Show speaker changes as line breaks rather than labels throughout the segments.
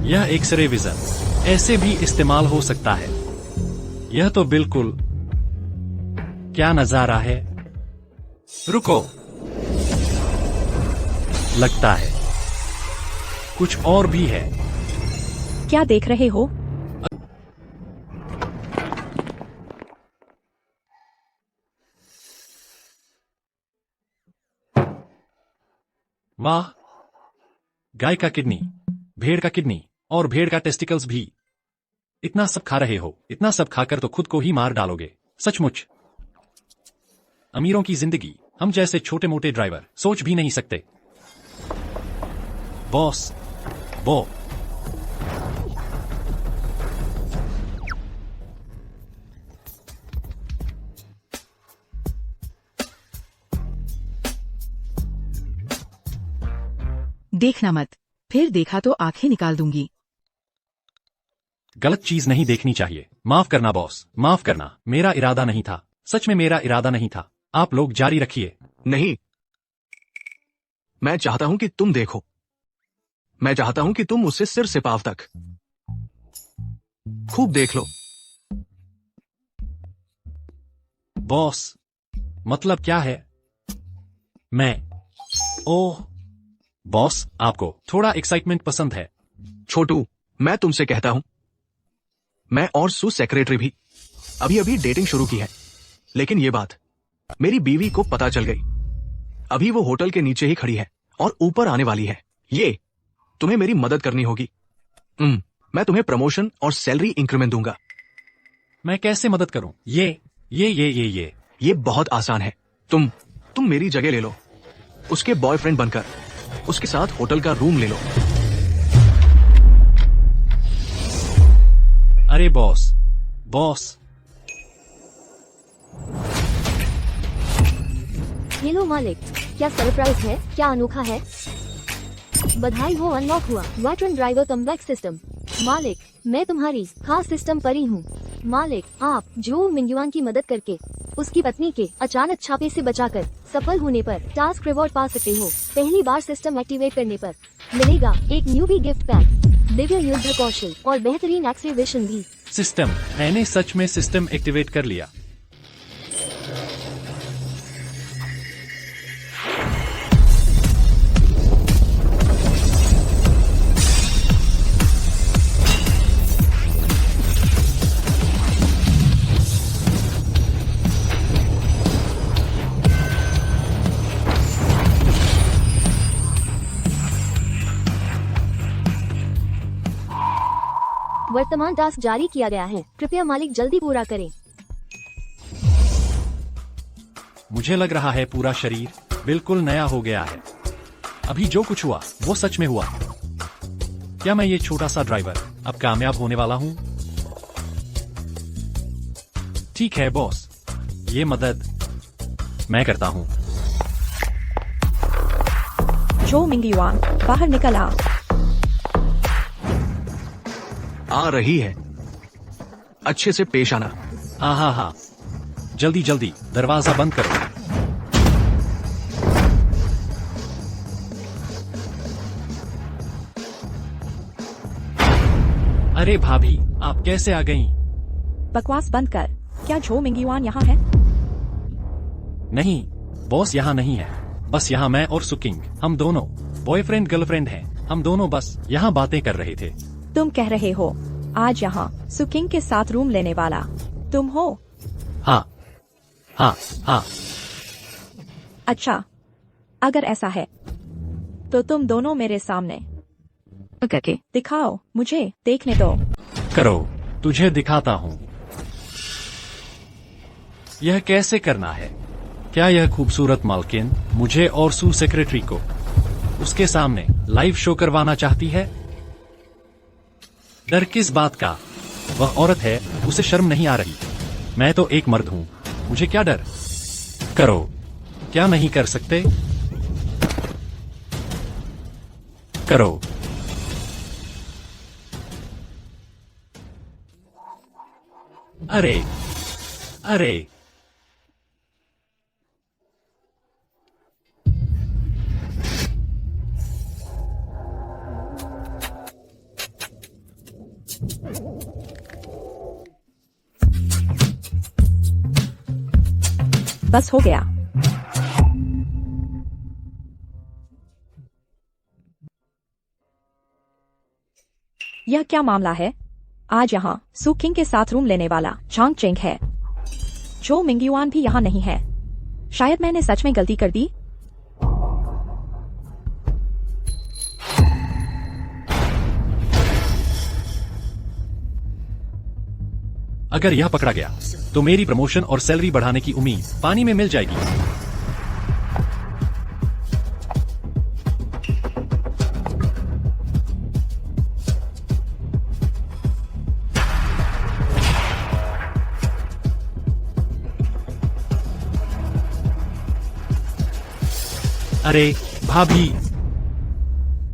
यह x ray vision ऐसे भी इस्तेमाल हो सकता है। यह तो बिल्कुल क्या नजारा है। रुको, लगता है कुछ और भी है।
क्या देख रहे हो?
वाह, गाय का किडनी, भेड़ का किडनी और भेड़ का टेस्टिकल्स भी। इतना सब खा रहे हो? इतना सब खाकर तो खुद को ही मार डालोगे। सचमुच अमीरों की जिंदगी हम जैसे छोटे मोटे ड्राइवर सोच भी नहीं सकते। बॉस, वो
देखना मत, फिर देखा तो आंखें निकाल दूंगी।
गलत चीज नहीं देखनी चाहिए। माफ करना बॉस, माफ करना, मेरा इरादा नहीं था। सच में मेरा इरादा नहीं था। आप लोग जारी रखिए।
नहीं, मैं चाहता हूं कि तुम देखो। मैं चाहता हूं कि तुम उसे सिर से पांव तक खूब देख लो।
बॉस, मतलब क्या है? मैं ओह बॉस, आपको थोड़ा एक्साइटमेंट पसंद है।
छोटू, मैं तुमसे कहता हूं, मैं और सू सेक्रेटरी भी अभी अभी डेटिंग शुरू की है। लेकिन ये बात मेरी बीवी को पता चल गई। अभी वो होटल के नीचे ही खड़ी है और ऊपर आने वाली है। ये तुम्हें मेरी मदद करनी होगी। मैं तुम्हें प्रमोशन और सैलरी इंक्रीमेंट दूंगा।
मैं कैसे मदद करूं? ये
बहुत आसान है। तुम मेरी जगह ले लो। उसके बॉयफ्रेंड बनकर उसके साथ होटल का रूम ले लो।
अरे बॉस, बॉस,
हेलो मालिक, क्या सरप्राइज है? क्या अनोखा है? बधाई हो, अनलॉक हुआ वेटरन ड्राइवर कमबैक सिस्टम। मालिक, मैं तुम्हारी खास सिस्टम परी हूँ। मालिक, आप जो मिंगयुआन की मदद करके उसकी पत्नी के अचानक छापे से बचाकर सफल होने पर टास्क रिवॉर्ड पा सकते हो। पहली बार सिस्टम एक्टिवेट करने पर मिलेगा एक न्यूबी गिफ्ट पैक, दिव्य युद्ध कौशल और बेहतरीन एक्सरे विजन भी।
सिस्टम, मैंने सच में सिस्टम एक्टिवेट कर लिया।
वर्तमान टास्क जारी किया गया है, कृपया मालिक जल्दी पूरा करें।
मुझे लग रहा है पूरा शरीर बिल्कुल नया हो गया है। अभी जो कुछ हुआ वो सच में हुआ। क्या मैं ये छोटा सा ड्राइवर अब कामयाब होने वाला हूँ? ठीक है बॉस, ये मदद मैं करता हूँ।
जो मिंगयुआन, बाहर निकल आ
रही है। अच्छे से पेश आना।
हाँ, जल्दी जल्दी दरवाजा बंद करो। अरे भाभी, आप कैसे आ गईं?
बकवास बंद कर। क्या जो मिंगयुआन यहाँ है?
नहीं, बॉस यहाँ नहीं है। बस यहाँ मैं और सुकिंग, हम दोनों बॉयफ्रेंड गर्लफ्रेंड हैं। हम दोनों बस यहाँ बातें कर रहे थे।
तुम कह रहे हो आज यहाँ सुकिंग के साथ रूम लेने वाला तुम हो?
हाँ।
अच्छा, अगर ऐसा है तो तुम दोनों मेरे सामने करके दिखाओ, मुझे देखने दो।
करो, तुझे दिखाता हूँ। यह कैसे करना है? क्या यह खूबसूरत मालकिन मुझे और सू सेक्रेटरी को उसके सामने लाइव शो करवाना चाहती है? डर किस बात का? वह औरत है, उसे शर्म नहीं आ रही। मैं तो एक मर्द हूँ, मुझे क्या डर? करो, क्या नहीं कर सकते? करो। अरे
बस हो गया। यह क्या मामला है? आज यहाँ सू किंग के साथ रूम लेने वाला चांग चेंग है। जो मिंगयुआन भी यहाँ नहीं है। शायद मैंने सच में गलती कर दी।
अगर यह पकड़ा गया तो मेरी प्रमोशन और सैलरी बढ़ाने की उम्मीद पानी में मिल जाएगी। अरे भाभी,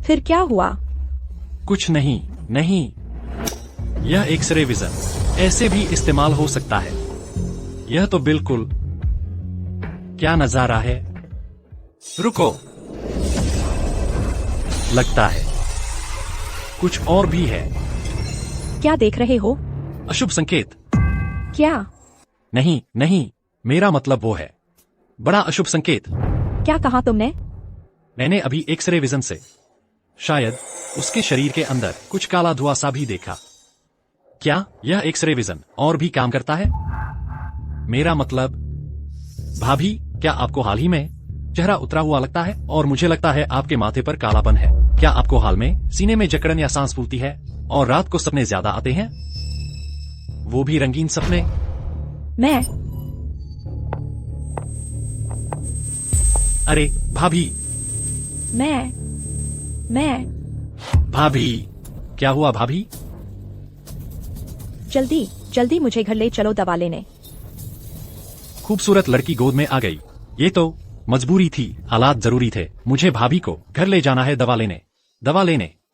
फिर क्या हुआ?
कुछ नहीं। नहीं, यह एक्सरे विजन ऐसे भी इस्तेमाल हो सकता है। यह तो बिल्कुल क्या नजारा है। रुको, लगता है कुछ और भी है।
क्या देख रहे हो?
अशुभ संकेत।
क्या?
नहीं नहीं, मेरा मतलब वो है बड़ा अशुभ संकेत।
क्या कहा तुमने?
मैंने अभी एक्सरे विजन से शायद उसके शरीर के अंदर कुछ काला धुआं सा भी देखा। क्या यह एक्सरे विजन और भी काम करता है? मेरा मतलब, भाभी, क्या आपको हाल ही में चेहरा उतरा हुआ लगता है? और मुझे लगता है आपके माथे पर कालापन है। क्या आपको हाल में सीने में जकड़न या सांस फूलती है? और रात को सपने ज्यादा आते हैं, वो भी रंगीन सपने?
मैं?
अरे भाभी,
मैं
भाभी, क्या हुआ भाभी?
जल्दी मुझे घर ले चलो दवा लेने।
खूबसूरत लड़की गोद में आ गई। ये तो मजबूरी थी, हालात जरूरी थे। मुझे भाभी को घर ले जाना है दवा लेने।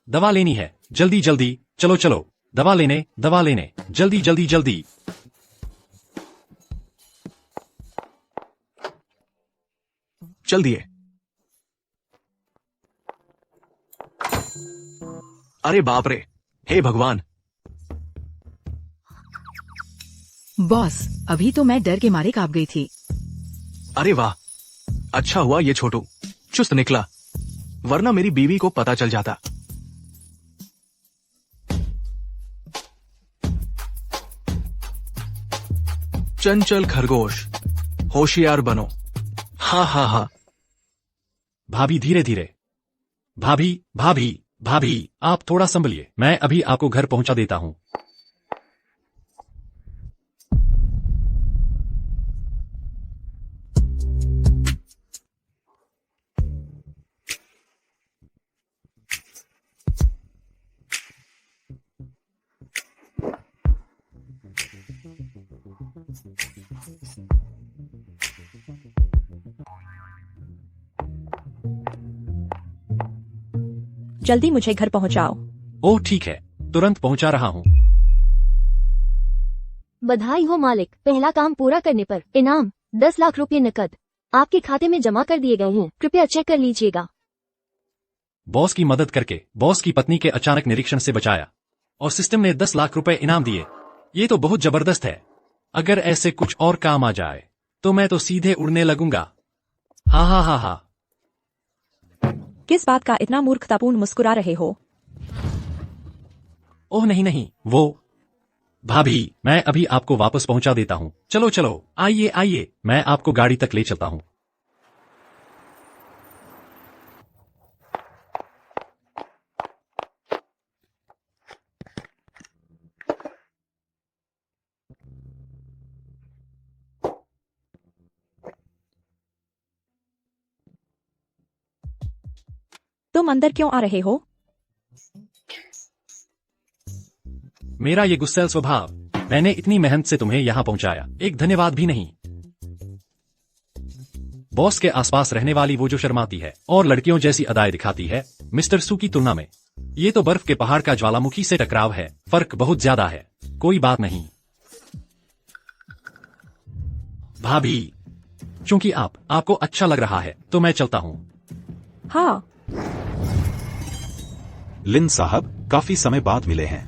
दवा लेनी है। जल्दी जल्दी, चलो दवा लेने, जल्दी।
चल दिए। अरे बाप रे, हे भगवान।
बॉस, अभी तो मैं डर के मारे कांप गई थी।
अरे वाह, अच्छा हुआ ये छोटू चुस्त निकला, वरना मेरी बीवी को पता चल जाता। चंचल खरगोश, होशियार बनो। हा।
भाभी, धीरे। भाभी, आप थोड़ा संभलिए। मैं अभी आपको घर पहुंचा देता हूं।
जल्दी मुझे घर पहुंचाओ।
ओह ठीक है, तुरंत पहुंचा रहा हूं।
बधाई हो मालिक, पहला काम पूरा करने पर इनाम 10 लाख रुपए नकद आपके खाते में जमा कर दिए गए हैं। कृपया चेक कर लीजिएगा।
बॉस की मदद करके बॉस की पत्नी के अचानक निरीक्षण से बचाया और सिस्टम ने 10 लाख रुपए इनाम दिए। ये तो बहुत जबरदस्त है। अगर ऐसे कुछ और काम आ जाए तो मैं तो सीधे उड़ने लगूंगा। हा।
किस बात का इतना मूर्खतापूर्ण मुस्कुरा रहे हो?
ओह नहीं, वो भाभी, मैं अभी आपको वापस पहुंचा देता हूं। चलो, आइए, मैं आपको गाड़ी तक ले चलता हूं।
तुम अंदर क्यों आ रहे हो?
मेरा ये गुस्सैल स्वभाव, मैंने इतनी मेहनत से तुम्हें यहां पहुंचाया, एक धन्यवाद भी नहीं। बॉस के आसपास रहने वाली वो जो शर्माती है और लड़कियों जैसी अदाएं दिखाती है, मिस्टर सू की तुलना में ये तो बर्फ के पहाड़ का ज्वालामुखी से टकराव है। फर्क बहुत ज्यादा है। कोई बात नहीं भाभी, चूंकि आपको अच्छा लग रहा है तो मैं चलता हूं।
हाँ।
लिन साहब, काफी समय बाद मिले हैं।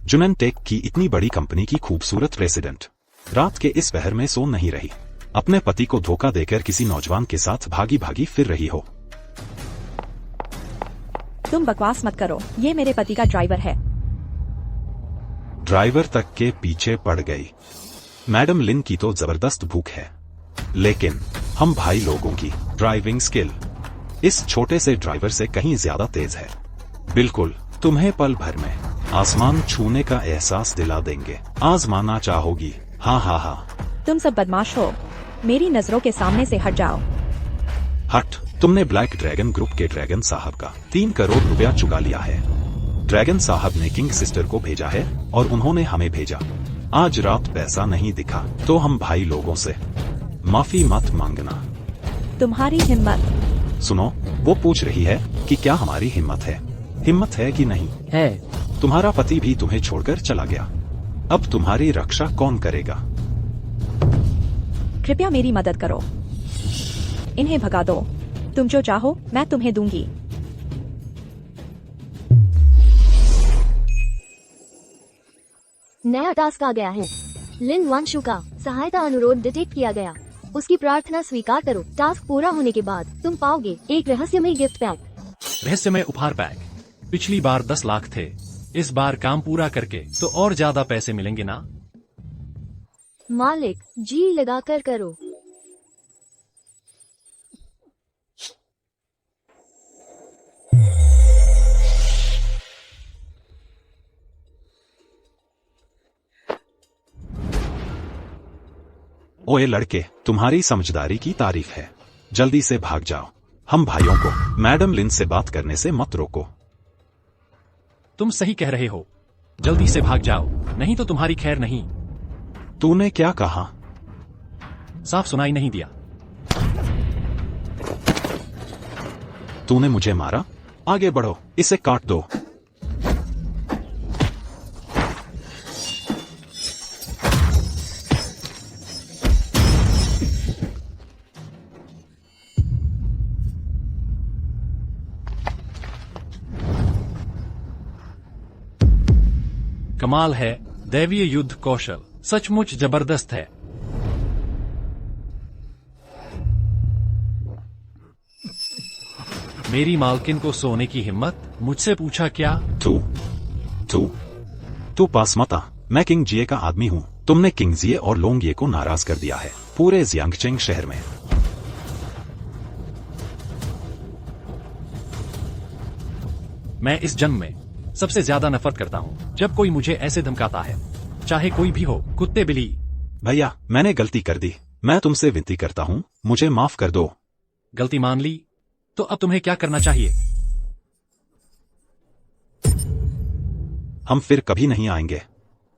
जुनन टेक की इतनी बड़ी कंपनी की खूबसूरत प्रेसिडेंट रात के इस पहर में सो नहीं रही, अपने पति को धोखा देकर किसी नौजवान के साथ भागी भागी फिर रही हो।
तुम बकवास मत करो, ये मेरे पति का ड्राइवर है।
ड्राइवर तक के पीछे पड़ गई। मैडम लिन की तो जबरदस्त भूख है, लेकिन हम भाई लोगों की ड्राइविंग स्किल इस छोटे से ड्राइवर से कहीं ज्यादा तेज है। बिल्कुल तुम्हें पल भर में आसमान छूने का एहसास दिला देंगे। आजमाना चाहोगी? हाँ हाँ हाँ।
तुम सब बदमाश हो, मेरी नजरों के सामने से हट जाओ।
हट। तुमने ब्लैक ड्रैगन ग्रुप के ड्रैगन साहब का 3 करोड़ रुपया चुका लिया है। ड्रैगन साहब ने किंग सिस्टर को भेजा है और उन्होंने हमें भेजा। आज रात पैसा नहीं दिखा तो हम भाई लोगों से माफी मत मांगना।
तुम्हारी हिम्मत।
सुनो, वो पूछ रही है कि क्या हमारी हिम्मत है? हिम्मत है कि नहीं?
है।
तुम्हारा पति भी तुम्हें छोड़कर चला गया, अब तुम्हारी रक्षा कौन करेगा?
कृपया मेरी मदद करो, इन्हें भगा दो। तुम जो चाहो मैं तुम्हें दूंगी।
नया टास्क आ गया है। लिन वांशु का सहायता अनुरोध डिटेक्ट किया गया। उसकी प्रार्थना स्वीकार करो। टास्क पूरा होने के बाद तुम पाओगे एक रहस्यमय गिफ्ट पैक।
रहस्यमय उपहार पैक। पिछली बार 10 लाख थे, इस बार काम पूरा करके तो और ज्यादा पैसे मिलेंगे ना?
मालिक जी लगाकर करो।
ओए लड़के, तुम्हारी समझदारी की तारीफ है। जल्दी से भाग जाओ। हम भाइयों को मैडम लिन से बात करने से मत रोको।
तुम सही कह रहे हो, जल्दी से भाग जाओ, नहीं तो तुम्हारी खैर नहीं।
तूने क्या कहा?
साफ सुनाई नहीं दिया।
तूने मुझे मारा? आगे बढ़ो, इसे काट दो।
कमाल है, दैवीय युद्ध कौशल सचमुच जबरदस्त है। मेरी मालकिन को सोने की हिम्मत, मुझसे पूछा क्या?
तू पास मत आ। मैं किंग जिए का आदमी हूँ। तुमने किंग जिए और लोंगिए को नाराज कर दिया है पूरे जियांगचेंग शहर में।
मैं इस जंग में सबसे ज्यादा नफरत करता हूँ जब कोई मुझे ऐसे धमकाता है, चाहे कोई भी हो, कुत्ते बिल्ली।
भैया, मैंने गलती कर दी। मैं तुमसे विनती करता हूँ, मुझे माफ कर दो।
गलती मान ली तो अब तुम्हें क्या करना चाहिए?
हम फिर कभी नहीं आएंगे।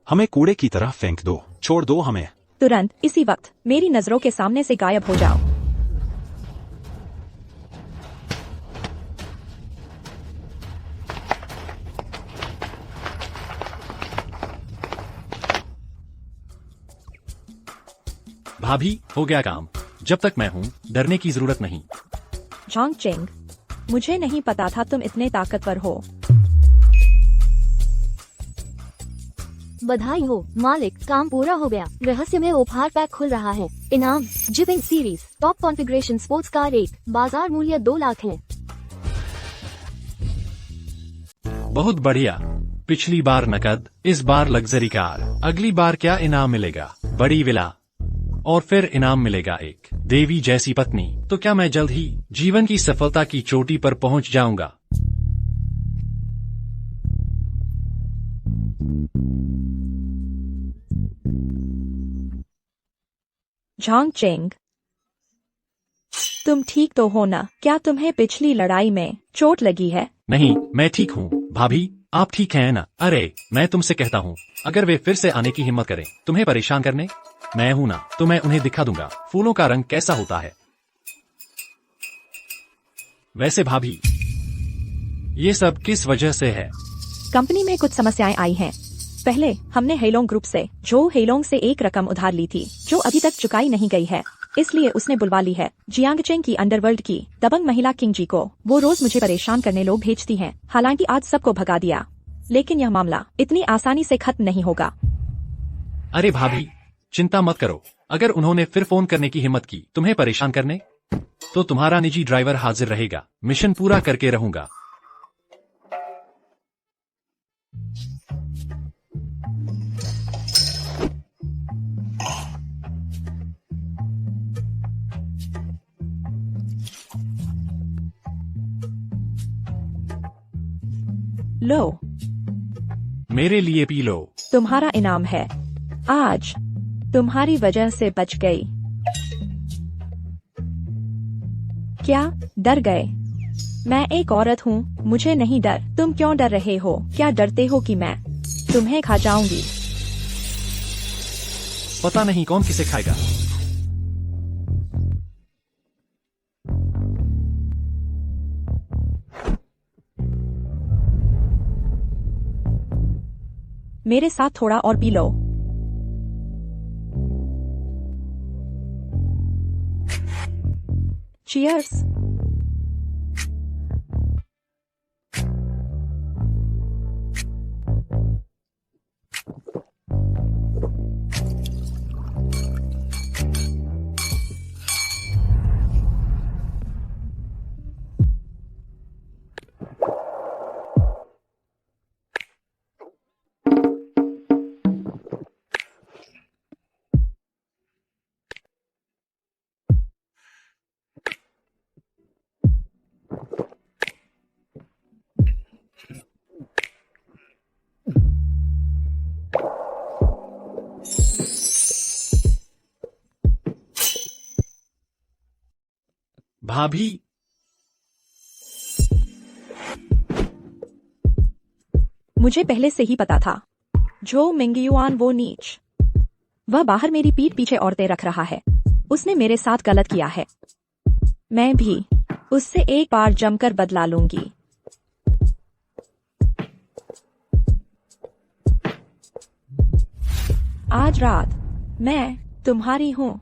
हमें कूड़े की तरह फेंक दो, छोड़ दो हमें।
तुरंत इसी वक्त मेरी नजरों के सामने से गायब हो जाओ।
भाभी, हो गया काम। जब तक मैं हूँ, डरने की जरूरत नहीं।
झांग चेंग, मुझे नहीं पता था तुम इतने ताकतवर हो।
बधाई हो मालिक, काम पूरा हो गया। रहस्यमय उपहार पैक खुल रहा है। इनाम जिपिंग series top configuration sports car 1, बाजार मूल्य 2 लाख है।
बहुत बढ़िया। पिछली बार नकद, इस बार लग्जरी कार। अगली बार क्या इनाम मिलेगा? बड़ी विला, और फिर इनाम मिलेगा एक देवी जैसी पत्नी। तो क्या मैं जल्द ही जीवन की सफलता की चोटी पर पहुंच जाऊंगा?
झांग चेंग, तुम ठीक तो हो ना? क्या तुम्हें पिछली लड़ाई में चोट लगी है?
नहीं, मैं ठीक हूँ। भाभी, आप ठीक हैं ना? अरे, मैं तुमसे कहता हूँ, अगर वे फिर से आने की हिम्मत करें तुम्हें परेशान करने, मैं हूं ना, तो मैं उन्हें दिखा दूंगा फूलों का रंग कैसा होता है। वैसे भाभी, ये सब किस वजह से है?
कंपनी में कुछ समस्याएं आई हैं। पहले हमने हेलोंग ग्रुप से जो हेलोंग से एक रकम उधार ली थी जो अभी तक चुकाई नहीं गई है, इसलिए उसने बुलवा ली है जियांगचेंग की अंडरवर्ल्ड की दबंग महिला किंग जी को। वो रोज मुझे परेशान करने लोग भेजती हैं, हालांकि आज सबको भगा दिया। लेकिन यह मामला इतनी आसानी से खत्म नहीं होगा।
अरे भाभी, चिंता मत करो। अगर उन्होंने फिर फोन करने की हिम्मत की तुम्हें परेशान करने, तो तुम्हारा निजी ड्राइवर हाजिर रहेगा। मिशन पूरा करके रहूंगा।
लो,
मेरे लिए पी लो।
तुम्हारा इनाम है। आज तुम्हारी वजह से बच गई। क्या डर गए? मैं एक औरत हूँ, मुझे नहीं डर। तुम क्यों डर रहे हो? क्या डरते हो कि मैं तुम्हें खा जाऊंगी?
पता नहीं कौन किसे खाएगा।
मेरे साथ थोड़ा और पी लो। चीयर्स।
भाभी,
मुझे पहले से ही पता था। जो मिंगयुआन वो नीच, वह बाहर मेरी पीठ पीछे औरतें रख रहा है। उसने मेरे साथ गलत किया है। मैं भी उससे एक बार जमकर बदला लूंगी। आज रात मैं तुम्हारी हूँ।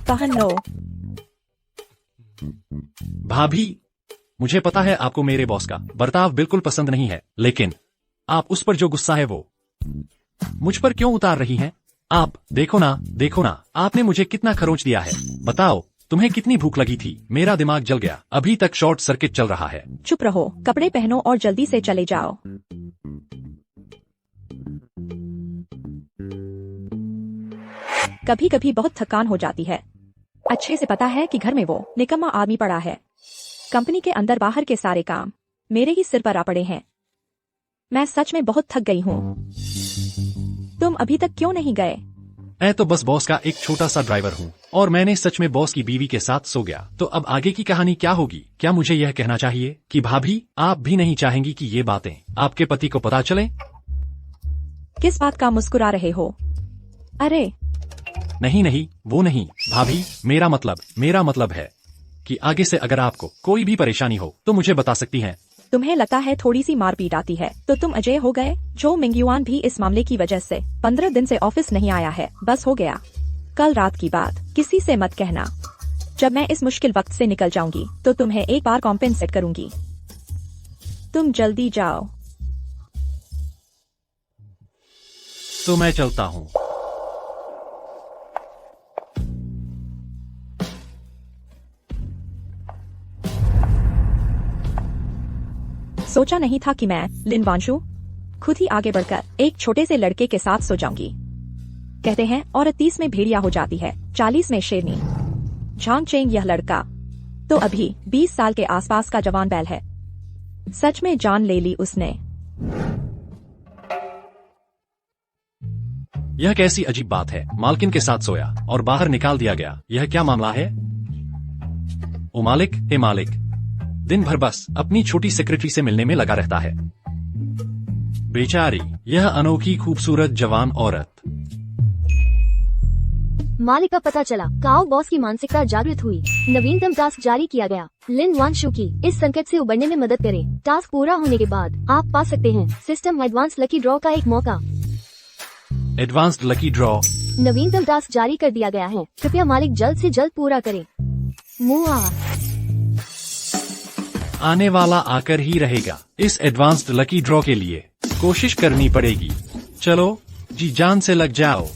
पहन लो।
भाभी, मुझे पता है आपको मेरे बॉस का बर्ताव बिल्कुल पसंद नहीं है, लेकिन आप उस पर जो गुस्सा है वो मुझ पर क्यों उतार रही हैं? आप देखो ना, आपने मुझे कितना खरोंच दिया है। बताओ, तुम्हें कितनी भूख लगी थी? मेरा दिमाग जल गया। अभी तक शॉर्ट सर्किट चल रहा है।
चुप रहो, कपड़े पहनो और जल्दी से चले जाओ। कभी कभी बहुत थकान हो जाती है। अच्छे से पता है कि घर में वो निकम्मा आदमी पड़ा है। कंपनी के अंदर बाहर के सारे काम मेरे ही सिर पर आ पड़े हैं। मैं सच में बहुत थक गई हूँ। तुम अभी तक क्यों नहीं गए?
मैं तो बस बॉस का एक छोटा सा ड्राइवर हूँ, और मैंने सच में बॉस की बीवी के साथ सो गया। तो अब आगे की कहानी क्या होगी? क्या मुझे यह कहना चाहिए कि भाभी, आप भी नहीं चाहेंगी कि ये बातें आपके पति को पता चले?
किस बात का मुस्कुरा रहे हो? अरे
नहीं, वो नहीं भाभी, मेरा मतलब है कि आगे से अगर आपको कोई भी परेशानी हो तो मुझे बता सकती हैं।
तुम्हें लगता है थोड़ी सी मारपीट आती है तो तुम अजय हो गए? जो मिंगयुआन भी इस मामले की वजह से 15 दिन से ऑफिस नहीं आया है। बस हो गया। कल रात की बात किसी से मत कहना। जब मैं इस मुश्किल वक्त से निकल जाऊंगी तो तुम्हें एक बार कॉम्पेंसेट करूंगी। तुम जल्दी जाओ।
तो मैं चलता हूँ।
सोचा नहीं था कि मैं लिन वांशु खुद ही आगे बढ़कर एक छोटे से लड़के के साथ सो जाऊंगी। कहते हैं औरत 30 में भेड़िया हो जाती है, 40 में शेरनी। झांग चेंग यह लड़का तो अभी 20 साल के आसपास का जवान बैल है। सच में जान ले ली उसने।
यह कैसी अजीब बात है? मालकिन के साथ सोया और बाहर निकाल दिया गया। यह क्या मामला है? ओ मालिक, हे मालिक, दिन भर बस अपनी छोटी सेक्रेटरी से मिलने में लगा रहता है। बेचारी, यह अनोखी खूबसूरत जवान औरत।
मालिक का पता चला, काओ बॉस की मानसिकता जागृत हुई। नवीनतम टास्क जारी किया गया। लिन वानशू की इस संकट से उबरने में मदद करें। टास्क पूरा होने के बाद आप पा सकते हैं सिस्टम एडवांस लकी ड्रॉ का एक मौका।
Advanced lucky draw.
नवीनतम टास्क जारी कर दिया गया है, कृपया मालिक जल्द से जल्द पूरा करें। मुआ
आने वाला आकर ही रहेगा। इस एडवांस्ड लकी ड्रॉ के लिए कोशिश करनी पड़ेगी। चलो जी, जान से लग जाओ।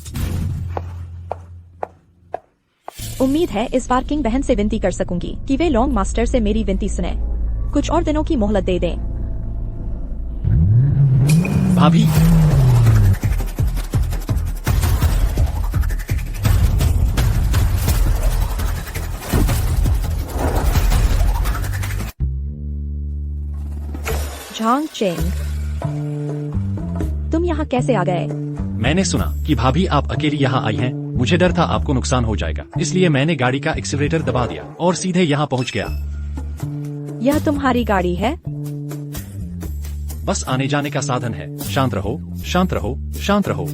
उम्मीद है इस बार किंग बहन से विनती कर सकूंगी कि वे लॉन्ग मास्टर से मेरी विनती सुने। कुछ और दिनों की मोहलत दे दें।
भाभी,
झांग चेंग, तुम यहाँ कैसे आ गए?
मैंने सुना कि भाभी आप अकेली यहाँ आई हैं। मुझे डर था आपको नुकसान हो जाएगा, इसलिए मैंने गाड़ी का एक्सीलरेटर दबा दिया और सीधे यहाँ पहुँच गया।
यह तुम्हारी गाड़ी है?
बस आने जाने का साधन है। शांत रहो, शांत रहो, शांत रहो।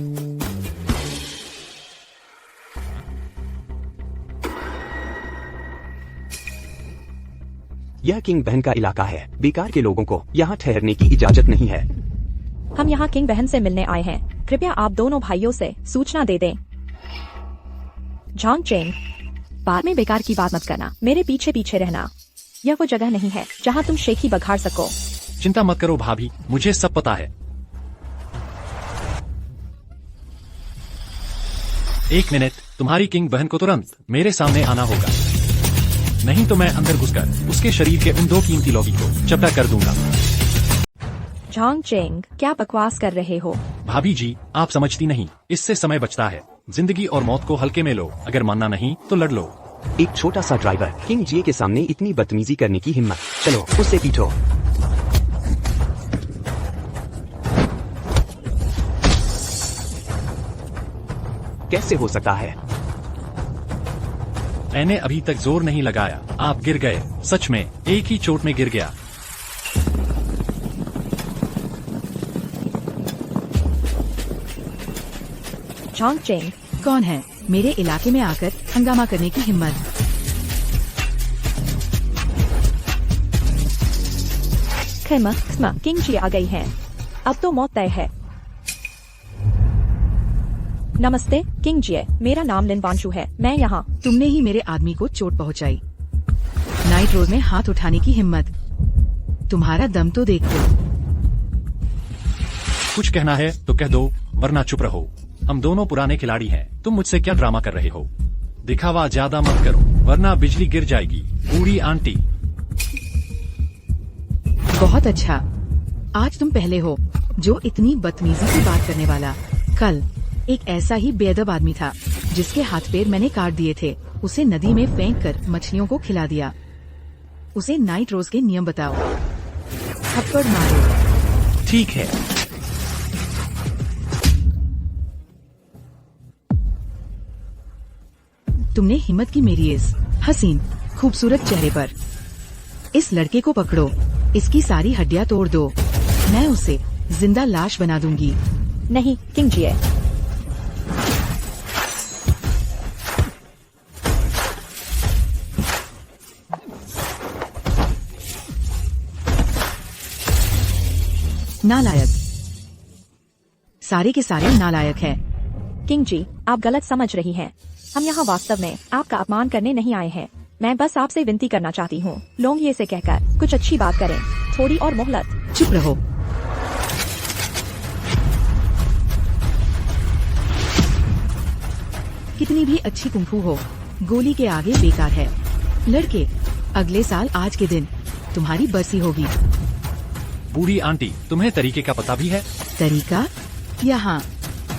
यह किंग बहन का इलाका है। बेकार के लोगों को यहाँ ठहरने की इजाजत नहीं है।
हम यहाँ किंग बहन से मिलने आए हैं। कृपया आप दोनों भाइयों से सूचना दे दें। झांग चेंग, बाद में बेकार की बात मत करना। मेरे पीछे पीछे रहना। यह वो जगह नहीं है जहाँ तुम शेखी बघाड़ सको।
चिंता मत करो भाभी, मुझे सब पता है। एक मिनट, तुम्हारी किंग बहन को तुरंत मेरे सामने आना होगा, नहीं तो मैं अंदर घुसकर उसके शरीर के उन 2 कीमती लौकी को चपटा कर दूंगा।
झांग चेंग, क्या बकवास कर रहे हो?
भाभी जी, आप समझती नहीं, इससे समय बचता है। जिंदगी और मौत को हल्के में लो। अगर मानना नहीं तो लड़ लो।
एक छोटा सा ड्राइवर किंग जी के सामने इतनी बदतमीजी करने की हिम्मत। चलो उससे पीटो। कैसे हो सकता है?
मैंने अभी तक जोर नहीं लगाया। आप गिर गए। सच में एक ही चोट में गिर गया।
झांग चेंग,
कौन है मेरे इलाके में आकर हंगामा करने की हिम्मत?
खैमा किंग जी आ गई हैं। अब तो मौत तय है। नमस्ते किंग जी, मेरा नाम लिन वानशू है। मैं यहाँ।
तुमने ही मेरे आदमी को चोट पहुंचाई। नाइट रोड में हाथ उठाने की हिम्मत। तुम्हारा दम तो देखो।
कुछ कहना है तो कह दो, वरना चुप रहो। हम दोनों पुराने खिलाड़ी हैं। तुम मुझसे क्या ड्रामा कर रहे हो? दिखावा ज्यादा मत करो, वरना बिजली गिर जाएगी। बूढ़ी आंटी।
बहुत अच्छा, आज तुम पहले हो जो इतनी बदतमीजी से बात करने वाला। कल एक ऐसा ही बेअदब आदमी था जिसके हाथ पैर मैंने काट दिए थे। उसे नदी में फेंक कर मछलियों को खिला दिया। उसे नाइट रोज के नियम बताओ। थप्पड़ मारो।
ठीक है।
तुमने हिम्मत की मेरी इस हसीन खूबसूरत चेहरे पर। इस लड़के को पकड़ो, इसकी सारी हड्डियां तोड़ दो। मैं उसे जिंदा लाश बना दूंगी।
नहीं किंग जी,
नालायक, सारे के सारे नालायक हैं।
किंग जी, आप गलत समझ रही हैं। हम यहाँ वास्तव में आपका अपमान करने नहीं आए हैं। मैं बस आपसे विनती करना चाहती हूँ, लोंगिए से कहकर कुछ अच्छी बात करें। थोड़ी और मोहलत।
चुप रहो। कितनी भी अच्छी कुंफू हो, गोली के आगे बेकार है। लड़के, अगले साल आज के दिन तुम्हारी बरसी होगी।
बूढ़ी आंटी, तुम्हें तरीके का पता भी है?
तरीका? यहाँ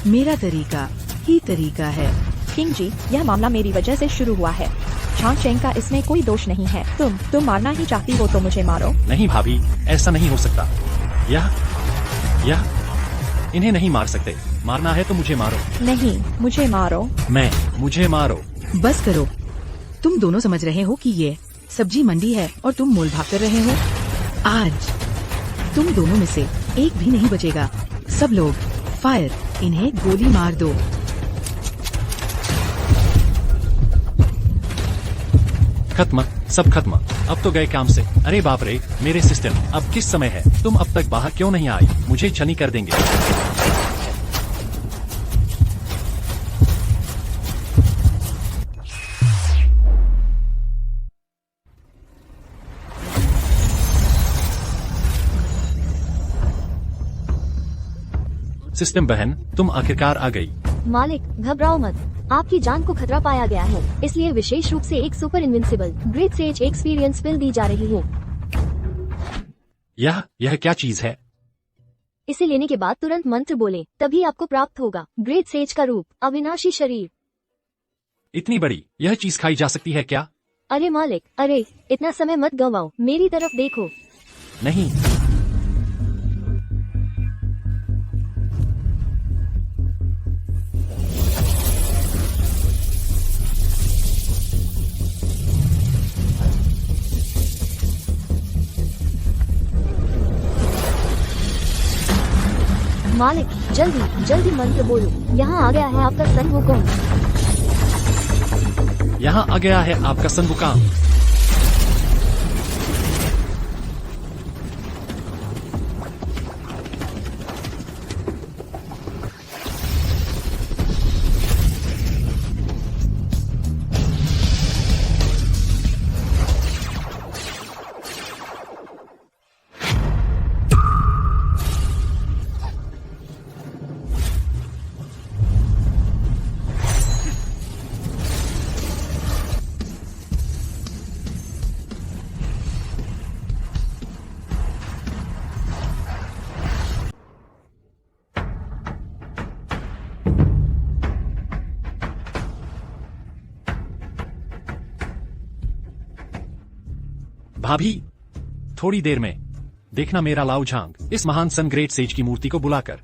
मेरा तरीका ही तरीका है।
किंग जी, यह मामला मेरी वजह से शुरू हुआ है। झांग चेंग का इसमें कोई दोष नहीं है। तुम मारना ही चाहती हो तो मुझे मारो।
नहीं भाभी, ऐसा नहीं हो सकता। यह इन्हें नहीं मार सकते। मारना है तो मुझे मारो।
नहीं, मुझे मारो।
मुझे मारो।
बस करो। तुम दोनों समझ रहे हो कि ये सब्जी मंडी है और तुम मोल भाग कर रहे हो। आज तुम दोनों में से एक भी नहीं बचेगा। सब लोग फायर, इन्हें गोली मार दो।
खत्म, सब खत्म। अब तो गए काम से। अरे बाप रे, मेरे सिस्टम, अब किस समय है? तुम अब तक बाहर क्यों नहीं आई? मुझे छनी कर देंगे। सिस्टम बहन, तुम आखिरकार आ गई।
मालिक घबराओ मत, आपकी जान को खतरा पाया गया है, इसलिए विशेष रूप से एक super invincible great sage experience pill दी जा रही है।
यह क्या चीज है?
इसे लेने के बाद तुरंत मंत्र बोले, तभी आपको प्राप्त होगा ग्रेट सेज का रूप, अविनाशी शरीर।
इतनी बड़ी यह चीज खाई जा सकती है क्या?
अरे मालिक, अरे इतना समय मत गंवाओ, मेरी तरफ देखो।
नहीं।
मालिक जल्दी जल्दी मंत्र बोलो, यहाँ आ गया है आपका सन हुकुम।
यहाँ आ गया है आपका सन हुकुम। भाभी, थोड़ी देर में देखना मेरा लाओ झांग इस महान सन ग्रेट सेज की मूर्ति को बुलाकर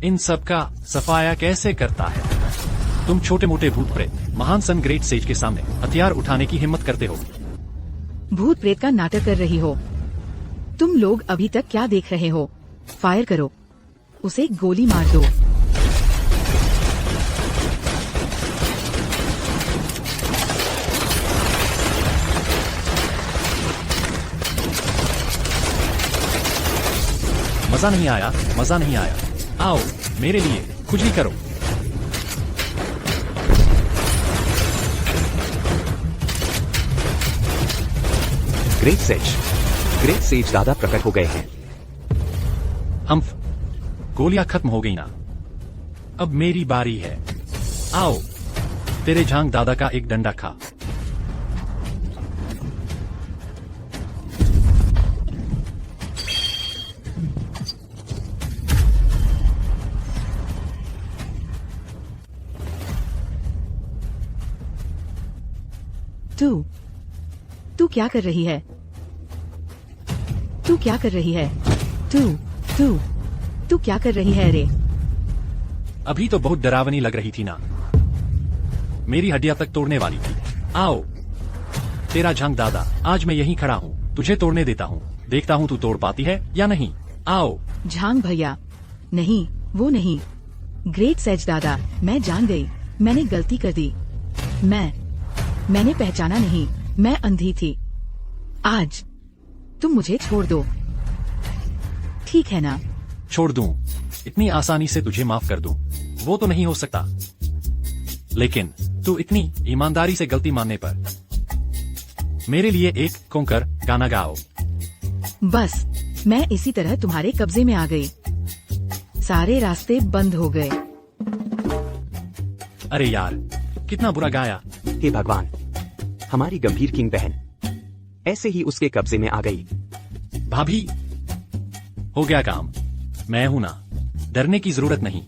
इन सब का सफाया कैसे करता है। तुम छोटे मोटे भूत प्रेत महान सन ग्रेट सेज के सामने हथियार उठाने की हिम्मत करते हो।
भूत प्रेत का नाटक कर रही हो। तुम लोग अभी तक क्या देख रहे हो? फायर करो, उसे गोली मार दो।
मजा नहीं आया, मजा नहीं आया। आओ मेरे लिए खुजली करो।
ग्रेट सेज दादा प्रकट हो गए हैं।
हम गोलियां खत्म हो गई ना, अब मेरी बारी है। आओ तेरे झांग दादा का एक डंडा खा।
तू क्या कर रही है? तू क्या कर रही है? तू क्या कर रही है? अरे
अभी तो बहुत डरावनी लग रही थी ना, मेरी हड्डियां तक तोड़ने वाली थी। आओ तेरा झांग दादा, आज मैं यहीं खड़ा हूँ, तुझे तोड़ने देता हूँ, देखता हूँ तू तोड़ पाती है या नहीं। आओ।
झांग भैया, नहीं वो नहीं। ग्रेट सेज दादा, मैं जान गई, मैंने गलती कर दी। मैंने पहचाना नहीं, मैं अंधी थी। आज तुम मुझे छोड़ दो, ठीक है ना?
छोड़ दूं? इतनी आसानी से तुझे माफ कर दूं वो तो नहीं हो सकता, लेकिन तू इतनी ईमानदारी से गलती मानने पर मेरे लिए एक कोंकर गाना गाओ।
बस मैं इसी तरह तुम्हारे कब्जे में आ गई, सारे रास्ते बंद हो गए।
अरे यार, कितना बुरा गाया।
हे भगवान, हमारी गंभीर किंग बहन ऐसे ही उसके कब्जे में आ गई।
भाभी, हो गया काम, मैं हूं ना, डरने की जरूरत नहीं।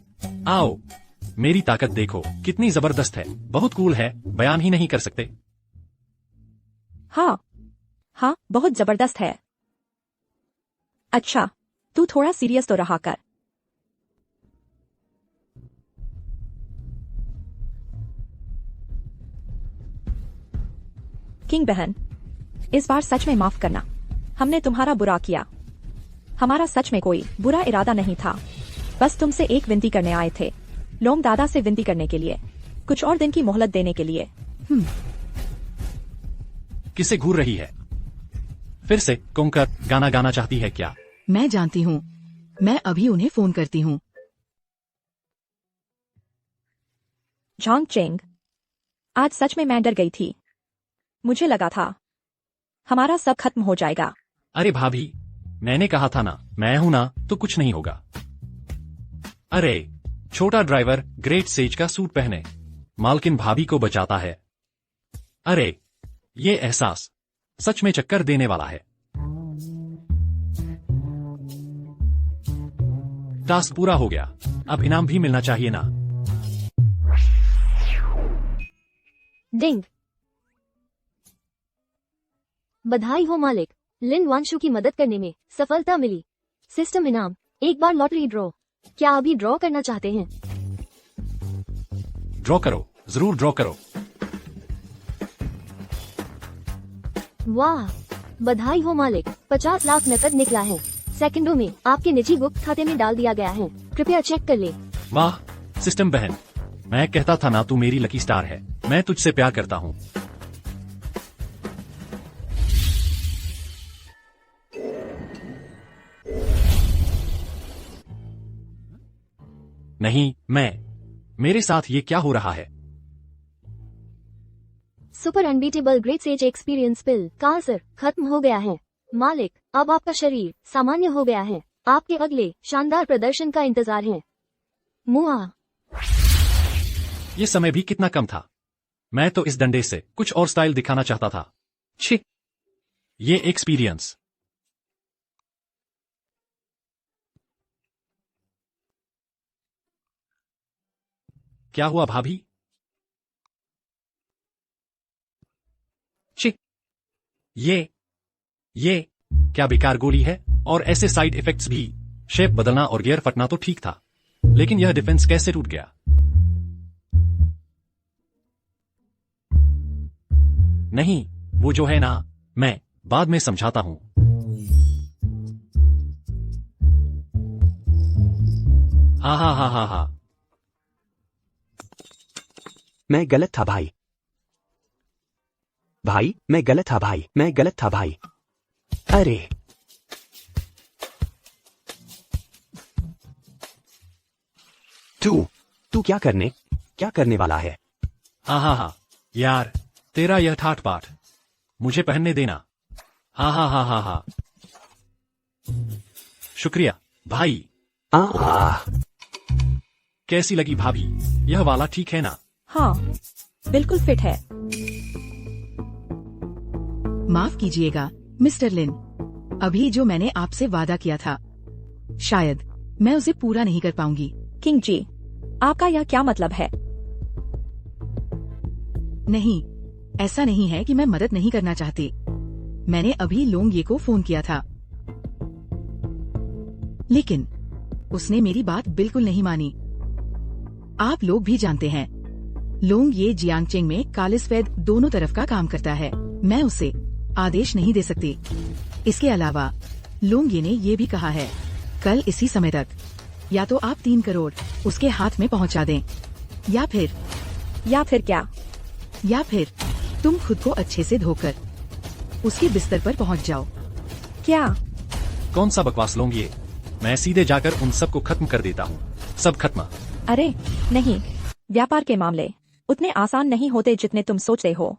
आओ मेरी ताकत देखो कितनी जबरदस्त है, बहुत कूल है, बयान ही नहीं कर सकते।
हाँ बहुत जबरदस्त है। अच्छा तू थोड़ा सीरियस तो रहा कर। किंग बहन, इस बार सच में माफ करना। हमने तुम्हारा बुरा किया। हमारा सच में कोई बुरा इरादा नहीं था। बस तुमसे एक विनती करने आए थे। लोंग दादा से विनती करने के लिए, कुछ और दिन की मोहलत देने के लिए।
किसे घूर रही है? फिर से कुंकर गाना गाना चाहती है क्या?
मैं जानती हूँ। मैं अभी उन्हें फोन करती हूँ।
झांग चेंग, आज सच में मैं डर गई थी। मुझे लगा था हमारा सब खत्म हो जाएगा।
अरे भाभी, मैंने कहा था ना, मैं हूं ना तो कुछ नहीं होगा। अरे छोटा ड्राइवर ग्रेट सेज का सूट पहने मालकिन भाभी को बचाता है। अरे ये एहसास सच में चक्कर देने वाला है। टास्क पूरा हो गया, अब इनाम भी मिलना चाहिए ना।
डिंग। बधाई हो मालिक, लिन वांशु की मदद करने में सफलता मिली। सिस्टम इनाम, एक बार लॉटरी ड्रॉ। क्या अभी ड्रॉ करना चाहते हैं?
ड्रॉ करो, जरूर ड्रॉ करो।
वाह, बधाई हो मालिक, 50 लाख नकद निकला है। सेकंडों में आपके निजी गुप्त खाते में डाल दिया गया है। कृपया चेक कर ले।
वाह सिस्टम बहन, मैं कहता था ना तू मेरी लकी स्टार है। मैं तुझसे प्यार करता हूँ। नहीं, मेरे साथ ये क्या हो रहा है?
Super unbeatable great sage experience pill का असर खत्म हो गया है। मालिक, अब आपका शरीर सामान्य हो गया है। आपके अगले शानदार प्रदर्शन का इंतजार है। मुआ।
ये समय भी कितना कम था। मैं तो इस डंडे से कुछ और स्टाइल दिखाना चाहता था। छी, ये एक्सपीरियंस। क्या हुआ भाभी? छी, ये क्या बेकार गोली है? और ऐसे साइड इफेक्ट्स भी। शेप बदलना और गियर फटना तो ठीक था, लेकिन यह डिफेंस कैसे टूट गया? नहीं, वो जो है ना, मैं बाद में समझाता हूं। हा हा हा हा हा।
मैं गलत था भाई। भाई, मैं गलत था भाई, मैं गलत था भाई। अरे तू क्या करने वाला है?
हा हा हा, यार तेरा यह ठाठ पाठ मुझे पहनने देना। हा हा हा हा हा। शुक्रिया भाई। कैसी लगी भाभी? यह वाला ठीक है ना?
हाँ, बिल्कुल फिट है।
माफ कीजिएगा मिस्टर लिन, अभी जो मैंने आपसे वादा किया था, शायद मैं उसे पूरा नहीं कर पाऊंगी।
किंग जी, आपका यह क्या मतलब है?
नहीं, ऐसा नहीं है कि मैं मदद नहीं करना चाहती। मैंने अभी लोंग ये को फोन किया था, लेकिन उसने मेरी बात बिल्कुल नहीं मानी। आप लोग भी जानते हैं, लोंग ये जियांगचेंग में कालिसफेद दोनों तरफ का काम करता है। मैं उसे आदेश नहीं दे सकती। इसके अलावा लोंग ये ने ये भी कहा है, कल इसी समय तक या तो आप 3 करोड़ उसके हाथ में पहुंचा दें, या फिर क्या? या फिर तुम खुद को अच्छे से धोकर उसके बिस्तर पर पहुंच जाओ।
क्या?
कौन सा बकवास लोग ये? मैं सीधे जाकर उन सबको खत्म कर देता हूँ। सब खत्म।
अरे नहीं, व्यापार के मामले उतने आसान नहीं होते जितने तुम सोचते हो।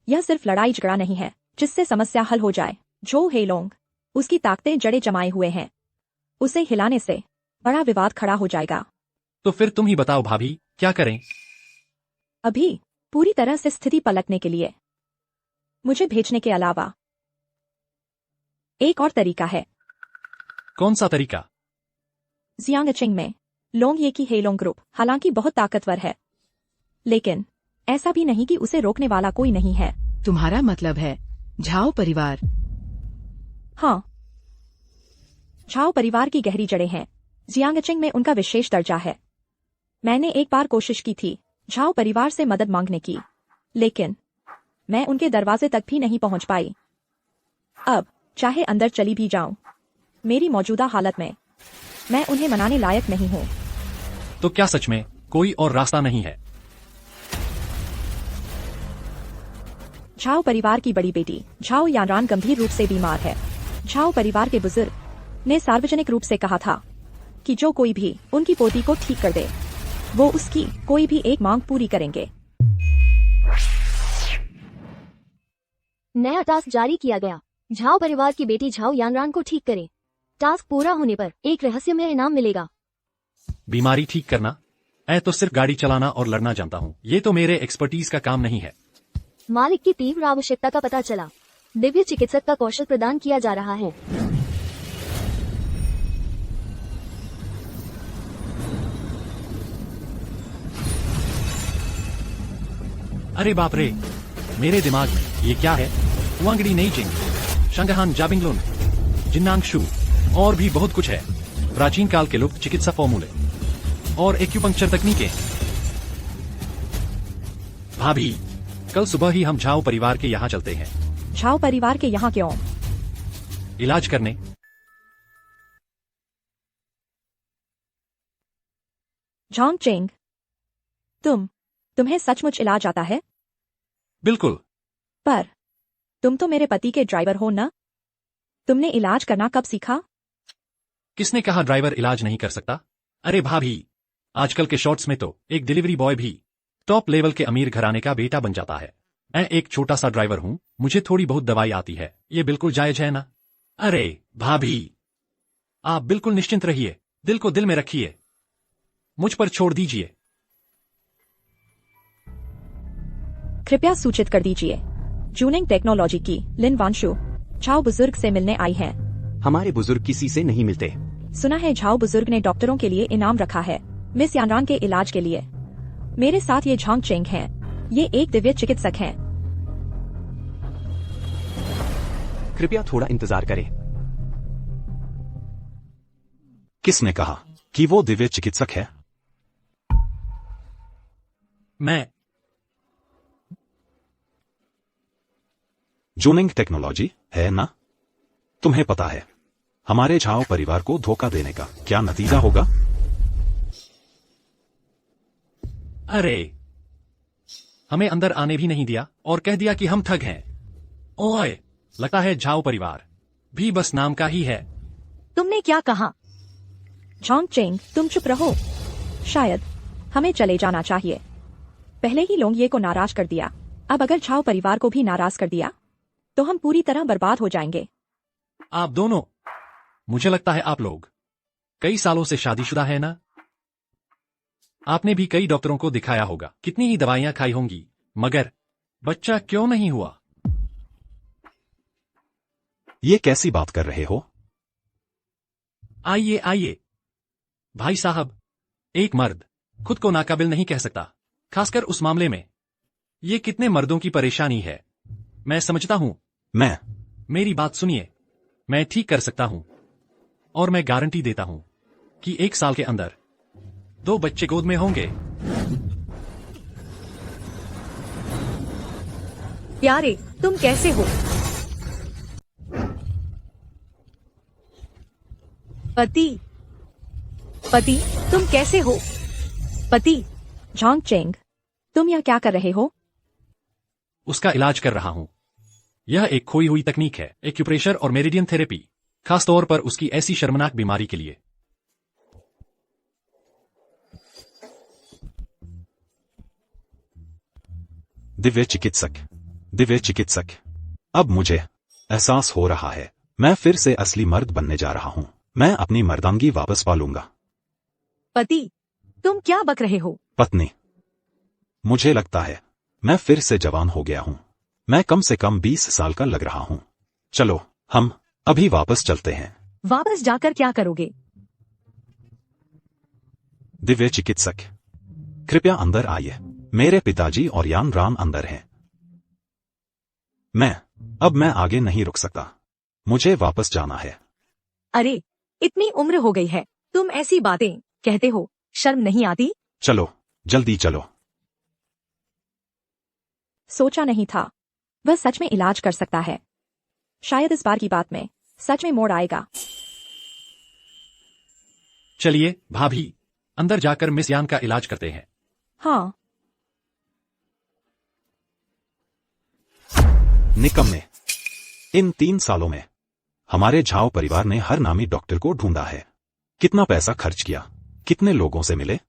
यह सिर्फ लड़ाई झगड़ा नहीं है जिससे समस्या हल हो जाए। जो हेलोंग, उसकी ताकतें जड़े जमाए हुए हैं। उसे हिलाने से बड़ा विवाद खड़ा हो जाएगा।
तो फिर तुम ही बताओ भाभी, क्या करें?
अभी पूरी तरह से स्थिति पलटने के लिए मुझे भेजने के अलावा एक और तरीका है।
कौन सा तरीका?
जियांगचेंग में लोंग ये की हेलोंग ग्रुप हालांकि बहुत ताकतवर है, लेकिन ऐसा भी नहीं कि उसे रोकने वाला कोई नहीं है।
तुम्हारा मतलब है झाओ परिवार?
हाँ, झाओ परिवार की गहरी जड़ें हैं। जियांगचेंग में उनका विशेष दर्जा है। मैंने एक बार कोशिश की थी झाओ परिवार से मदद मांगने की, लेकिन मैं उनके दरवाजे तक भी नहीं पहुंच पाई। अब चाहे अंदर चली भी जाऊं, मेरी मौजूदा हालत में मैं उन्हें मनाने लायक नहीं हूं।
तो क्या सच में कोई और रास्ता नहीं है?
झाओ परिवार की बड़ी बेटी झाओ यानरान गंभीर रूप से बीमार है। झाओ परिवार के बुजुर्ग ने सार्वजनिक रूप से कहा था कि जो कोई भी उनकी पोती को ठीक कर दे, वो उसकी कोई भी एक मांग पूरी करेंगे।
नया टास्क जारी किया गया। झाओ परिवार की बेटी झाओ यानरान को ठीक करें। टास्क पूरा होने पर एक रहस्यमय इनाम मिलेगा।
बीमारी ठीक करना? मैं तो सिर्फ गाड़ी चलाना और लड़ना जानता हूँ। ये तो मेरे एक्सपर्टीज का काम नहीं है।
मालिक की तीव्र आवश्यकता का पता चला। दिव्य चिकित्सक का कौशल प्रदान किया जा रहा है।
अरे बाप रे, मेरे दिमाग में ये क्या है? वांगड़ी नेइजिंग, शंगहान जाबिंगलुन, जिन्नांगशु और भी बहुत कुछ है। प्राचीन काल के लुप्त चिकित्सा फॉर्मूले और एक्यूपंक्चर तकनीकें। भाभी, कल सुबह ही हम झाओ परिवार के यहाँ चलते हैं।
झाओ परिवार के यहाँ क्यों?
इलाज करने।
झांग चेंग, तुम्हें सचमुच इलाज आता है?
बिल्कुल।
पर तुम तो मेरे पति के ड्राइवर हो ना? तुमने इलाज करना कब सीखा?
किसने कहा ड्राइवर इलाज नहीं कर सकता? अरे भाभी, आजकल के शॉर्ट्स में तो एक डिलीवरी बॉय भी टॉप लेवल के अमीर घराने का बेटा बन जाता है। मैं एक छोटा सा ड्राइवर हूँ, मुझे थोड़ी बहुत दवाई आती है। ये बिल्कुल जायज है ना? अरे भाभी, आप बिल्कुल निश्चिंत रहिए, दिल को दिल में रखिए, मुझ पर छोड़ दीजिए।
कृपया सूचित कर दीजिए, जूनिंग टेक्नोलॉजी की लिन वांशु झाओ बुजुर्ग से मिलने आई हैं।
हमारे बुजुर्ग किसी से नहीं मिलते।
सुना है झाओ बुजुर्ग ने डॉक्टरों के लिए इनाम रखा है मिस यानरान के इलाज के लिए। मेरे साथ ये झांग चेंग हैं। ये एक दिव्य चिकित्सक हैं।
कृपया थोड़ा इंतजार करें।
किसने कहा कि वो दिव्य चिकित्सक है?
मैं
जूनिंग टेक्नोलॉजी है ना? तुम्हें पता है हमारे झाओ परिवार को धोखा देने का क्या नतीजा होगा?
अरे, हमें अंदर आने भी नहीं दिया और कह दिया कि हम ठग हैं। ओए, लगता है झाओ परिवार भी बस नाम का ही है।
तुमने क्या कहा? झांग चेंग, तुम चुप रहो। शायद हमें चले जाना चाहिए। पहले ही लोंग ये को नाराज कर दिया, अब अगर झाओ परिवार को भी नाराज कर दिया तो हम पूरी तरह बर्बाद हो जाएंगे।
आप दोनों, मुझे लगता है आप लोग कई सालों से शादीशुदा है ना? आपने भी कई डॉक्टरों को दिखाया होगा, कितनी ही दवाइयां खाई होंगी, मगर बच्चा क्यों नहीं हुआ?
ये कैसी बात कर रहे हो?
आइए आइए भाई साहब, एक मर्द खुद को नाकाबिल नहीं कह सकता, खासकर उस मामले में। ये कितने मर्दों की परेशानी है। मैं समझता हूं। मेरी बात सुनिए, मैं ठीक कर सकता हूं और मैं गारंटी देता हूं कि 1 साल के अंदर 2 बच्चे गोद में होंगे।
प्यारे, तुम कैसे हो? पति, तुम कैसे हो? पति, झांग चेंग, तुम यह क्या कर रहे हो?
उसका इलाज कर रहा हूं। यह एक खोई हुई तकनीक है, एक्यूप्रेशर और मेरिडियन थेरेपी, खासतौर पर उसकी ऐसी शर्मनाक बीमारी के लिए।
दिव्य चिकित्सक, अब मुझे एहसास हो रहा है, मैं फिर से असली मर्द बनने जा रहा हूं। मैं अपनी मर्दानगी वापस पा लूंगा।
पति, तुम क्या बक रहे हो?
पत्नी, मुझे लगता है मैं फिर से जवान हो गया हूं। मैं कम से कम 20 साल का लग रहा हूं। चलो, हम अभी वापस चलते हैं।
वापस जाकर क्या करोगे?
दिव्य चिकित्सक, कृपया अंदर आइए। मेरे पिताजी और यानरान अंदर हैं। अब मैं आगे नहीं रुक सकता। मुझे वापस जाना है।
अरे, इतनी उम्र हो गई है, तुम ऐसी बातें कहते हो, शर्म नहीं आती?
चलो, जल्दी चलो।
सोचा नहीं था वह सच में इलाज कर सकता है। शायद इस बार की बात में सच में मोड़ आएगा।
चलिए भाभी, अंदर जाकर मिस यान का इलाज करते हैं।
हाँ,
निकम्मे। इन 3 सालों में हमारे झाओ परिवार ने हर नामी डॉक्टर को ढूंढा है। कितना पैसा खर्च किया, कितने लोगों से मिले,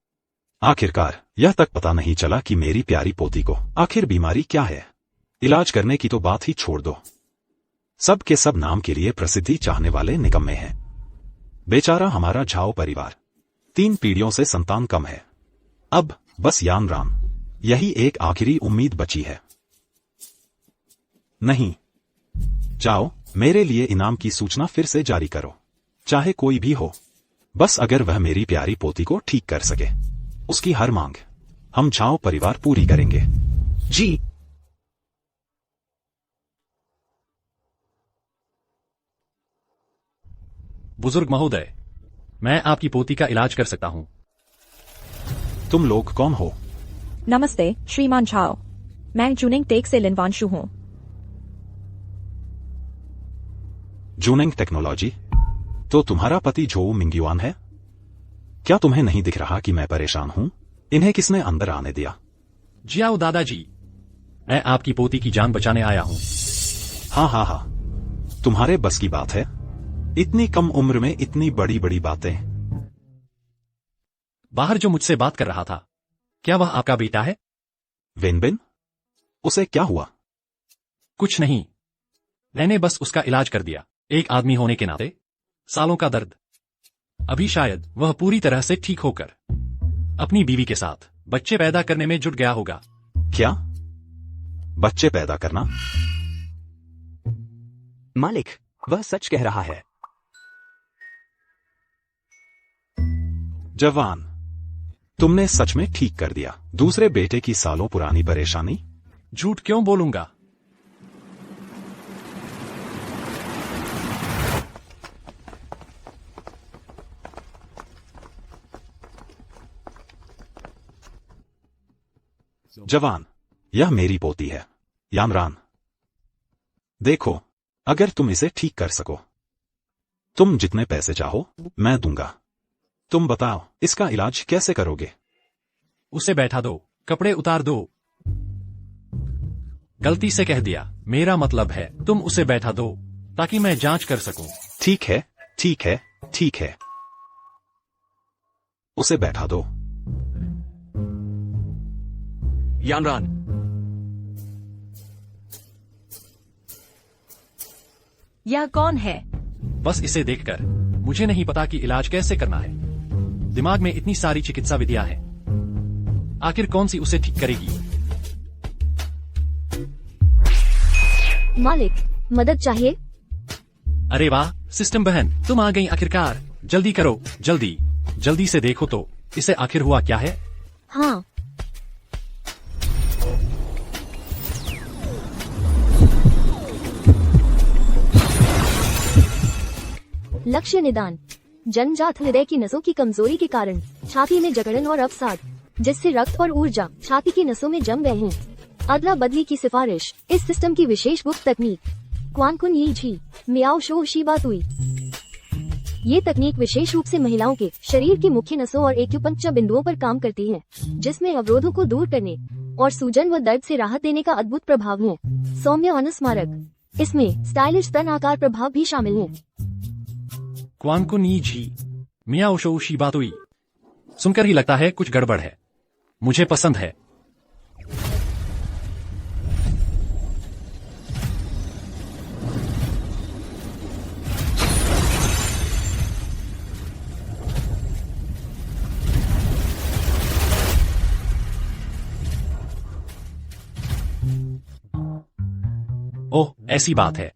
आखिरकार यह तक पता नहीं चला कि मेरी प्यारी पोती को आखिर बीमारी क्या है। इलाज करने की तो बात ही छोड़ दो। सब के सब नाम के लिए प्रसिद्धि चाहने वाले निकम्मे हैं। बेचारा हमारा झाओ परिवार 3 पीढ़ियों से संतान कम है। अब बस यान राम, यही एक आखिरी उम्मीद बची है। नहीं, जाओ, मेरे लिए इनाम की सूचना फिर से जारी करो, चाहे कोई भी हो, बस अगर वह मेरी प्यारी पोती को ठीक कर सके। उसकी हर मांग हम झाओ परिवार पूरी करेंगे।
जी।
बुजुर्ग महोदय, मैं आपकी पोती का इलाज कर सकता हूं।
तुम लोग कौन हो?
नमस्ते श्रीमान झाओ, मैं जूनिंग टेक से लिनवांशु हूँ।
जूनिंग टेक्नोलॉजी? तो तुम्हारा पति जो मिंग्युआन है? क्या तुम्हें नहीं दिख रहा कि मैं परेशान हूं? इन्हें किसने अंदर आने दिया?
जियाओ दादाजी, मैं आपकी पोती की जान बचाने आया हूं।
हाँ, तुम्हारे बस की बात है। इतनी कम उम्र में इतनी बड़ी बड़ी बातें।
बाहर जो मुझसे बात कर रहा था, क्या वह आपका बेटा है?
वेनबिन? उसे क्या हुआ?
कुछ नहीं, मैंने बस उसका इलाज कर दिया। एक आदमी होने के नाते सालों का दर्द। अभी शायद वह पूरी तरह से ठीक होकर अपनी बीवी के साथ बच्चे पैदा करने में जुट गया होगा।
क्या? बच्चे पैदा करना?
मालिक, वह सच कह रहा है।
जवान, तुमने सच में ठीक कर दिया दूसरे बेटे की सालों पुरानी परेशानी।
झूठ क्यों बोलूंगा?
जवान, यह मेरी पोती है, यामरान। देखो, अगर तुम इसे ठीक कर सको, तुम जितने पैसे चाहो मैं दूंगा। तुम बताओ, इसका इलाज कैसे करोगे?
उसे बैठा दो, कपड़े उतार दो। गलती से कह दिया, मेरा मतलब है तुम उसे बैठा दो ताकि मैं जांच कर सकूं।
ठीक है, ठीक है, ठीक है। उसे बैठा दो।
यानरान,
यह कौन है?
बस इसे देखकर मुझे नहीं पता कि इलाज कैसे करना है। दिमाग में इतनी सारी चिकित्सा विधियां हैं, आखिर कौन सी उसे ठीक करेगी?
मालिक, मदद चाहिए?
अरे वाह सिस्टम बहन, तुम आ गई आखिरकार। जल्दी करो, जल्दी जल्दी से देखो तो इसे आखिर हुआ क्या है।
हाँ, लक्ष्य निदान। जन्मजात हृदय की नसों की कमजोरी के कारण छाती में जकड़न और अवसाद, जिससे रक्त और ऊर्जा छाती की नसों में जम गए हैं। अदला बदली की सिफारिश। इस सिस्टम की विशेष गुप्त तकनीक क्वानकुन यी झी मियाओ शो शीबातुई। ये तकनीक विशेष रूप से महिलाओं के शरीर की मुख्य नसों और एक्यूपंक्चर बिंदुओं पर काम करती है, जिसमें अवरोधों को दूर करने और सूजन व दर्द से राहत देने का अद्भुत प्रभाव है। सौम्य अनुस्मारक। इसमें स्टाइलिश स्तन आकार प्रभाव भी शामिल है।
क्वानकुन यी झी मियाओ शो शीबातुई। सुनकर ही लगता है कुछ गड़बड़ है। मुझे पसंद है। ओह, ऐसी बात है।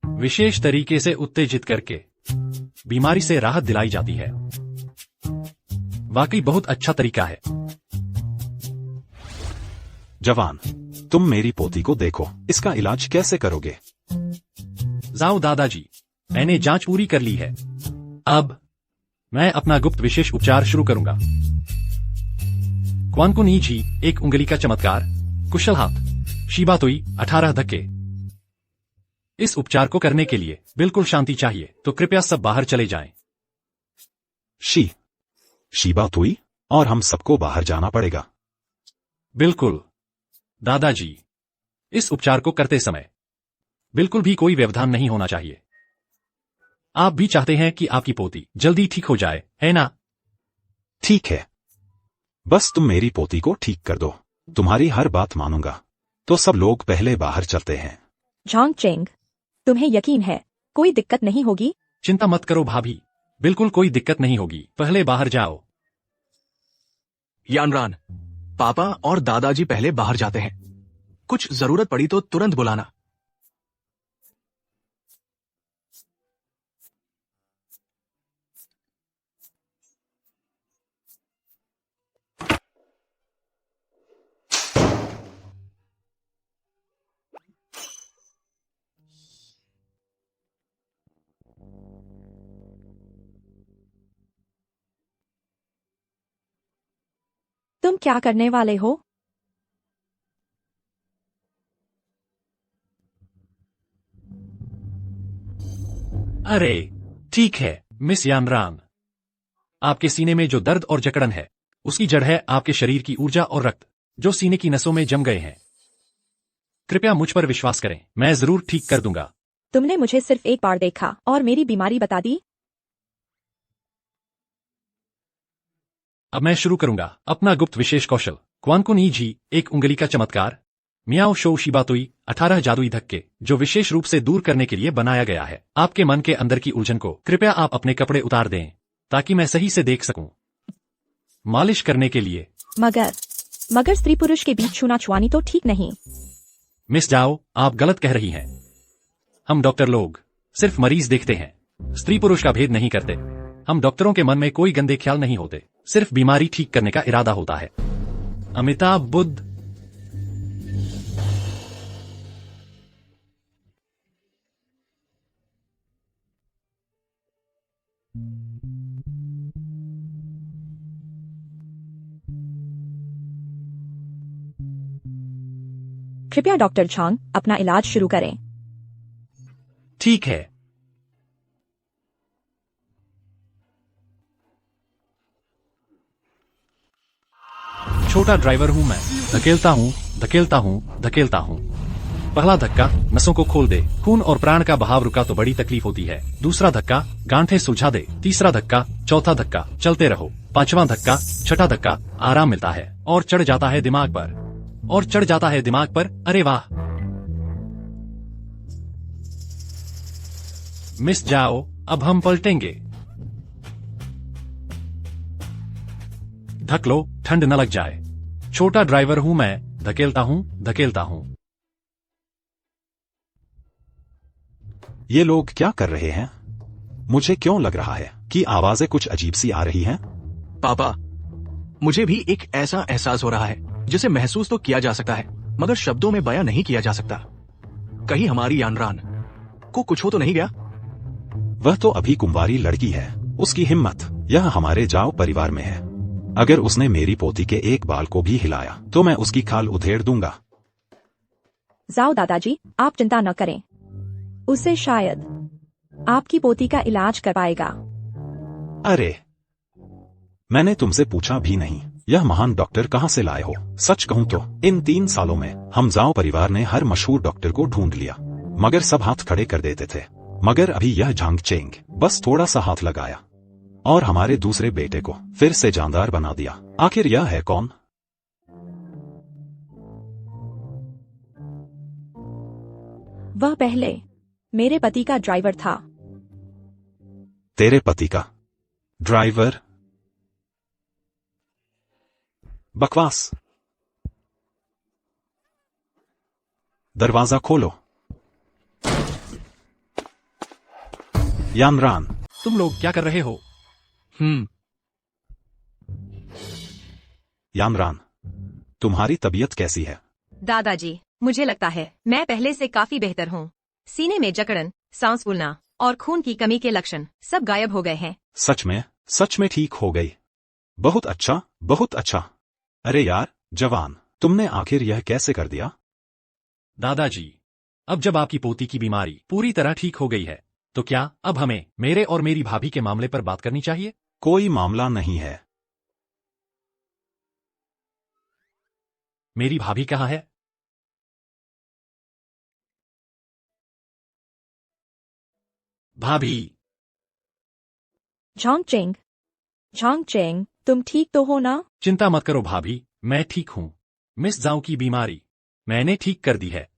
विशेष तरीके से उत्तेजित करके बीमारी से राहत दिलाई जाती है। वाकई बहुत अच्छा तरीका है।
जवान, तुम मेरी पोती को देखो, इसका इलाज कैसे करोगे?
जाओ दादाजी, मैंने जांच पूरी कर ली है। अब मैं अपना गुप्त विशेष उपचार शुरू करूंगा। क्वानकुन यी झी, एक उंगली का चमत्कार, कुशल हाथ, शिबातोई 18 धक्के। इस उपचार को करने के लिए बिल्कुल शांति चाहिए, तो कृपया सब बाहर चले जाएं।
शिबातोई, और हम सबको बाहर जाना पड़ेगा।
बिल्कुल दादाजी, इस उपचार को करते समय बिल्कुल भी कोई व्यवधान नहीं होना चाहिए। आप भी चाहते हैं कि आपकी पोती जल्दी ठीक हो जाए, है ना?
ठीक है, बस तुम मेरी पोती को ठीक कर दो, तुम्हारी हर बात मानूंगा। तो सब लोग पहले बाहर चलते हैं।
झांग चेंग, तुम्हें यकीन है कोई दिक्कत नहीं होगी?
चिंता मत करो भाभी, बिल्कुल कोई दिक्कत नहीं होगी। पहले बाहर जाओ।
यानरान, पापा और दादाजी पहले बाहर जाते हैं। कुछ जरूरत पड़ी तो तुरंत बुलाना।
तुम क्या करने वाले हो?
अरे ठीक है मिस यानरान, आपके सीने में जो दर्द और जकड़न है उसकी जड़ है आपके शरीर की ऊर्जा और रक्त जो सीने की नसों में जम गए हैं। कृपया मुझ पर विश्वास करें, मैं जरूर ठीक कर दूंगा।
तुमने मुझे सिर्फ एक बार देखा और मेरी बीमारी बता दी।
अब मैं शुरू करूंगा अपना गुप्त विशेष कौशल क्वानकुनी जी, एक उंगली का चमत्कार। मियाओ शो शिबातोई 18 जादुई धक्के, जो विशेष रूप से दूर करने के लिए बनाया गया है आपके मन के अंदर की उलझन को। कृपया आप अपने कपड़े उतार दें ताकि मैं सही से देख सकूं। मालिश करने के लिए
मगर स्त्री पुरुष के बीच छूना छुआनी तो ठीक नहीं।
मिस जाओ, आप गलत कह रही हैं। हम डॉक्टर लोग सिर्फ मरीज देखते हैं, स्त्री पुरुष का भेद नहीं करते। हम डॉक्टरों के मन में कोई गंदे ख्याल नहीं होते, सिर्फ बीमारी ठीक करने का इरादा होता है। अमिताभ बुद्ध।
कृपया डॉक्टर झांग अपना इलाज शुरू करें।
ठीक है। छोटा ड्राइवर हूं मैं, धकेलता हूं, धकेलता हूं, धकेलता हूं। पहला धक्का नसों को खोल दे, खून और प्राण का बहाव रुका तो बड़ी तकलीफ होती है। दूसरा धक्का गांठें सुलझा दे। तीसरा धक्का, चौथा धक्का, चलते रहो। पांचवा धक्का, छठा धक्का, आराम मिलता है और चढ़ जाता है दिमाग पर, और चढ़ जाता है दिमाग पर। अरे वाह मिस जाओ, अब हम पलटेंगे। ढक लो, ठंड न लग जाए। छोटा ड्राइवर हूं मैं, धकेलता हूं, धकेलता हूं।
ये लोग क्या कर रहे हैं? मुझे क्यों लग रहा है कि आवाजें कुछ अजीब सी आ रही हैं?
पापा, मुझे भी एक ऐसा एहसास हो रहा है जिसे महसूस तो किया जा सकता है मगर शब्दों में बयां नहीं किया जा सकता। कहीं हमारी यानरान को कुछ हो तो नहीं गया?
वह तो अभी कुंवारी लड़की है, उसकी हिम्मत यह हमारे जाओ परिवार में है। अगर उसने मेरी पोती के एक बाल को भी हिलाया तो मैं उसकी खाल उधेड़ दूंगा।
जाओ दादाजी, आप चिंता न करें, उसे शायद आपकी पोती का इलाज करवाएगा।
अरे, मैंने तुमसे पूछा भी नहीं, यह महान डॉक्टर कहाँ से लाए हो? सच कहूं तो इन 3 सालों में हम जाओ परिवार ने हर मशहूर डॉक्टर को ढूंढ लिया, मगर सब हाथ खड़े कर देते थे। मगर अभी यह झांग चेंग बस थोड़ा सा हाथ लगाया और हमारे दूसरे बेटे को फिर से जानदार बना दिया। आखिर यह है कौन?
वह पहले मेरे पति का ड्राइवर था।
तेरे पति का ड्राइवर? बकवास। दरवाजा खोलो। यानरान,
तुम लोग क्या कर रहे हो?
यानरान, तुम्हारी तबीयत कैसी है?
दादाजी, मुझे लगता है मैं पहले से काफी बेहतर हूँ। सीने में जकड़न, सांस फूलना और खून की कमी के लक्षण सब गायब हो गए हैं।
सच में ठीक हो गई। बहुत अच्छा, बहुत अच्छा। अरे यार जवान, तुमने आखिर यह कैसे कर दिया?
दादाजी, अब जब आपकी पोती की बीमारी पूरी तरह ठीक हो गई है, तो क्या अब हमें मेरे और मेरी भाभी के मामले पर बात करनी चाहिए?
कोई मामला नहीं है।
मेरी भाभी कहाँ है? भाभी,
झांगचेंग, झांगचेंग, तुम ठीक तो हो ना?
चिंता मत करो भाभी, मैं ठीक हूं। मिस जाओ की बीमारी मैंने ठीक कर दी है।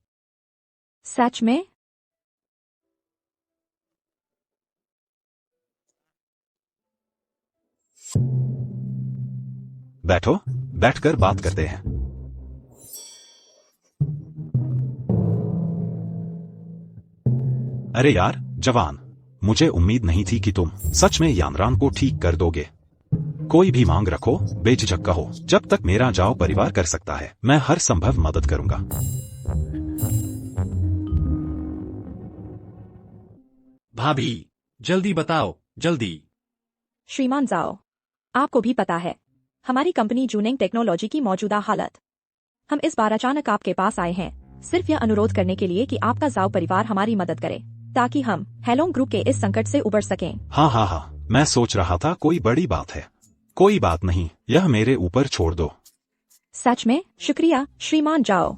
सच में?
बैठो, बैठकर बात करते हैं। अरे यार जवान, मुझे उम्मीद नहीं थी कि तुम सच में यानरान को ठीक कर दोगे। कोई भी मांग रखो, बेझिझक कहो। जब तक मेरा जाओ परिवार कर सकता है, मैं हर संभव मदद करूंगा।
भाभी, जल्दी बताओ, जल्दी।
श्रीमान जाओ, आपको भी पता है हमारी कंपनी जूनिंग टेक्नोलॉजी की मौजूदा हालत। हम इस बार अचानक आपके पास आए हैं, सिर्फ यह अनुरोध करने के लिए कि आपका जाओ परिवार हमारी मदद करे, ताकि हम हेलोंग ग्रुप के इस संकट से उबर सकें।
हाँ, मैं सोच रहा था कोई बड़ी बात है। कोई बात नहीं, यह मेरे ऊपर छोड़ दो।
सच में शुक्रिया श्रीमान जाओ।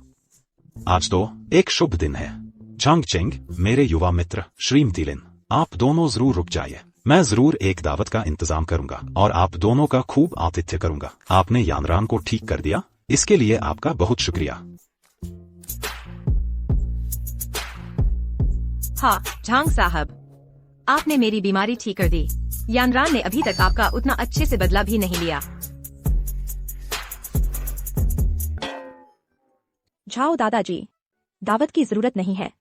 आज तो एक शुभ दिन है। झांगचेंग, मेरे युवा मित्र श्रीमती लिन, आप दोनों जरूर रुक जाइए। मैं जरूर एक दावत का इंतजाम करूंगा और आप दोनों का खूब आतिथ्य करूंगा। आपने यानरान को ठीक कर दिया, इसके लिए आपका बहुत शुक्रिया।
हाँ झांग साहब, आपने मेरी बीमारी ठीक कर दी। यानरान ने अभी तक आपका उतना अच्छे से बदला भी नहीं लिया।
झाओ दादाजी, दावत की जरूरत नहीं है।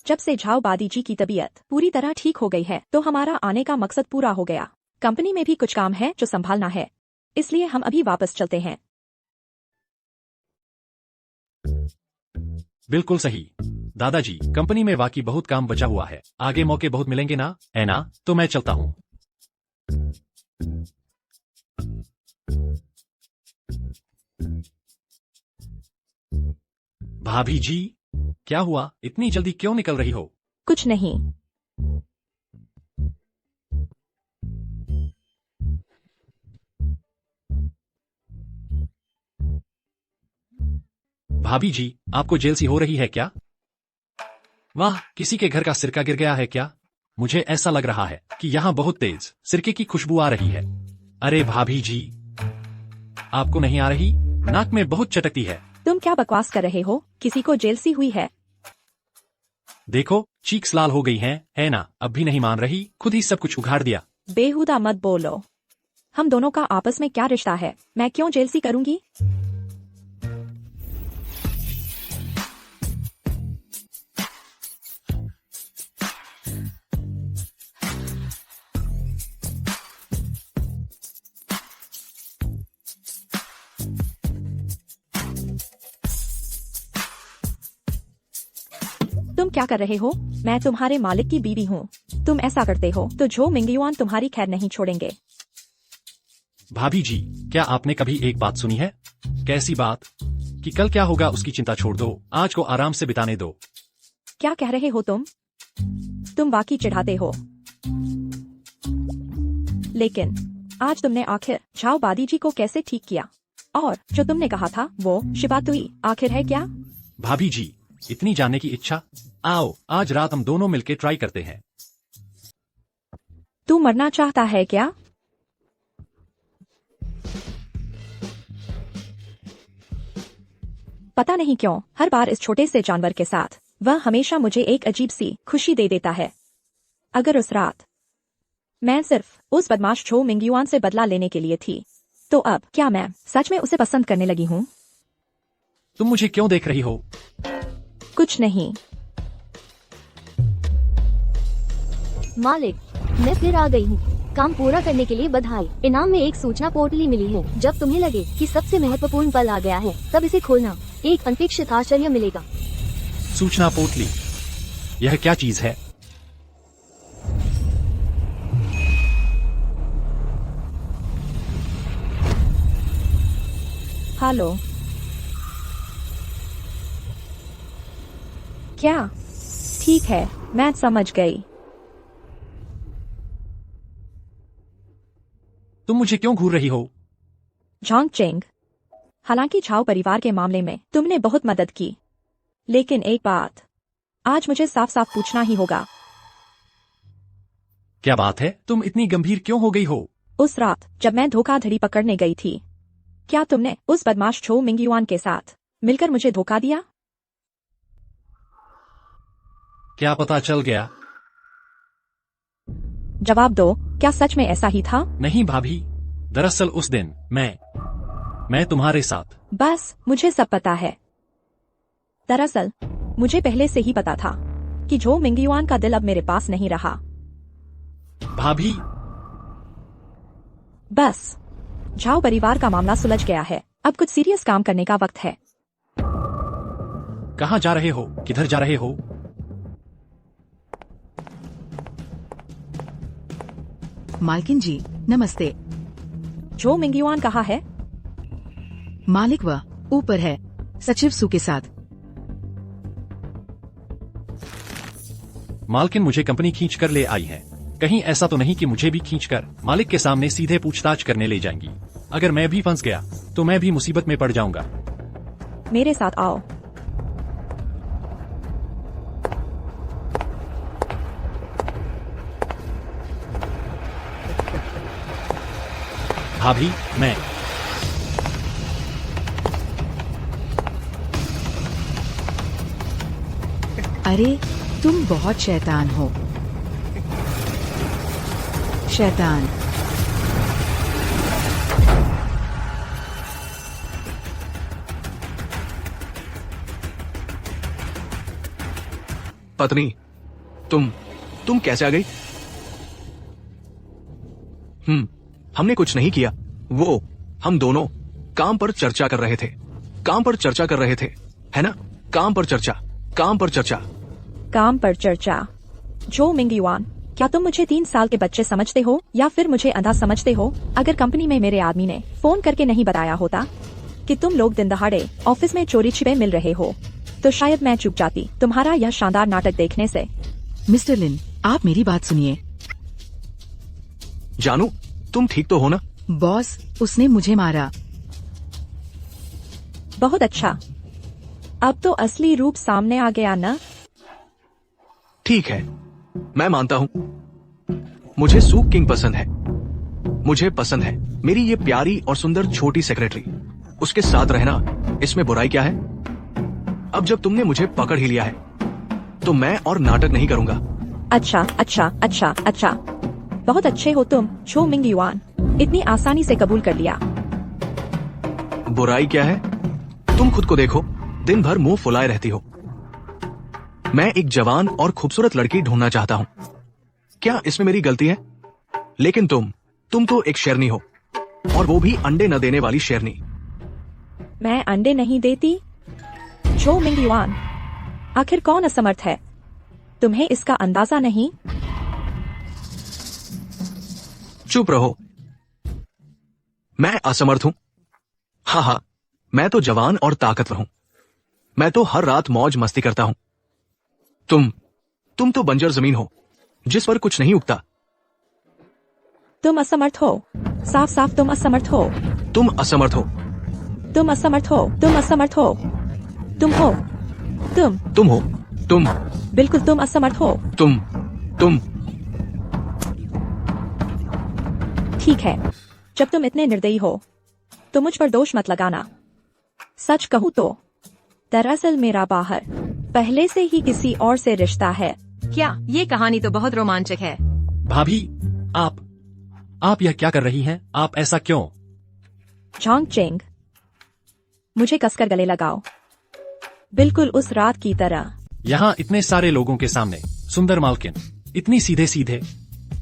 जब से झाओ बादी जी की तबीयत पूरी तरह ठीक हो गई है, तो हमारा आने का मकसद पूरा हो गया। कंपनी में भी कुछ काम है जो संभालना है, इसलिए हम अभी वापस चलते हैं।
बिल्कुल सही दादाजी, कंपनी में वाकई बहुत काम बचा हुआ है। आगे मौके बहुत मिलेंगे ना, है ना? तो मैं चलता हूँ। भाभी जी, क्या हुआ? इतनी जल्दी क्यों निकल रही हो?
कुछ नहीं।
भाभी जी, आपको जेल सी हो रही है क्या? वाह, किसी के घर का सिरका गिर गया है क्या? मुझे ऐसा लग रहा है कि यहाँ बहुत तेज सिरके की खुशबू आ रही है। अरे भाभी जी, आपको नहीं आ रही? नाक में बहुत चटकती है।
तुम क्या बकवास कर रहे हो? किसी को जेल सी हुई है?
देखो, चीक्स लाल हो गई हैं, है ना? अब भी नहीं मान रही, खुद ही सब कुछ उघाड़ दिया।
बेहुदा मत बोलो। हम दोनों का आपस में क्या रिश्ता है? मैं क्यों जेल सी करूंगी? तुम क्या कर रहे हो? मैं तुम्हारे मालिक की बीवी हूँ। तुम ऐसा करते हो तो झो मिंगयुआन तुम्हारी खैर नहीं छोड़ेंगे।
भाभी जी, क्या आपने कभी एक बात सुनी है? कैसी बात? कि कल क्या होगा उसकी चिंता छोड़ दो, आज को आराम से बिताने दो।
क्या कह रहे हो तुम? तुम वाकई चिढ़ाते हो। लेकिन आज तुमने आखिर झाओ बादी जी को कैसे ठीक किया? और जो तुमने कहा था वो शिबातुई आखिर है क्या?
भाभी जी, इतनी जानने की इच्छा? आओ, आज रात हम दोनों मिलकर ट्राई करते हैं।
तू मरना चाहता है क्या? पता नहीं क्यों हर बार इस छोटे से जानवर के साथ वह हमेशा मुझे एक अजीब सी खुशी दे देता है। अगर उस रात मैं सिर्फ उस बदमाश झो मिंगयुआन से बदला लेने के लिए थी, तो अब क्या मैं सच में उसे पसंद करने लगी हूँ?
तुम मुझे क्यों देख रही हो?
कुछ नहीं।
मालिक, मैं फिर आ गई हूँ। काम पूरा करने के लिए बधाई। इनाम में एक सूचना पोर्टली मिली है। जब तुम्हें लगे कि सबसे महत्वपूर्ण पल आ गया है, तब इसे खोलना। एक अनपेक्षित आश्चर्य मिलेगा।
सूचना पोर्टली? यह क्या चीज है?
हेलो। क्या? ठीक है, मैं समझ गई।
तुम मुझे क्यों घूर रही हो?
झांग चेंग, हालांकि झाओ परिवार के मामले में तुमने बहुत मदद की, लेकिन एक बात आज मुझे साफ साफ पूछना ही होगा।
क्या बात है? तुम इतनी गंभीर क्यों हो गई हो?
उस रात जब मैं धोखाधड़ी पकड़ने गई थी, क्या तुमने उस बदमाश छो मिंगयुआन के साथ मिलकर मुझे धोखा दिया?
क्या पता चल गया?
जवाब दो, क्या सच में ऐसा ही था?
नहीं भाभी, दरअसल उस दिन मैं तुम्हारे साथ।
बस मुझे सब पता है। दरअसल मुझे पहले से ही पता था कि झो मिंगयुआन का दिल अब मेरे पास नहीं रहा।
भाभी,
बस झाओ परिवार का मामला सुलझ गया है, अब कुछ सीरियस काम करने का वक्त है।
कहाँ जा रहे हो? किधर जा रहे हो?
मालकिन जी नमस्ते।
झो मिंगयुआन कहाँ है?
मालिक वह ऊपर है, सचिव सू के साथ।
मालकिन मुझे कंपनी खींच कर ले आई है। कहीं ऐसा तो नहीं कि मुझे भी खींचकर मालिक के सामने सीधे पूछताछ करने ले जाएंगी। अगर मैं भी फंस गया तो मैं भी मुसीबत में पड़ जाऊंगा।
मेरे साथ आओ।
भाभी, मैं
अरे तुम बहुत शैतान हो। शैतान।
पत्नी, तुम कैसे आ गई? हमने कुछ नहीं किया। वो हम दोनों काम पर चर्चा कर रहे थे। काम पर चर्चा कर रहे थे, है ना? काम पर चर्चा, काम पर चर्चा।
काम पर चर्चा। झो मिंगयुआन, क्या तुम मुझे 3 साल के बच्चे समझते हो या फिर मुझे अंधा समझते हो? अगर कंपनी में मेरे आदमी ने फोन करके नहीं बताया होता कि तुम लोग दिन दहाड़े ऑफिस में चोरी छिपे मिल रहे हो, तो शायद मैं चुप जाती तुम्हारा यह शानदार नाटक देखने से।
मिस्टर लिन, आप मेरी बात सुनिए।
जानू, तुम ठीक तो हो ना?
बॉस, उसने मुझे मारा।
बहुत अच्छा, अब तो असली रूप सामने आ गया ना?
ठीक है, मैं मानता हूँ। मुझे सू किंग पसंद है। मुझे पसंद है मेरी ये प्यारी और सुंदर छोटी सेक्रेटरी। उसके साथ रहना, इसमें बुराई क्या है? अब जब तुमने मुझे पकड़ ही लिया है तो मैं और नाटक नहीं करूंगा।
अच्छा अच्छा अच्छा अच्छा, बहुत अच्छे हो तुम झो मिंगयुआन, इतनी आसानी से कबूल कर लिया।
बुराई क्या है? तुम खुद को देखो, दिन भर मुंह फुलाए रहती हो। मैं एक जवान और खूबसूरत लड़की ढूंढना चाहता हूँ। क्या इसमें मेरी गलती है? लेकिन तुम तो एक शेरनी हो, और वो भी अंडे न देने वाली शेरनी।
मैं अंडे नहीं देती? झो मिंगयुआन, आखिर कौन असमर्थ है? तुम्हें इसका अंदाजा नहीं?
चुप रहो। मैं असमर्थ हूं? हाँ, मैं तो जवान और ताकतवर हूं। मैं तो हर रात मौज मस्ती करता हूं। तुम तो बंजर जमीन हो, जिस पर कुछ नहीं उगता।
तुम असमर्थ हो, साफ साफ तुम असमर्थ हो।
तुम असमर्थ हो।
तुम असमर्थ हो, तुम असमर्थ हो। तुम हो,
तुम हो, तुम
बिल्कुल तुम असमर्थ हो।
तुम
ठीक है, जब तुम इतने निर्दयी हो तो मुझ पर दोष मत लगाना। सच कहूँ तो दरअसल मेरा बाहर पहले से ही किसी और से रिश्ता है।
क्या ये कहानी तो बहुत रोमांचक है।
भाभी, आप यह क्या कर रही हैं? आप ऐसा क्यों?
झांग चेंग, मुझे कसकर गले लगाओ, बिल्कुल उस रात की तरह।
यहाँ इतने सारे लोगों के सामने सुंदर मालकिन इतनी सीधे सीधे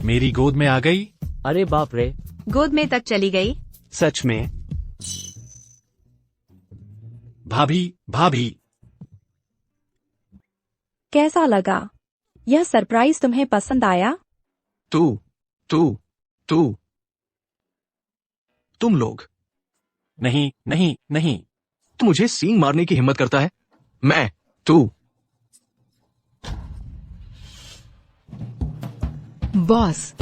मेरी गोद में आ गई।
अरे बाप रे,
गोद में तक चली गई।
सच में?
भाभी,
कैसा लगा? यह सरप्राइज तुम्हें पसंद आया?
तुम लोग।
नहीं,
तू मुझे सींग मारने की हिम्मत करता है?
बॉस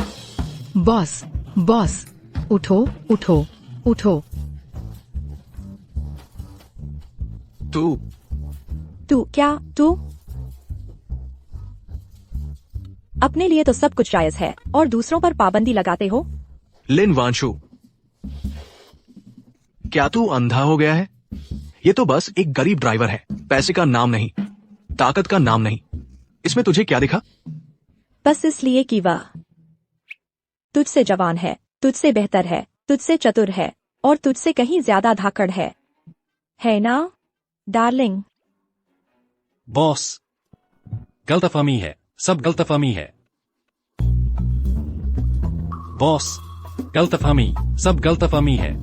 बॉस बॉस, उठो उठो उठो।
तू
तू अपने लिए तो सब कुछ जायज है और दूसरों पर पाबंदी लगाते हो।
लिन वांशु, क्या तू अंधा हो गया है? ये तो बस एक गरीब ड्राइवर है, पैसे का नाम नहीं, ताकत का नाम नहीं। इसमें तुझे क्या दिखा?
बस इसलिए कि वह तुझसे जवान है, तुझसे बेहतर है, तुझसे चतुर है और तुझसे कहीं ज्यादा धाकड़ है ना डार्लिंग?
बॉस, गलतफहमी है, सब गलतफहमी है। बॉस, गलतफहमी, सब गलतफहमी है।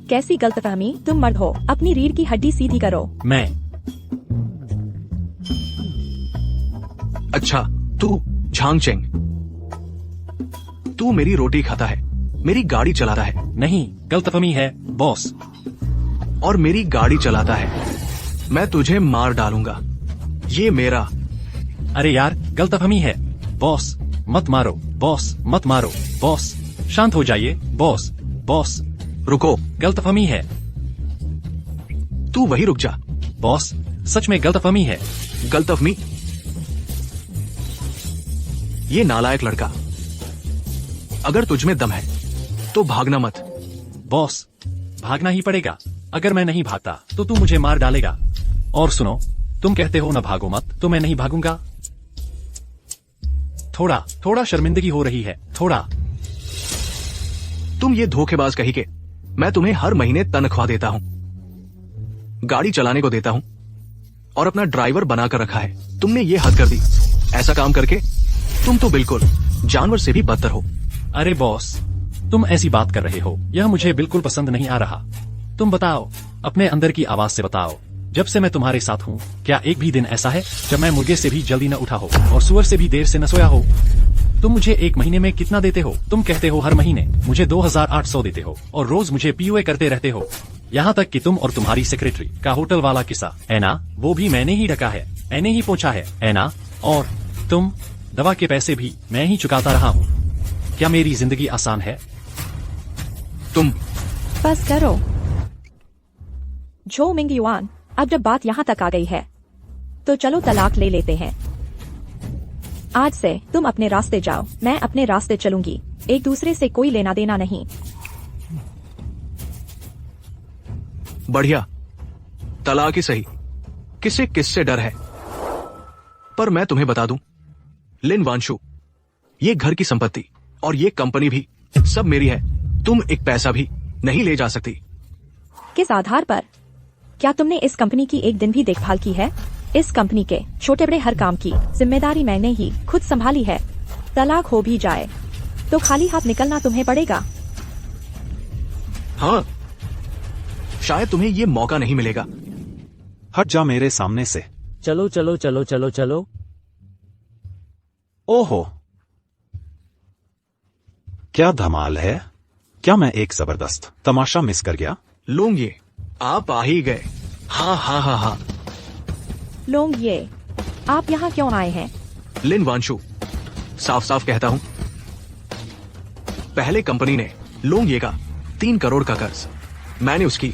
कैसी गलतफहमी? तुम मर्द हो, अपनी रीढ़ की हड्डी सीधी करो।
मैं
अच्छा, तू झांगचेंग, तू मेरी रोटी खाता है, मेरी गाड़ी चलाता है
नहीं, गलतफहमी है बॉस।
और मेरी गाड़ी चलाता है। मैं तुझे मार डालूंगा, ये मेरा।
अरे यार, गलतफहमी है बॉस, मत मारो बॉस, मत मारो बॉस, शांत हो जाइए बॉस। बॉस,
रुको,
गलतफहमी है
तू वही रुक जा।
बॉस, सच में गलतफहमी है।
गलतफहमी? ये नालायक लड़का, अगर तुझमें दम है तो भागना मत।
बॉस, भागना ही पड़ेगा। अगर मैं नहीं भागता तो तू मुझे मार डालेगा। और सुनो, तुम कहते हो न भागो मत, तो मैं नहीं भागूंगा। थोड़ा शर्मिंदगी हो रही है, थोड़ा।
तुम ये धोखेबाज कही के, मैं तुम्हें हर महीने तनख्वाह देता हूं, गाड़ी चलाने को देता हूं और अपना ड्राइवर बनाकर रखा है। तुमने ये हद कर दी। ऐसा काम करके तुम तो बिल्कुल जानवर से भी बदतर हो।
अरे बॉस, तुम ऐसी बात कर रहे हो, यह मुझे बिल्कुल पसंद नहीं आ रहा। तुम बताओ, अपने अंदर की आवाज से बताओ, जब से मैं तुम्हारे साथ हूँ क्या एक भी दिन ऐसा है जब मैं मुर्गे से भी जल्दी न उठा हो और सुअर से भी देर से न सोया हो? तुम मुझे एक महीने में कितना देते हो? तुम कहते हो हर महीने मुझे 2800 देते हो और रोज मुझे पीयूए करते रहते हो। यहाँ तक कि तुम और तुम्हारी सेक्रेटरी का होटल वाला किस्सा है ना, वो भी मैंने ही ढका है, मैंने ही पहुंचा है ना। और तुम, दवा के पैसे भी मैं ही चुकाता रहा हूँ। क्या मेरी जिंदगी आसान है?
तुम
बस करो झो मिंग युआन, अब जब बात यहाँ तक आ गई है तो चलो तलाक ले लेते हैं। आज से तुम अपने रास्ते जाओ, मैं अपने रास्ते चलूंगी, एक दूसरे से कोई लेना देना नहीं।
बढ़िया, तलाक ही सही, किसे किससे डर है। पर मैं तुम्हें बता दूं, लिन वांशु, ये घर की संपत्ति और ये कंपनी भी सब मेरी है। तुम एक पैसा भी नहीं ले जा सकती।
किस आधार पर? क्या तुमने इस कंपनी की एक दिन भी देखभाल की है? इस कंपनी के छोटे बड़े हर काम की जिम्मेदारी मैंने ही खुद संभाली है। तलाक हो भी जाए तो खाली हाथ निकलना तुम्हें पड़ेगा।
हाँ, शायद तुम्हें ये मौका नहीं मिलेगा।
हट जा मेरे सामने से।
चलो चलो चलो चलो चलो।
ओहो, क्या धमाल है। क्या मैं एक जबरदस्त तमाशा मिस कर गया?
लोग ये आप आ ही गए। हाँ हाँ हाँ हाँ।
लोग ये आप यहाँ क्यों आए हैं?
लिन वांशु, साफ साफ कहता हूं, पहले कंपनी ने लोंग ये का 3 करोड़ का कर्ज, मैंने उसकी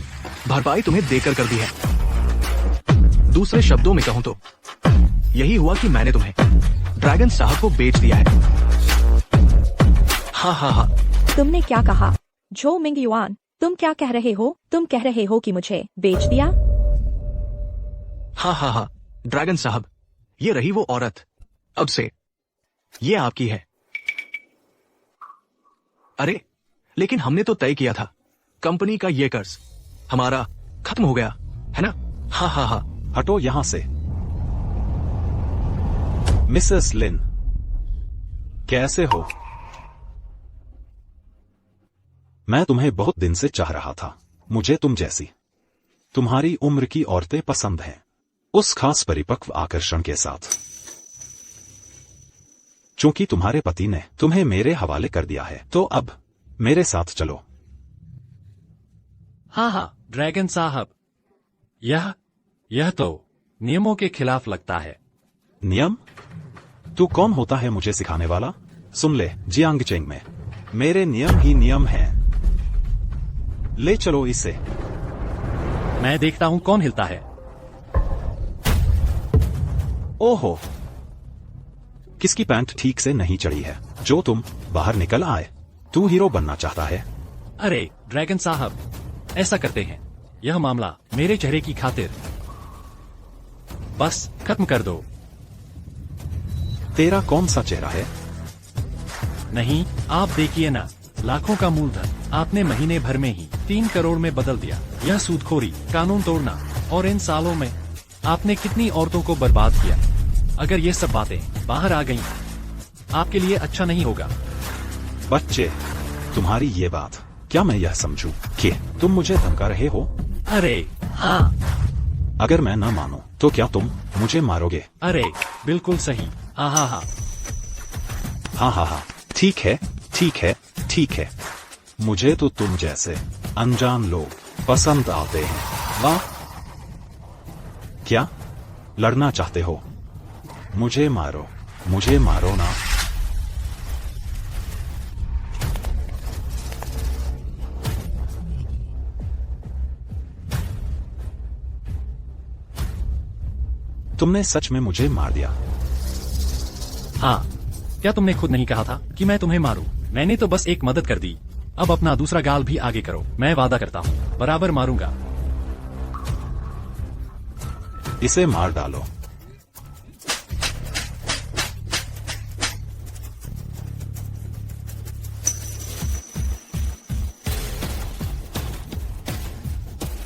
भरपाई तुम्हें देकर कर दी है। दूसरे शब्दों में कहूं तो यही हुआ कि मैंने तुम्हें ड्रैगन साहब को बेच दिया है। हाँ हाँ हाँ।
तुमने क्या कहा? झो मिंग युआन, तुम क्या कह रहे हो? तुम कह रहे हो कि मुझे बेच दिया?
हाँ हाँ हाँ, ड्रैगन साहब, ये रही वो औरत, अब से ये आपकी है। अरे लेकिन हमने तो तय किया था, कंपनी का ये कर्ज हमारा खत्म हो गया है ना? हाँ हाँ हाँ।
हटो यहां से। मिसेस लिन, कैसे हो? मैं तुम्हें बहुत दिन से चाह रहा था। मुझे तुम जैसी तुम्हारी उम्र की औरतें पसंद हैं, उस खास परिपक्व आकर्षण के साथ। चूंकि तुम्हारे पति ने तुम्हें मेरे हवाले कर दिया है, तो अब मेरे साथ चलो।
हाँ हाँ ड्रैगन साहब, यह तो नियमों के खिलाफ लगता है।
नियम? तू कौन होता है मुझे सिखाने वाला? सुन ले जियांग चेंग में मेरे नियम ही नियम हैं। ले चलो इसे।
मैं देखता हूं कौन हिलता है।
ओहो, किसकी पैंट ठीक से नहीं चढ़ी है? जो तुम बाहर निकल आए। तू हीरो बनना चाहता है?
अरे ड्रैगन साहब, ऐसा करते हैं, यह मामला मेरे चेहरे की खातिर बस खत्म कर दो।
तेरा कौन सा चेहरा है?
नहीं, आप देखिए ना, लाखों का मूलधन आपने महीने भर में ही 3 करोड़ में बदल दिया। यह सूदखोरी, कानून तोड़ना, और इन सालों में आपने कितनी औरतों को बर्बाद किया। अगर ये सब बातें बाहर आ गईं, आपके लिए अच्छा नहीं होगा।
बच्चे, तुम्हारी ये बात क्या मैं यह समझूं कि तुम मुझे धमका रहे हो?
अरे हाँ।
अगर मैं न मानूं तो क्या तुम मुझे मारोगे?
अरे बिल्कुल सही। हाँ हाँ हाँ।
हाँ हाँ हाँ, ठीक है ठीक है ठीक है। मुझे तो तुम जैसे अनजान लोग पसंद आते हैं। वाह, क्या लड़ना चाहते हो? मुझे मारो ना। तुमने सच में मुझे मार दिया।
हाँ, क्या तुमने खुद नहीं कहा था कि मैं तुम्हें मारूं? मैंने तो बस एक मदद कर दी। अब अपना दूसरा गाल भी आगे करो। मैं वादा करता हूँ बराबर मारूंगा।
इसे मार डालो।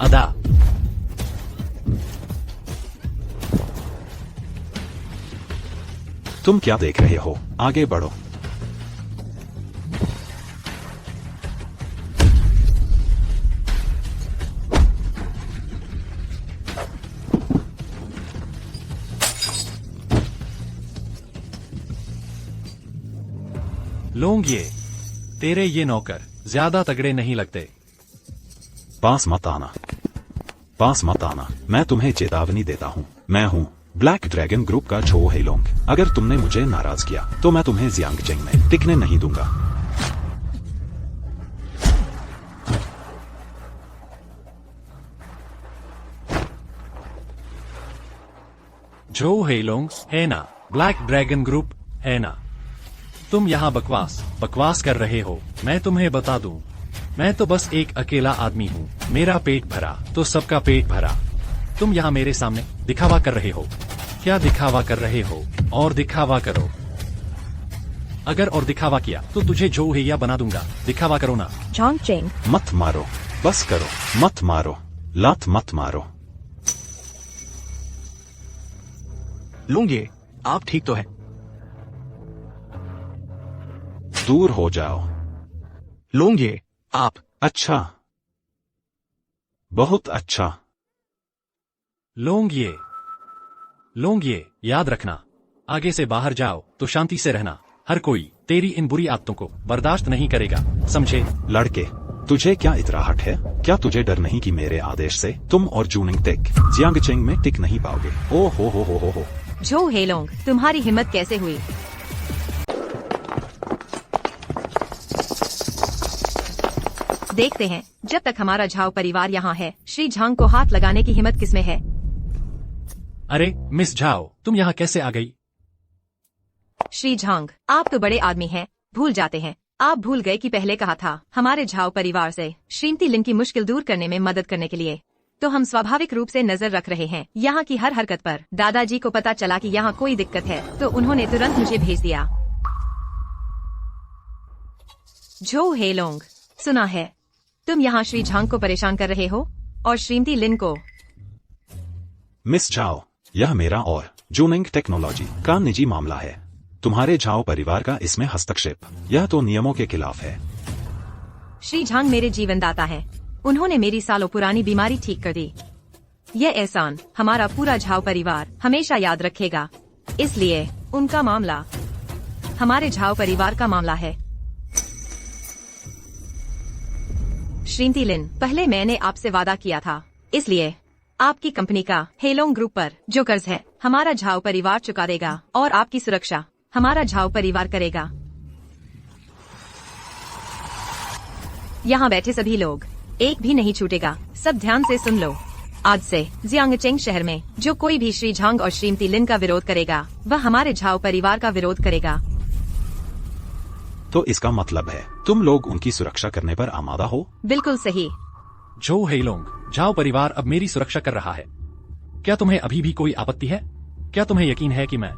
अदा,
तुम क्या देख रहे हो? आगे बढ़ो।
लोग ये तेरे ये नौकर ज्यादा तगड़े नहीं लगते।
पास मत आना। मैं तुम्हें चेतावनी देता हूँ। मैं हूँ ब्लैक ड्रैगन ग्रुप का छो हेलोंग। अगर तुमने मुझे नाराज किया तो मैं तुम्हें जियांग चेंग में टिकने नहीं दूंगा।
जो हेलोंग है ना, ब्लैक ड्रैगन ग्रुप है ना। तुम यहाँ बकवास कर रहे हो। मैं तुम्हें बता दूं, मैं तो बस एक अकेला आदमी हूँ। मेरा पेट भरा तो सबका पेट भरा। तुम यहाँ मेरे सामने दिखावा कर रहे हो। क्या दिखावा कर रहे हो? और दिखावा करो। अगर और दिखावा किया तो तुझे जो हैया बना दूंगा। दिखावा करो ना।
झांग चेंग,
मत मारो, बस करो। मत मारो, लात मत मारो।
लूंगे, आप ठीक तो है?
दूर हो जाओ।
लूंगे, आप।
अच्छा, बहुत अच्छा।
लोग ये याद रखना, आगे से बाहर जाओ तो शांति से रहना। हर कोई तेरी इन बुरी आदतों को बर्दाश्त नहीं करेगा, समझे?
लड़के, तुझे क्या इतराहट है? क्या तुझे डर नहीं कि मेरे आदेश से तुम और जूनिंग टेक जियांग चेंग में टिक नहीं पाओगे? ओ हो।
जो हेलोंग, तुम्हारी हिम्मत कैसे हुई? देखते हैं, जब तक हमारा झाओ परिवार यहाँ है, श्री झांग को हाथ लगाने की हिम्मत किसमें है?
अरे मिस झाओ, तुम यहाँ कैसे आ गई?
श्री झांग, आप तो बड़े आदमी हैं, भूल जाते हैं। आप भूल गए कि पहले कहा था हमारे झाओ परिवार से श्रीमती लिन की मुश्किल दूर करने में मदद करने के लिए। तो हम स्वाभाविक रूप से नजर रख रहे हैं यहाँ की हर हरकत पर। दादाजी को पता चला कि यहाँ कोई दिक्कत है तो उन्होंने तुरंत मुझे भेज दिया। जो हेलोंग, सुना है तुम यहाँ श्री झांग को परेशान कर रहे हो और श्रीमती लिन को।
मिस झाओ, यह मेरा और जूनिंग टेक्नोलॉजी का निजी मामला है। तुम्हारे झाओ परिवार का इसमें हस्तक्षेप यह तो नियमों के खिलाफ है।
श्री झांग मेरे जीवनदाता हैं। उन्होंने मेरी सालों पुरानी बीमारी ठीक कर दी। यह एहसान हमारा पूरा झाओ परिवार हमेशा याद रखेगा। इसलिए उनका मामला हमारे झाओ परिवार का मामला है। श्रीमती लिन, पहले मैंने आपसे वादा किया था, इसलिए आपकी कंपनी का हेलोंग ग्रुप पर जो कर्ज है हमारा झाओ परिवार चुका देगा और आपकी सुरक्षा हमारा झाओ परिवार करेगा। यहाँ बैठे सभी लोग, एक भी नहीं छूटेगा। सब ध्यान से सुन लो। आज से जियांगचेंग शहर में जो कोई भी श्री झांग और श्रीमती लिन का विरोध करेगा, वह हमारे झाओ परिवार का विरोध करेगा।
तो इसका मतलब है तुम लोग उनकी सुरक्षा करने पर आमादा हो?
बिल्कुल सही।
जो हेलोंग, झाओ परिवार अब मेरी सुरक्षा कर रहा है। क्या तुम्हें अभी भी कोई आपत्ति है? क्या तुम्हें यकीन है कि मैं?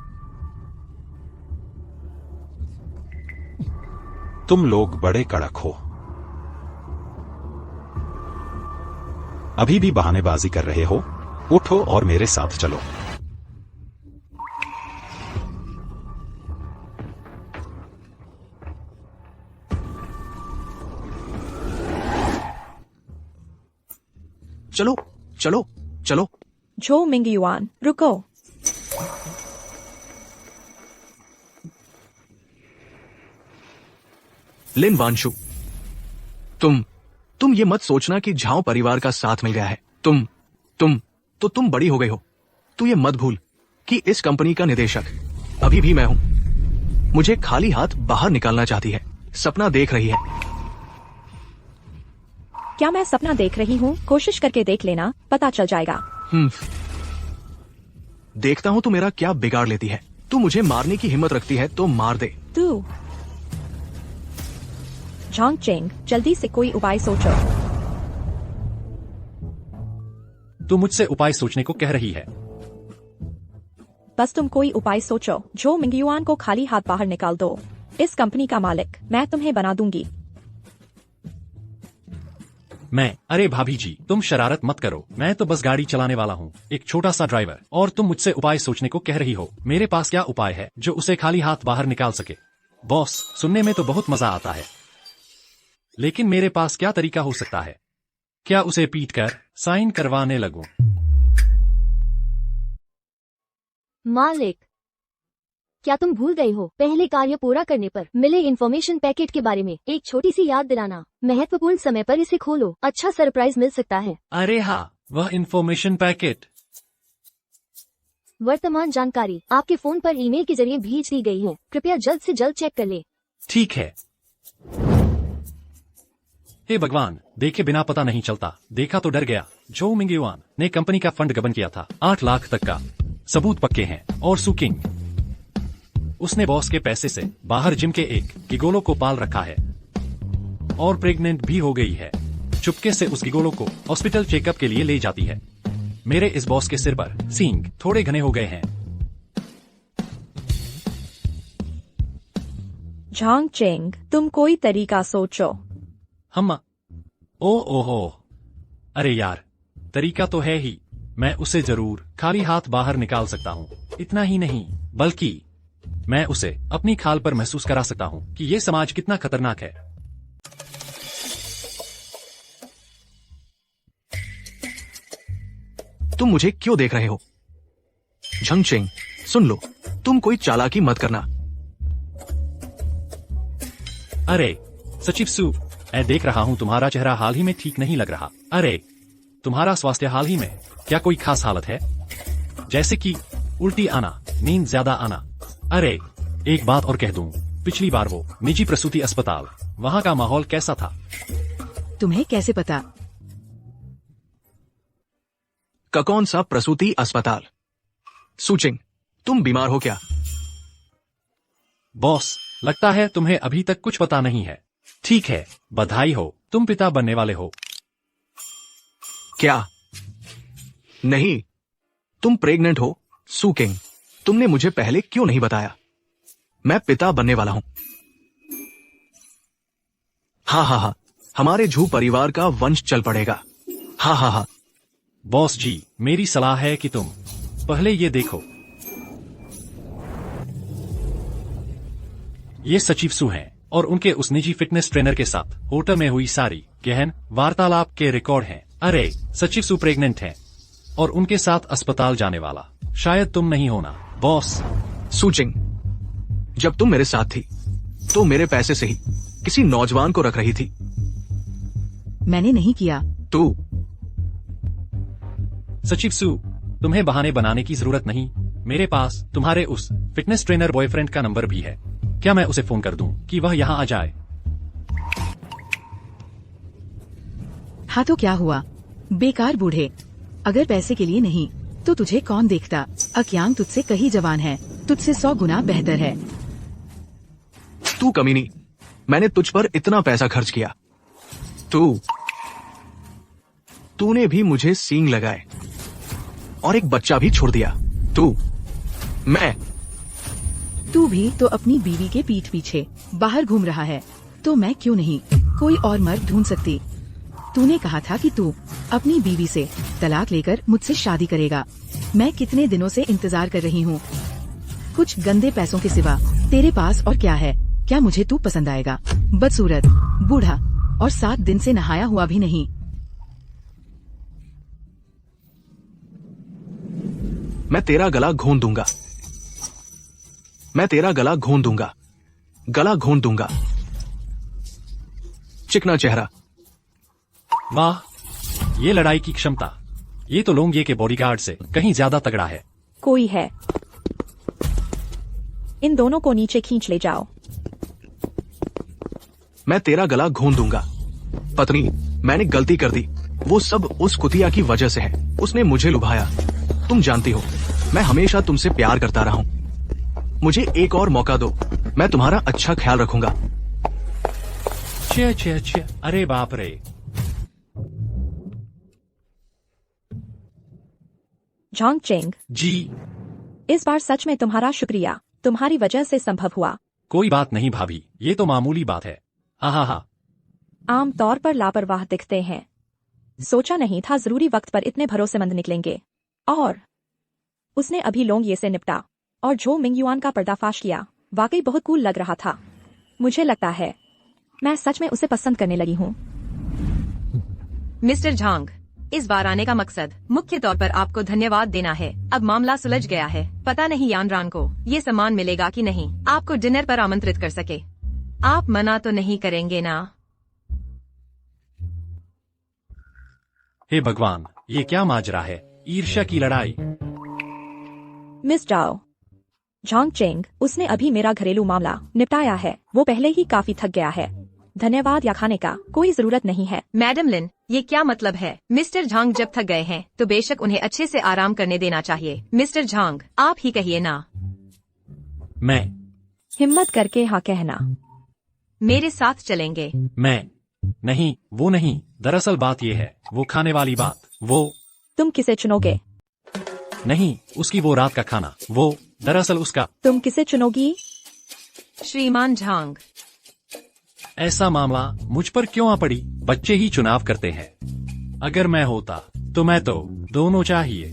तुम लोग बड़े कड़क हो। अभी भी बहानेबाजी कर रहे हो? उठो और मेरे साथ चलो।
चलो चलो चलो।
झो मिंगयुआन, रुको।
लिन वांशु, तुम ये मत सोचना कि झाओ परिवार का साथ मिल गया है। तुम बड़ी हो गई हो। तू ये मत भूल कि इस कंपनी का निदेशक अभी भी मैं हूं। मुझे खाली हाथ बाहर निकालना चाहती है, सपना देख रही है।
क्या मैं सपना देख रही हूँ? कोशिश करके देख लेना, पता चल जाएगा।
देखता हूं तू मेरा क्या बिगाड़ लेती है। तू मुझे मारने की हिम्मत रखती है तो मार दे।
तू झांगचेंग, जल्दी से कोई उपाय सोचो।
तू मुझसे उपाय सोचने को कह रही है।
बस तुम कोई उपाय सोचो। झो मिंगयुआन को खाली हाथ बाहर निकाल दो। इस कंपनी का मालिक मैं तुम्हें बना दूंगी।
अरे भाभी जी, तुम शरारत मत करो। मैं तो बस गाड़ी चलाने वाला हूँ, एक छोटा सा ड्राइवर। और तुम मुझसे उपाय सोचने को कह रही हो। मेरे पास क्या उपाय है जो उसे खाली हाथ बाहर निकाल सके? बॉस, सुनने में तो बहुत मजा आता है, लेकिन मेरे पास क्या तरीका हो सकता है? क्या उसे पीट कर साइन करवाने लगूं?
मालिक, क्या तुम भूल गए हो पहले कार्य पूरा करने पर मिले इन्फॉर्मेशन पैकेट के बारे में एक छोटी सी याद दिलाना। महत्वपूर्ण समय पर इसे खोलो, अच्छा सरप्राइज मिल सकता है।
अरे हाँ, वह इन्फॉर्मेशन पैकेट।
वर्तमान जानकारी आपके फोन पर ईमेल के जरिए भेज दी गई है। कृपया जल्द से जल्द चेक कर ले।
ठीक है। हे भगवान, देखे बिना पता नहीं चलता। देखा तो डर गया। झो मिंगयुआन ने कंपनी का फंड गबन किया था। 8 लाख तक का सबूत पक्के हैं। और सुकिंग, उसने बॉस के पैसे से बाहर जिम के एक गिगोलो को पाल रखा है और प्रेग्नेंट भी हो गई है। चुपके से उस गिगोलो को हॉस्पिटल चेकअप के लिए ले जाती है। मेरे इस बॉस के सिर पर सींग थोड़े घने हो गए हैं।
झांगचेंग, तुम कोई तरीका सोचो।
हम ओहो, अरे यार, तरीका तो है ही। मैं उसे जरूर खाली हाथ बाहर निकाल सकता हूँ। इतना ही नहीं, बल्कि मैं उसे अपनी खाल पर महसूस करा सकता हूँ कि ये समाज कितना खतरनाक है।
तुम मुझे क्यों देख रहे हो? झंगचेंग, सुन लो, तुम कोई चालाकी मत करना।
अरे सचिव सू, मैं देख रहा हूँ तुम्हारा चेहरा हाल ही में ठीक नहीं लग रहा। अरे, तुम्हारा स्वास्थ्य हाल ही में क्या कोई खास हालत है? जैसे कि उल्टी आना, नींद ज्यादा आना। अरे, एक बात और कह दूं, पिछली बार वो निजी प्रसूति अस्पताल, वहाँ का माहौल कैसा था?
तुम्हें कैसे पता?
का कौन सा प्रसूति अस्पताल? सुचिंग, तुम बीमार हो क्या?
बॉस, लगता है तुम्हें अभी तक कुछ पता नहीं है। ठीक है, बधाई हो, तुम पिता बनने वाले हो।
क्या? नहीं, तुम प्रेग्नेंट हो। सुकिंग, तुमने मुझे पहले क्यों नहीं बताया? मैं पिता बनने वाला हूं। हाँ, हमारे झू परिवार का वंश चल पड़ेगा। हाँ।
बॉस जी, मेरी सलाह है कि तुम पहले ये देखो। ये सचिव सू हैं और उनके उस निजी फिटनेस ट्रेनर के साथ होटल में हुई सारी गहन वार्तालाप के रिकॉर्ड हैं। अरे, सचिव सू प्रेग्नेंट हैं और उनके साथ अस्पताल जाने वाला शायद तुम नहीं होना। बॉस,
सुचिंग, जब तुम मेरे साथ थी तो मेरे पैसे से ही किसी नौजवान को रख रही थी।
मैंने नहीं किया।
तू
सचिव सू, तुम्हें बहाने बनाने की जरूरत नहीं। मेरे पास तुम्हारे उस फिटनेस ट्रेनर बॉयफ्रेंड का नंबर भी है। क्या मैं उसे फोन कर दूं कि वह यहाँ आ जाए?
हाँ तो क्या हुआ? बेकार बूढ़े, अगर पैसे के लिए नहीं तो तुझे कौन देखता? अक्यांग तुझसे कहीं जवान है, तुझसे 100 गुना बेहतर है।
तू कमीनी, मैंने तुझ पर इतना पैसा खर्च किया, तूने भी मुझे सींग लगाए और एक बच्चा भी छोड़ दिया।
तू भी तो अपनी बीवी के पीठ पीछे बाहर घूम रहा है, तो मैं क्यों नहीं कोई और मर्द ढूंढ सकती? तूने कहा था कि तू अपनी बीवी से तलाक लेकर मुझसे शादी करेगा। मैं कितने दिनों से इंतजार कर रही हूँ। कुछ गंदे पैसों के सिवा तेरे पास और क्या है? क्या मुझे तू पसंद आएगा? बदसूरत, बूढ़ा और 7 दिन से नहाया हुआ भी नहीं।
मैं तेरा गला घोंट दूंगा, गला घोंट दूंगा। चिकना चेहरा।
वाह, ये लड़ाई की क्षमता, ये तो लोंगे के बॉडीगार्ड से कहीं ज्यादा तगड़ा है।
कोई है? इन दोनों को नीचे खींच ले जाओ।
मैं तेरा गला घोंट दूंगा। पत्नी, मैंने गलती कर दी, वो सब उस कुतिया की वजह से है। उसने मुझे लुभाया। तुम जानती हो, मैं हमेशा तुमसे प्यार करता रहा हूं। मुझे एक और मौका दो, मैं तुम्हारा अच्छा ख्याल रखूंगा।
छे, अरे बाप रे।
झांग चेंग,
जी,
इस बार सच में तुम्हारा शुक्रिया, तुम्हारी वजह से संभव हुआ।
कोई बात नहीं भाभी, ये तो मामूली बात है। हा।
आम तौर पर लापरवाह दिखते हैं। सोचा नहीं था जरूरी वक्त पर इतने भरोसेमंद निकलेंगे। और उसने अभी लोंगे से निपटा और झो मिंगयुआन का पर्दाफाश किया। वाकई बहुत कूल लग रहा था। मुझे लगता है मैं सच में उसे पसंद करने लगी हूँ।
मिस्टर झांग, इस बार आने का मकसद मुख्य तौर पर आपको धन्यवाद देना है। अब मामला सुलझ गया है। पता नहीं यानरान को ये सम्मान मिलेगा कि नहीं। आपको डिनर पर आमंत्रित कर सके। आप मना तो नहीं करेंगे ना?
हे भगवान, ये क्या माजरा है? ईर्ष्या की लड़ाई।
मिस जाओ। झांग चेंग, उसने अभी मेरा घरेलू मामला निपटाया है। वो पहले ही काफी थक गया है। धन्यवाद या खाने का कोई जरूरत नहीं है।
मैडम लिन, ये क्या मतलब है? मिस्टर झांग जब थक गए हैं तो बेशक उन्हें अच्छे से आराम करने देना चाहिए। मिस्टर झांग, आप ही कहिए ना।
मैं
हिम्मत करके हाँ कहना।
मेरे साथ चलेंगे?
मैं नहीं, वो नहीं। दरअसल बात ये है, वो खाने वाली बात। वो
तुम किसे चुनोगे?
नहीं, उसकी वो रात का खाना। वो दरअसल उसका।
तुम किसे चुनोगी?
श्रीमान झांग,
ऐसा मामला मुझ पर क्यों आ पड़ी? बच्चे ही चुनाव करते हैं। अगर मैं होता तो मैं तो दोनों चाहिए।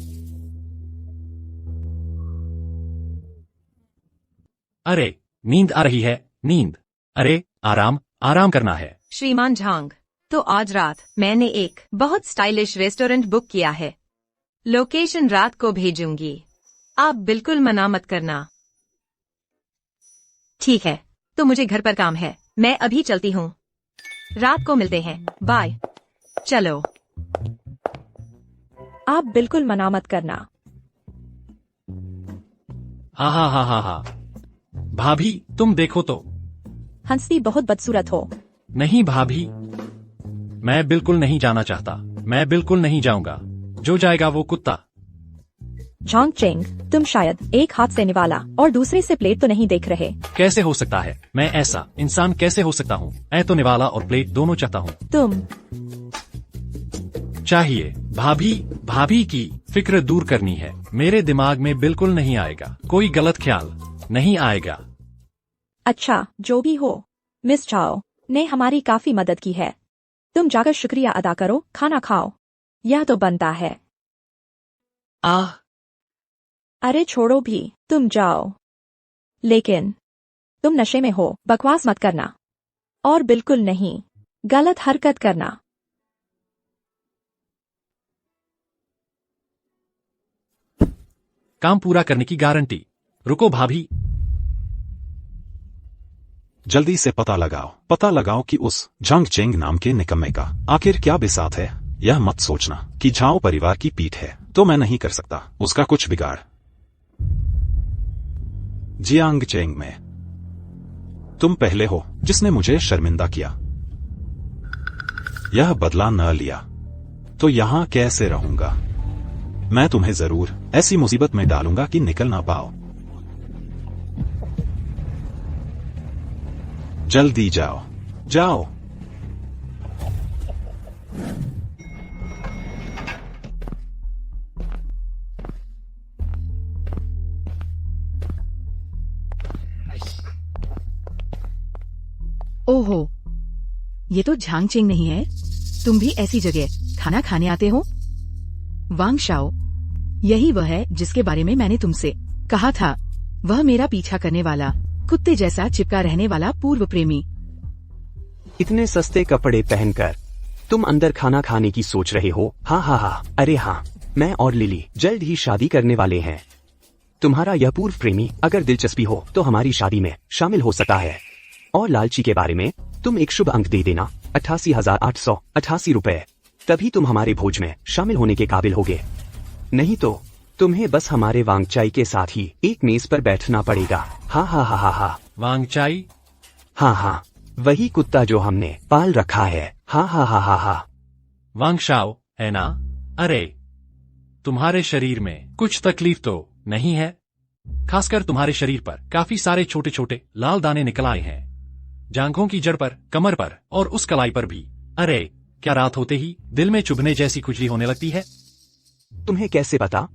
अरे, नींद आ रही है। नींद? अरे, आराम करना है।
श्रीमान झांग, तो आज रात मैंने एक बहुत स्टाइलिश रेस्टोरेंट बुक किया है। लोकेशन रात को भेजूंगी। आप बिल्कुल मना मत करना। ठीक है, तो मुझे घर पर काम है। मैं अभी चलती हूँ। रात को मिलते हैं। बाय। चलो।
आप बिल्कुल मना मत करना।
हा। भाभी, तुम देखो तो।
हंसती बहुत बदसूरत हो।
नहीं भाभी, मैं बिल्कुल नहीं जाना चाहता। मैं बिल्कुल नहीं जाऊंगा। जो जाएगा वो कुत्ता।
झांग चेंग, तुम शायद एक हाथ से निवाला और दूसरे से प्लेट तो नहीं देख रहे।
कैसे हो सकता है? मैं ऐसा इंसान कैसे हो सकता हूँ? मैं तो निवाला और प्लेट दोनों चाहता हूँ।
तुम
चाहिए। भाभी की फिक्र दूर करनी है। मेरे दिमाग में बिल्कुल नहीं आएगा, कोई गलत ख्याल नहीं आएगा।
अच्छा, जो भी हो, मिस चाओ ने हमारी काफी मदद की है। तुम जाकर शुक्रिया अदा करो, खाना खाओ। यह तो बनता है। अरे छोड़ो भी, तुम जाओ। लेकिन तुम नशे में हो, बकवास मत करना। और बिल्कुल नहीं गलत हरकत करना।
काम पूरा करने की गारंटी। रुको भाभी,
जल्दी से पता लगाओ कि उस झांग चेंग नाम के निकम्मे का आखिर क्या बिसात है। यह मत सोचना कि झाओ परिवार की पीठ है तो मैं नहीं कर सकता उसका कुछ बिगाड़। जियांग चेंग में तुम पहले हो जिसने मुझे शर्मिंदा किया। यह बदला न लिया तो यहाँ कैसे रहूंगा? मैं तुम्हें जरूर ऐसी मुसीबत में डालूंगा कि निकल ना पाओ। जल्दी जाओ, जाओ।
ओहो, ये तो झांगचेंग नहीं है। तुम भी ऐसी जगह खाना खाने आते हो? वांग शाओ, यही वह है जिसके बारे में मैंने तुमसे कहा था। वह मेरा पीछा करने वाला, कुत्ते जैसा चिपका रहने वाला पूर्व प्रेमी।
इतने सस्ते कपड़े पहनकर तुम अंदर खाना खाने की सोच रहे हो? हाँ हाँ हाँ, अरे हाँ, मैं और लिली जल्द ही शादी करने वाले हैं। तुम्हारा यह पूर्व प्रेमी अगर दिलचस्पी हो तो हमारी शादी में शामिल हो सकता है। और लालची के बारे में तुम एक शुभ अंक दे देना, 88,888 रुपए। तभी तुम हमारे भोज में शामिल होने के काबिल होगे। नहीं तो तुम्हें बस हमारे वांगचाई के साथ ही एक मेज पर बैठना पड़ेगा। हाँ हाँ हाँ हाँ हाँ।
वांगचाई?
हाँ हाँ, वही कुत्ता जो हमने पाल रखा है। हाँ हाँ हाँ हाँ हाँ।
वांगशाओ है ना? अरे, तुम्हारे शरीर में कुछ तकलीफ तो नहीं है? खासकर तुम्हारे शरीर पर काफी सारे छोटे छोटे लाल दाने निकल आए हैं, जांघों की जड़ पर, कमर पर और उस कलाई पर भी। अरे, क्या रात होते ही दिल में चुभने जैसी खुजली होने लगती है?
तुम्हें कैसे पता?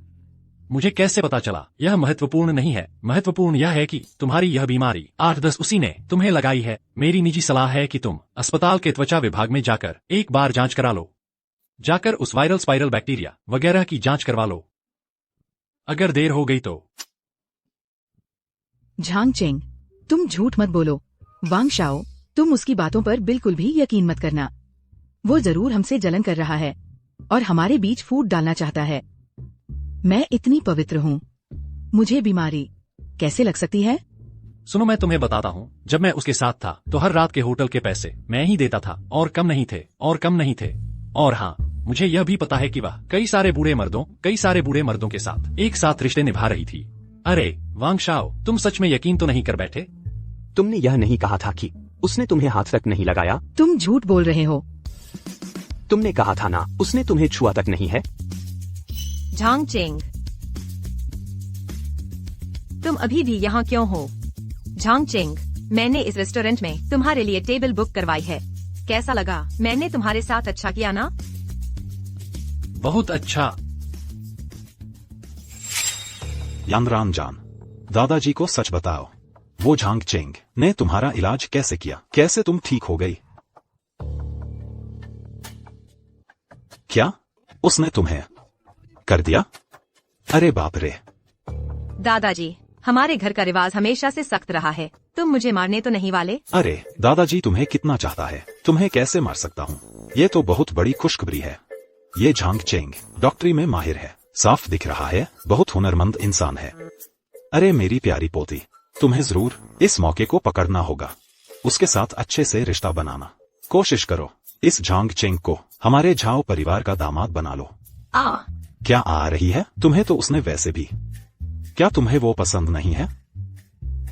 मुझे कैसे पता चला यह महत्वपूर्ण नहीं है। महत्वपूर्ण यह है कि तुम्हारी यह बीमारी 8-10 उसी ने तुम्हें लगाई है। मेरी निजी सलाह है कि तुम अस्पताल के त्वचा विभाग में जाकर एक बार जांच करा लो। जाकर उस वायरल स्पाइरल बैक्टीरिया वगैरह की जांच करवा लो। अगर देर हो गई तो।
झांगचेंग, तुम झूठ मत बोलो। वांग शाओ, तुम उसकी बातों पर बिल्कुल भी यकीन मत करना। वो जरूर हमसे जलन कर रहा है और हमारे बीच फूट डालना चाहता है। मैं इतनी पवित्र हूँ, मुझे बीमारी कैसे लग सकती है?
सुनो, मैं तुम्हें बताता हूँ, जब मैं उसके साथ था तो हर रात के होटल के पैसे मैं ही देता था, और कम नहीं थे। और हाँ, मुझे यह भी पता है कि वह कई सारे बूढ़े मर्दों के साथ एक साथ रिश्ते निभा रही थी। अरे वांग शाओ, तुम सच में यकीन तो नहीं कर बैठे?
तुमने यह नहीं कहा था कि उसने तुम्हें हाथ तक नहीं लगाया?
तुम झूठ बोल रहे हो।
तुमने कहा था ना उसने तुम्हें छुआ तक नहीं है।
झांगचेंग, तुम अभी भी यहाँ क्यों हो? झांगचेंग, मैंने इस रेस्टोरेंट में तुम्हारे लिए टेबल बुक करवाई है। कैसा लगा? मैंने तुम्हारे साथ अच्छा किया ना?
बहुत अच्छा।
यानरान जान, दादाजी को सच बताओ, वो झांगचेंग ने तुम्हारा इलाज कैसे किया? कैसे तुम ठीक हो गई? क्या उसने तुम्हें कर दिया? अरे बाप रे।
दादाजी, हमारे घर का रिवाज हमेशा से सख्त रहा है। तुम मुझे मारने तो नहीं वाले?
अरे दादाजी तुम्हें कितना चाहता है, तुम्हें कैसे मार सकता हूँ? ये तो बहुत बड़ी खुशखबरी है। ये झांगचेंग डॉक्टरी में माहिर है, साफ दिख रहा है, बहुत हुनरमंद इंसान है। अरे मेरी प्यारी पोती, तुम्हें जरूर इस मौके को पकड़ना होगा। उसके साथ अच्छे से रिश्ता बनाना कोशिश करो। इस झांगचेंग को हमारे झाओ परिवार का दामाद बना लो। क्या आ रही है? तुम्हें तो उसने वैसे भी, क्या तुम्हें वो पसंद नहीं है?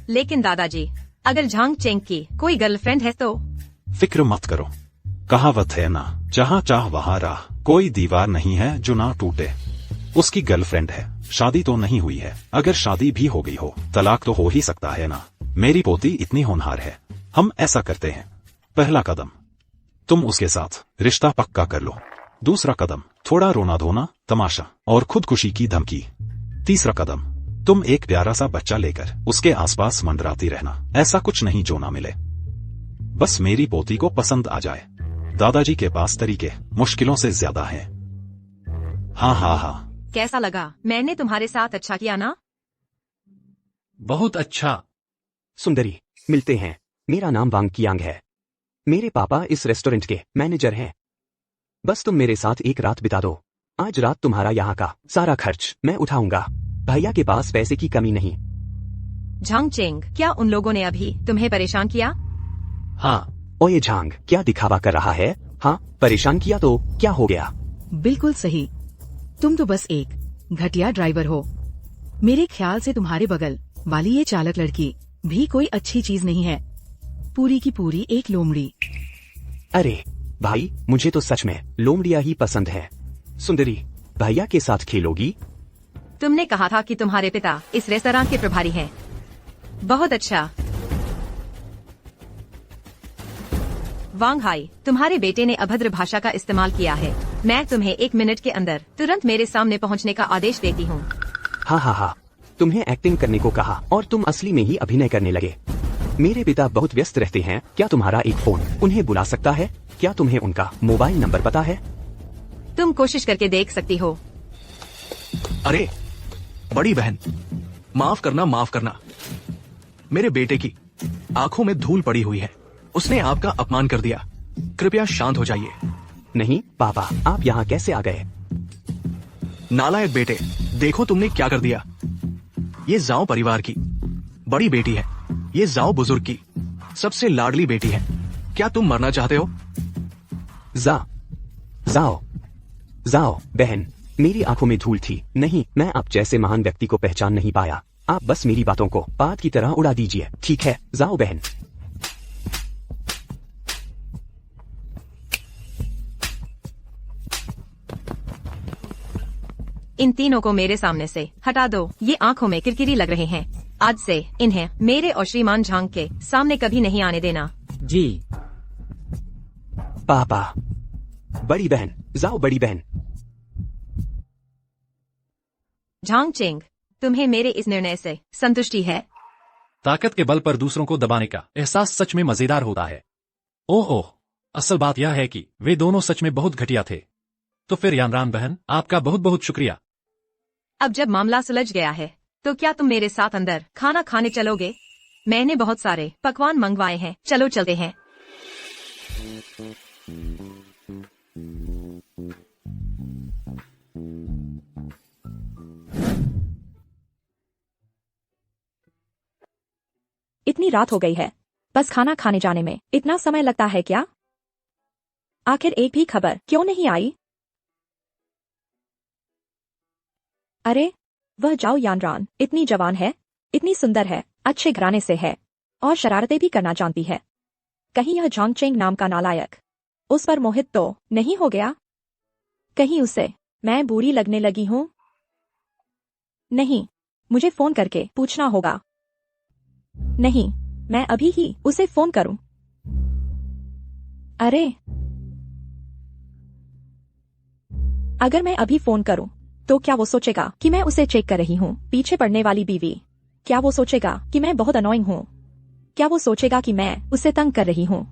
लेकिन दादाजी, अगर झांगचेंग की कोई गर्लफ्रेंड है तो?
फिक्र मत करो, कहावत है ना, जहाँ चाह वहाँ राह, कोई दीवार नहीं है जो ना टूटे। उसकी गर्लफ्रेंड है, शादी तो नहीं हुई है। अगर शादी भी हो गई हो, तलाक तो हो ही सकता है ना। मेरी पोती इतनी होनहार है। हम ऐसा करते हैं, पहला कदम, तुम उसके साथ रिश्ता पक्का कर लो। दूसरा कदम, थोड़ा रोना धोना, तमाशा और खुदकुशी की धमकी। तीसरा कदम, तुम एक प्यारा सा बच्चा लेकर उसके आसपास मंडराती रहना। ऐसा कुछ नहीं जो ना मिले, बस मेरी पोती को पसंद आ जाए। दादाजी के पास तरीके मुश्किलों से ज्यादा हैं। हाँ हाँ हाँ।
कैसा लगा? मैंने तुम्हारे साथ अच्छा किया ना?
बहुत अच्छा।
सुंदरी, मिलते हैं। मेरा नाम वांग कियांग है। मेरे पापा इस रेस्टोरेंट के मैनेजर हैं। बस तुम मेरे साथ एक रात बिता दो। आज रात तुम्हारा यहाँ का सारा खर्च मैं उठाऊंगा। भैया के पास पैसे की कमी नहीं।
झांगचेंग, क्या उन लोगों ने अभी तुम्हें परेशान किया?
हाँ।
ओए झांग, क्या दिखावा कर रहा है? हाँ, परेशान किया तो क्या हो गया?
बिल्कुल सही, तुम तो बस एक घटिया ड्राइवर हो। मेरे ख्याल से तुम्हारे बगल वाली ये चालक लड़की भी कोई अच्छी चीज नहीं है। पूरी की पूरी एक लोमड़ी।
अरे भाई, मुझे तो सच में लोमड़िया ही पसंद है। सुंदरी, भैया के साथ खेलोगी?
तुमने कहा था कि तुम्हारे पिता इस रेस्तरां के प्रभारी हैं। बहुत अच्छा। वांग हाई, तुम्हारे बेटे ने अभद्र भाषा का इस्तेमाल किया है। मैं तुम्हें 1 मिनट के अंदर तुरंत मेरे सामने पहुंचने का आदेश देती हूं।
हाँ हाँ हाँ, तुम्हें एक्टिंग करने को कहा और तुम असली में ही अभिनय करने लगे। मेरे पिता बहुत व्यस्त रहते हैं, क्या तुम्हारा एक फोन उन्हें बुला सकता है? क्या तुम्हें उनका मोबाइल नंबर पता है?
तुम कोशिश करके देख सकती हो।
अरे बड़ी बहन, माफ करना। मेरे बेटे की आंखों में धूल पड़ी हुई है। उसने आपका अपमान कर दिया। कृपया शांत हो जाइए।
नहीं पापा, आप यहाँ कैसे आ गए?
नालायक बेटे, देखो तुमने क्या कर दिया। ये जाओ परिवार की बड़ी बेटी है। ये जाओ बुजुर्ग की सबसे लाडली बेटी है। क्या तुम मरना चाहते हो?
जाओ बहन, मेरी आंखों में धूल थी। नहीं, मैं आप जैसे महान व्यक्ति को पहचान नहीं पाया। आप बस मेरी बातों को बात की तरह उड़ा दीजिए, ठीक है? जाओ बहन।
इन तीनों को मेरे सामने से हटा दो। ये आंखों में किरकिरी लग रहे हैं। आज से इन्हें मेरे और श्रीमान झांग के सामने कभी नहीं आने देना।
जी।
पापा। बड़ी बहन, जाओ बड़ी बहन।
झांग चेंग, तुम्हें मेरे इस निर्णय से संतुष्टि है?
ताकत के बल पर दूसरों को दबाने का एहसास सच में मजेदार होता है। ओह, असल बात यह है कि वे दोनों सच में बहुत घटिया थे। तो फिर यानरान बहन, आपका बहुत बहुत शुक्रिया।
अब जब मामला सुलझ गया है, तो क्या तुम मेरे साथ अंदर खाना खाने चलोगे? मैंने बहुत सारे पकवान मंगवाए हैं। चलो चलते हैं।
इतनी रात हो गई है, बस खाना खाने जाने में इतना समय लगता है क्या? आखिर एक भी खबर क्यों नहीं आई? अरे, वह जाओ यानरान इतनी जवान है, इतनी सुंदर है, अच्छे घराने से है और शरारतें भी करना जानती है। कहीं यह झांग चेंग नाम का नालायक उस पर मोहित तो नहीं हो गया? कहीं उसे मैं बुरी लगने लगी हूं? नहीं, मुझे फोन करके पूछना होगा। नहीं, मैं अभी ही उसे फोन करूं। अरे, अगर मैं अभी फोन करूं तो क्या वो सोचेगा कि मैं उसे चेक कर रही हूं? पीछे पड़ने वाली बीवी। क्या वो सोचेगा कि मैं बहुत अनोइंग हूं? क्या वो सोचेगा कि मैं उसे तंग कर रही हूं?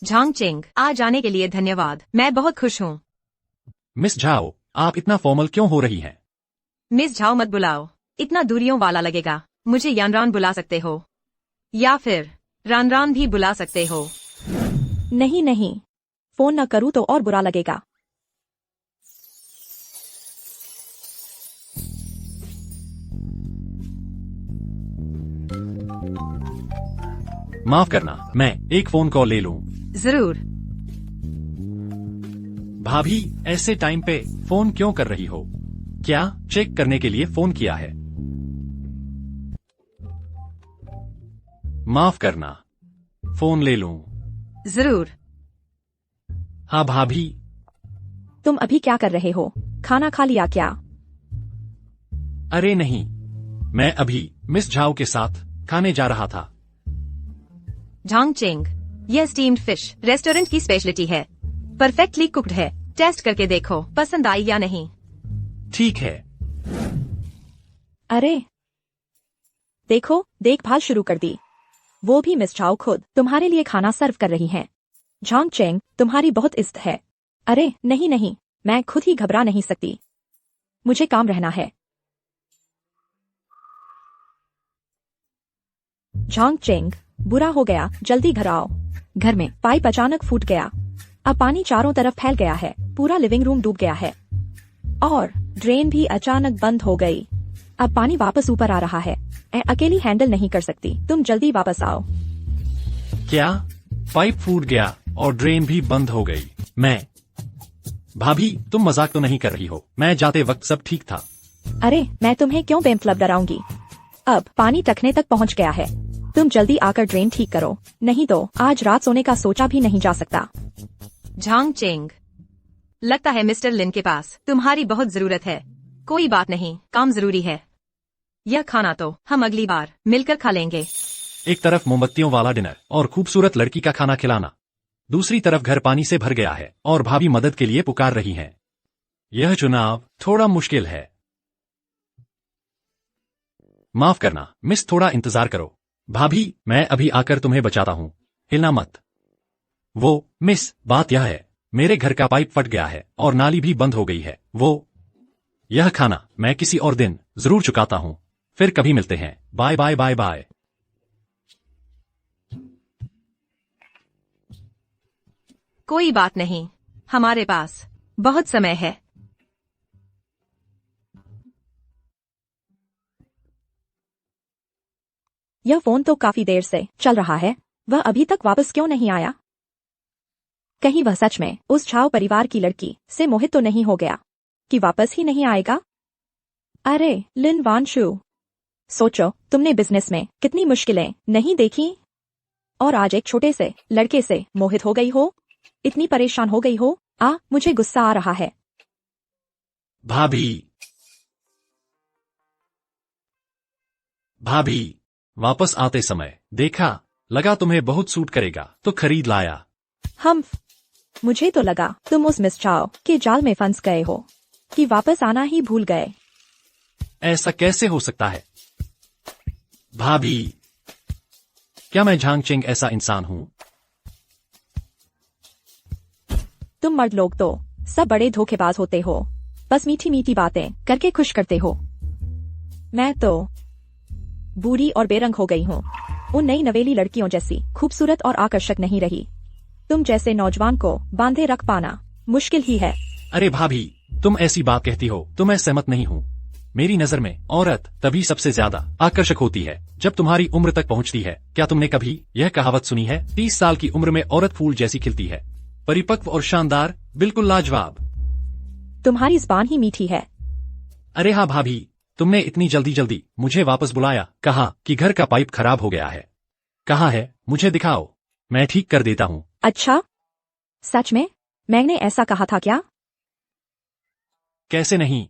झांग चेंग, आ जाने के लिए धन्यवाद। मैं बहुत खुश हूँ।
मिस झाओ, आप इतना फॉर्मल क्यों हो रही हैं?
मिस झाओ मत बुलाओ, इतना दूरियों वाला लगेगा। मुझे यानरान बुला सकते हो या फिर रानरान भी बुला सकते हो।
नहीं नहीं, फोन न करूं तो और बुरा लगेगा।
माफ करना, मैं एक फोन कॉल ले लूं?
जरूर।
भाभी, ऐसे टाइम पे फोन क्यों कर रही हो? क्या चेक करने के लिए फोन किया है? माफ करना, फोन ले लूं?
जरूर।
हाँ भाभी।
तुम अभी क्या कर रहे हो? खाना खा लिया क्या?
अरे नहीं, मैं अभी मिस झाओ के साथ खाने जा रहा था।
झांग चेंग, यह स्टीम्ड फिश रेस्टोरेंट की स्पेशलिटी है। परफेक्टली कुक्ड है। टेस्ट करके देखो पसंद आई या नहीं।
ठीक है।
अरे, देखो, देखभाल शुरू कर दी। वो भी मिस झाओ खुद तुम्हारे लिए खाना सर्व कर रही हैं। झांग चेंग, तुम्हारी बहुत इज्जत है। अरे नहीं नहीं, मैं खुद ही घबरा नहीं सकती। मुझे काम रहना है। झांग चेंग, बुरा हो गया, जल्दी घर आओ। घर में पाइप अचानक फूट गया। अब पानी चारों तरफ फैल गया है। पूरा लिविंग रूम डूब गया है और ड्रेन भी अचानक बंद हो गई। अब पानी वापस ऊपर आ रहा है। मैं अकेली हैंडल नहीं कर सकती। तुम जल्दी वापस आओ।
क्या? पाइप फूट गया और ड्रेन भी बंद हो गई। भाभी, तुम मजाक तो नहीं कर रही हो? मैं जाते वक्त सब ठीक था।
अरे मैं तुम्हें क्यों बेमतलब डराऊंगी। अब पानी टखने तक पहुंच गया है। तुम जल्दी आकर ड्रेन ठीक करो, नहीं तो आज रात सोने का सोचा भी नहीं जा सकता।
झांग चेंग, लगता है मिस्टर लिन के पास तुम्हारी बहुत जरूरत है। कोई बात नहीं, काम जरूरी है। यह खाना तो हम अगली बार मिलकर खा लेंगे।
एक तरफ मोमबत्तियों वाला डिनर और खूबसूरत लड़की का खाना खिलाना, दूसरी तरफ घर पानी से भर गया है और भाभी मदद के लिए पुकार रही हैं। यह चुनाव थोड़ा मुश्किल है। माफ करना मिस, थोड़ा इंतजार करो। भाभी, मैं अभी आकर तुम्हें बचाता हूँ, हिलना मत। वो मिस, बात यह है, मेरे घर का पाइप फट गया है और नाली भी बंद हो गई है। यह खाना मैं किसी और दिन जरूर चुकाता हूँ। फिर कभी मिलते हैं। Bye bye bye bye.
कोई बात नहीं, हमारे पास बहुत समय है।
यह फोन तो काफी देर से चल रहा है, वह अभी तक वापस क्यों नहीं आया? कहीं वह सच में उस झाओ परिवार की लड़की से मोहित तो नहीं हो गया कि वापस ही नहीं आएगा? अरे लिन वांशु, सोचो तुमने बिजनेस में कितनी मुश्किलें नहीं देखी, और आज एक छोटे से लड़के से मोहित हो गई हो, इतनी परेशान हो गई हो। मुझे गुस्सा आ रहा है।
भाभी, वापस आते समय देखा, लगा तुम्हें बहुत सूट करेगा तो खरीद लाया।
मुझे तो लगा तुम उस मिस झाओ के जाल में फंस गए हो कि वापस आना ही भूल गए।
ऐसा कैसे हो सकता है भाभी? क्या मैं झांग चेंग ऐसा इंसान हूँ?
तुम मर्द लोग तो सब बड़े धोखेबाज होते हो, बस मीठी मीठी बातें करके खुश करते हो। मैं तो बूढ़ी और बेरंग हो गई हूँ, उन नई नवेली लड़कियों जैसी खूबसूरत और आकर्षक नहीं रही। तुम जैसे नौजवान को बांधे रख पाना मुश्किल ही है।
अरे भाभी, तुम ऐसी बात कहती हो तो मैं सहमत नहीं हूँ। मेरी नजर में औरत तभी सबसे ज्यादा आकर्षक होती है जब तुम्हारी उम्र तक पहुँचती है। क्या तुमने कभी यह कहावत सुनी है, 30 साल की उम्र में औरत फूल जैसी खिलती है, परिपक्व और शानदार, बिल्कुल लाजवाब।
तुम्हारी ज़बान ही मीठी है।
अरे हाँ भाभी, तुमने इतनी जल्दी जल्दी मुझे वापस बुलाया, कहा कि घर का पाइप खराब हो गया है। कहाँ है, मुझे दिखाओ, मैं ठीक कर देता हूँ।
अच्छा, सच में? मैंने ऐसा कहा था क्या?
कैसे नहीं?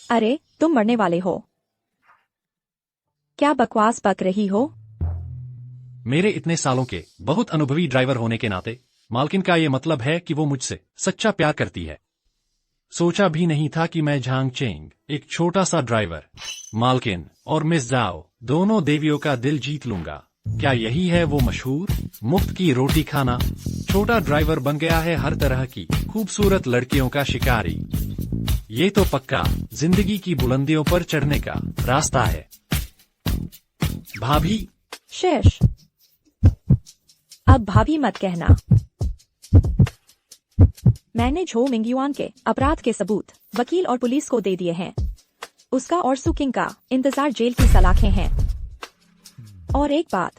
अरे तुम मरने वाले हो। क्या बकवास बक रही हो?
मेरे इतने सालों के बहुत अनुभवी ड्राइवर होने के नाते मालकिन का ये मतलब है कि वो मुझसे सच्चा प्यार करती है। सोचा भी नहीं था कि मैं झांग चेंग, एक छोटा सा ड्राइवर, मालकिन और मिस जाओ दोनों देवियों का दिल जीत लूंगा। क्या यही है वो मशहूर मुफ्त की रोटी खाना? छोटा ड्राइवर बन गया है हर तरह की खूबसूरत लड़कियों का शिकारी। ये तो पक्का जिंदगी की बुलंदियों पर चढ़ने का रास्ता है। भाभी,
शेष, अब भाभी मत कहना। मैंने झो मिंगयुआन के अपराध के सबूत वकील और पुलिस को दे दिए हैं। उसका और सुकिंग का इंतजार जेल की सलाखें हैं। और एक बात,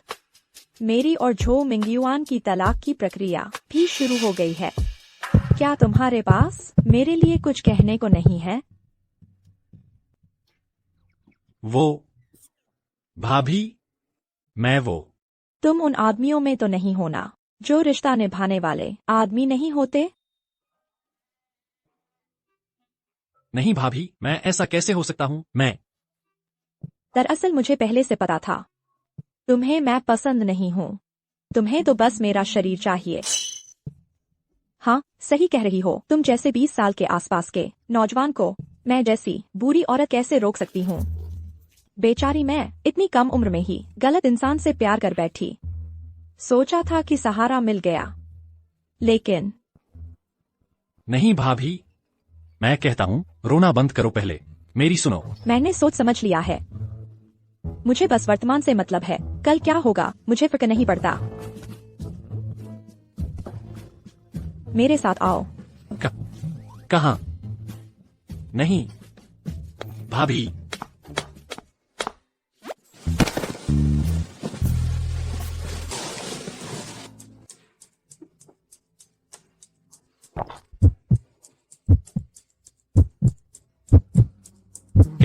मेरी और झो मिंगयुआन की तलाक की प्रक्रिया भी शुरू हो गई है। क्या तुम्हारे पास मेरे लिए कुछ कहने को नहीं है?
भाभी, मैं
तुम उन आदमियों में तो नहीं होना जो रिश्ता निभाने वाले आदमी नहीं होते?
नहीं भाभी, मैं ऐसा कैसे हो सकता हूँ?
दरअसल मुझे पहले से पता था तुम्हें मैं पसंद नहीं हूँ। तुम्हें तो बस मेरा शरीर चाहिए। हाँ, सही कह रही हो। तुम जैसे 20 साल के आसपास के नौजवान को मैं जैसी बूढ़ी औरत कैसे रोक सकती हूँ? बेचारी मैं इतनी कम उम्र में ही गलत इंसान से प्यार कर बैठी। सोचा था कि सहारा मिल गया, लेकिन
नहीं भाभी, मैं कहता हूँ रोना बंद करो, पहले मेरी सुनो।
मैंने सोच समझ लिया है। मुझे बस वर्तमान से मतलब है, कल क्या होगा मुझे फिक्र नहीं पड़ता। मेरे साथ आओ।
कहाँ? नहीं भाभी,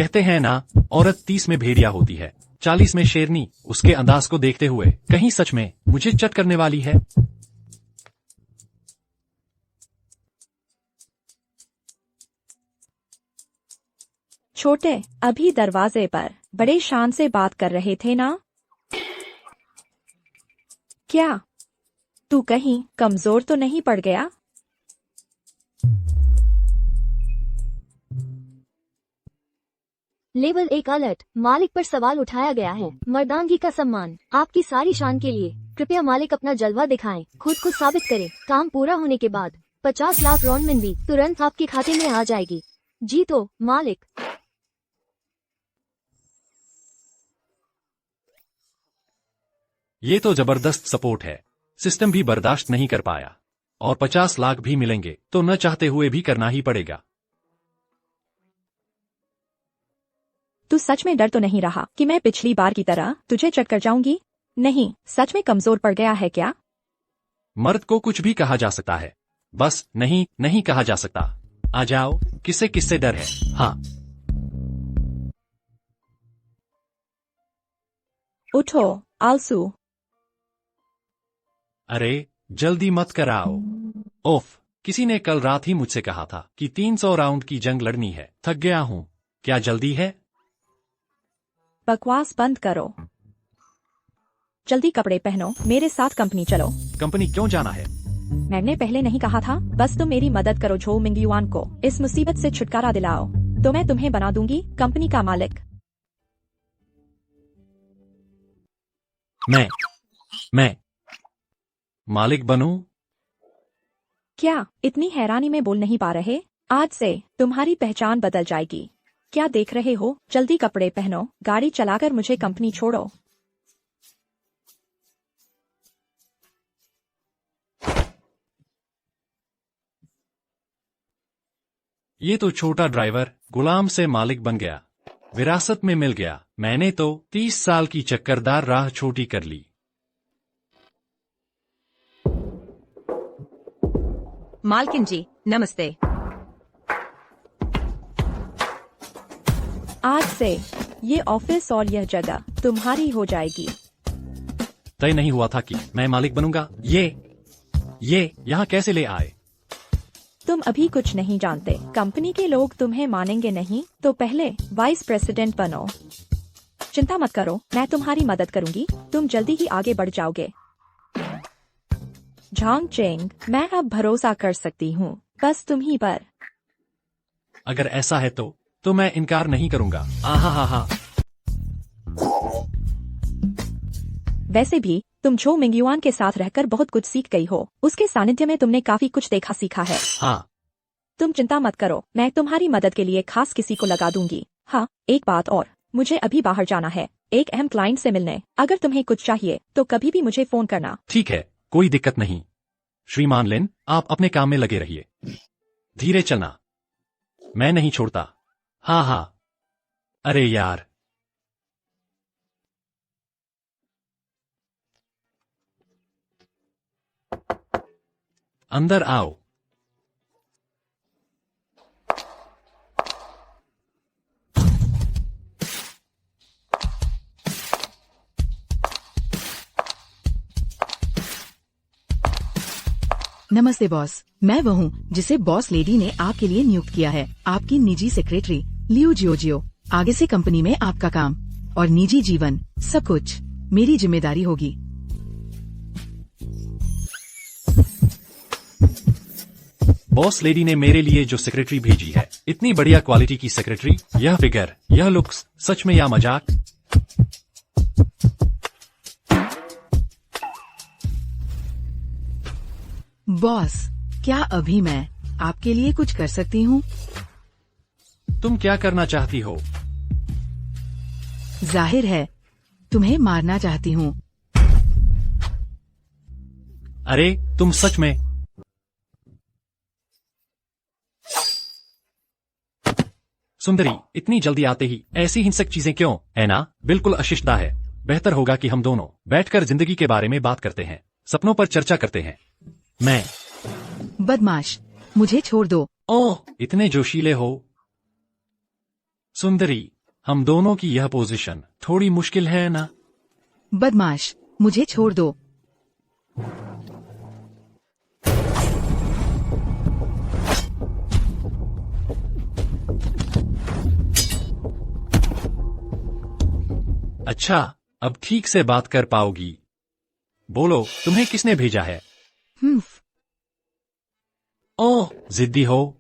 कहते हैं ना, औरत 30 में भेड़िया होती है, 40 में शेरनी। उसके अंदाज को देखते हुए कहीं सच में मुझे चट करने वाली है।
छोटे, अभी दरवाजे पर बड़े शान से बात कर रहे थे ना? क्या तू कहीं कमजोर तो नहीं पड़ गया?
लेवल 1 अलर्ट, मालिक पर सवाल उठाया गया है। मर्दानगी का सम्मान आपकी सारी शान के लिए। कृपया मालिक अपना जलवा दिखाएं, खुद को साबित करें। काम पूरा होने के बाद 50 लाख रॉनमन भी तुरंत आपके खाते में आ जाएगी। जी तो मालिक।
ये तो जबरदस्त सपोर्ट है। सिस्टम भी बर्दाश्त नहीं कर पाया। और 50 लाख भी मिलेंगे तो न चाहते हुए भी करना ही पड़ेगा।
तू सच में डर तो नहीं रहा कि मैं पिछली बार की तरह तुझे चट कर जाऊंगी? नहीं, सच में कमजोर पड़ गया है क्या?
मर्द को कुछ भी कहा जा सकता है, बस नहीं कहा जा सकता। आ जाओ, किससे डर है? हाँ,
उठो आलसू।
अरे जल्दी मत कराओ। ओफ, किसी ने कल रात ही मुझसे कहा था कि 300 राउंड की जंग लड़नी है। थक गया हूँ। क्या जल्दी है?
बकवास बंद करो। जल्दी कपड़े पहनो, मेरे साथ कंपनी चलो।
कंपनी क्यों जाना है?
मैंने पहले नहीं कहा था? बस तुम मेरी मदद करो झो मिंगयुआन को इस मुसीबत से छुटकारा दिलाओ, तो मैं तुम्हें बना दूंगी कंपनी का मालिक।
मैं मालिक बनूं?
क्या इतनी हैरानी में बोल नहीं पा रहे? आज से तुम्हारी पहचान बदल जाएगी। क्या देख रहे हो? जल्दी कपड़े पहनो, गाड़ी चलाकर मुझे कंपनी छोड़ो।
ये तो छोटा ड्राइवर गुलाम से मालिक बन गया। विरासत में मिल गया। मैंने तो 30 साल की चक्करदार राह छोटी कर ली।
मालकिन जी नमस्ते।
आज से ये ऑफिस और यह जगह तुम्हारी हो जाएगी।
तय नहीं हुआ था कि मैं मालिक बनूंगा। ये यहाँ कैसे ले आए?
तुम अभी कुछ नहीं जानते। कंपनी के लोग तुम्हें मानेंगे नहीं, तो पहले वाइस प्रेसिडेंट बनो। चिंता मत करो, मैं तुम्हारी मदद करूंगी। तुम जल्दी ही आगे बढ़ जाओगे। झांग चेंग, मैं अब भरोसा कर सकती हूँ, बस तुम ही पर।
अगर ऐसा है तो मैं इनकार नहीं करूंगा। आहा।
वैसे भी तुम झो मिंगयुआन के साथ रहकर बहुत कुछ सीख गई हो। उसके सानिध्य में तुमने काफी कुछ देखा सीखा है।
हाँ,
तुम चिंता मत करो, मैं तुम्हारी मदद के लिए खास किसी को लगा दूंगी। हाँ, एक बात और, मुझे अभी बाहर जाना है एक अहम क्लाइंट से मिलने। अगर तुम्हें कुछ चाहिए तो कभी भी मुझे फोन करना।
ठीक है, कोई दिक्कत नहीं। श्रीमान लिन, आप अपने काम में लगे रहिए। धीरे चलना, मैं नहीं छोड़ता। हाँ। अरे यार, अंदर आओ।
नमस्ते बॉस, मैं वो हूँ जिसे बॉस लेडी ने आपके लिए नियुक्त किया है। आपकी निजी सेक्रेटरी लियो जियोजियो। आगे से कंपनी में आपका काम और निजी जीवन सब कुछ मेरी जिम्मेदारी होगी।
बॉस लेडी ने मेरे लिए जो सेक्रेटरी भेजी है, इतनी बढ़िया क्वालिटी की सेक्रेटरी। यह फिगर, यह लुक्स, सच में या मजाक?
बॉस, क्या अभी मैं आपके लिए कुछ कर सकती हूँ?
तुम क्या करना चाहती हो?
जाहिर है तुम्हें मारना चाहती हूँ।
अरे तुम सच में? सुंदरी, इतनी जल्दी आते ही ऐसी हिंसक चीजें क्यों? है ना, बिल्कुल अशिष्टता है। बेहतर होगा कि हम दोनों बैठकर जिंदगी के बारे में बात करते हैं, सपनों पर चर्चा करते हैं। मैं
बदमाश, मुझे छोड़ दो।
ओह, इतने जोशीले हो। सुंदरी, हम दोनों की यह पोजीशन थोड़ी मुश्किल है ना?
बदमाश, मुझे छोड़ दो।
अच्छा, अब ठीक से बात कर पाओगी। बोलो, तुम्हें किसने भेजा है? ओह, जिद्दी हो।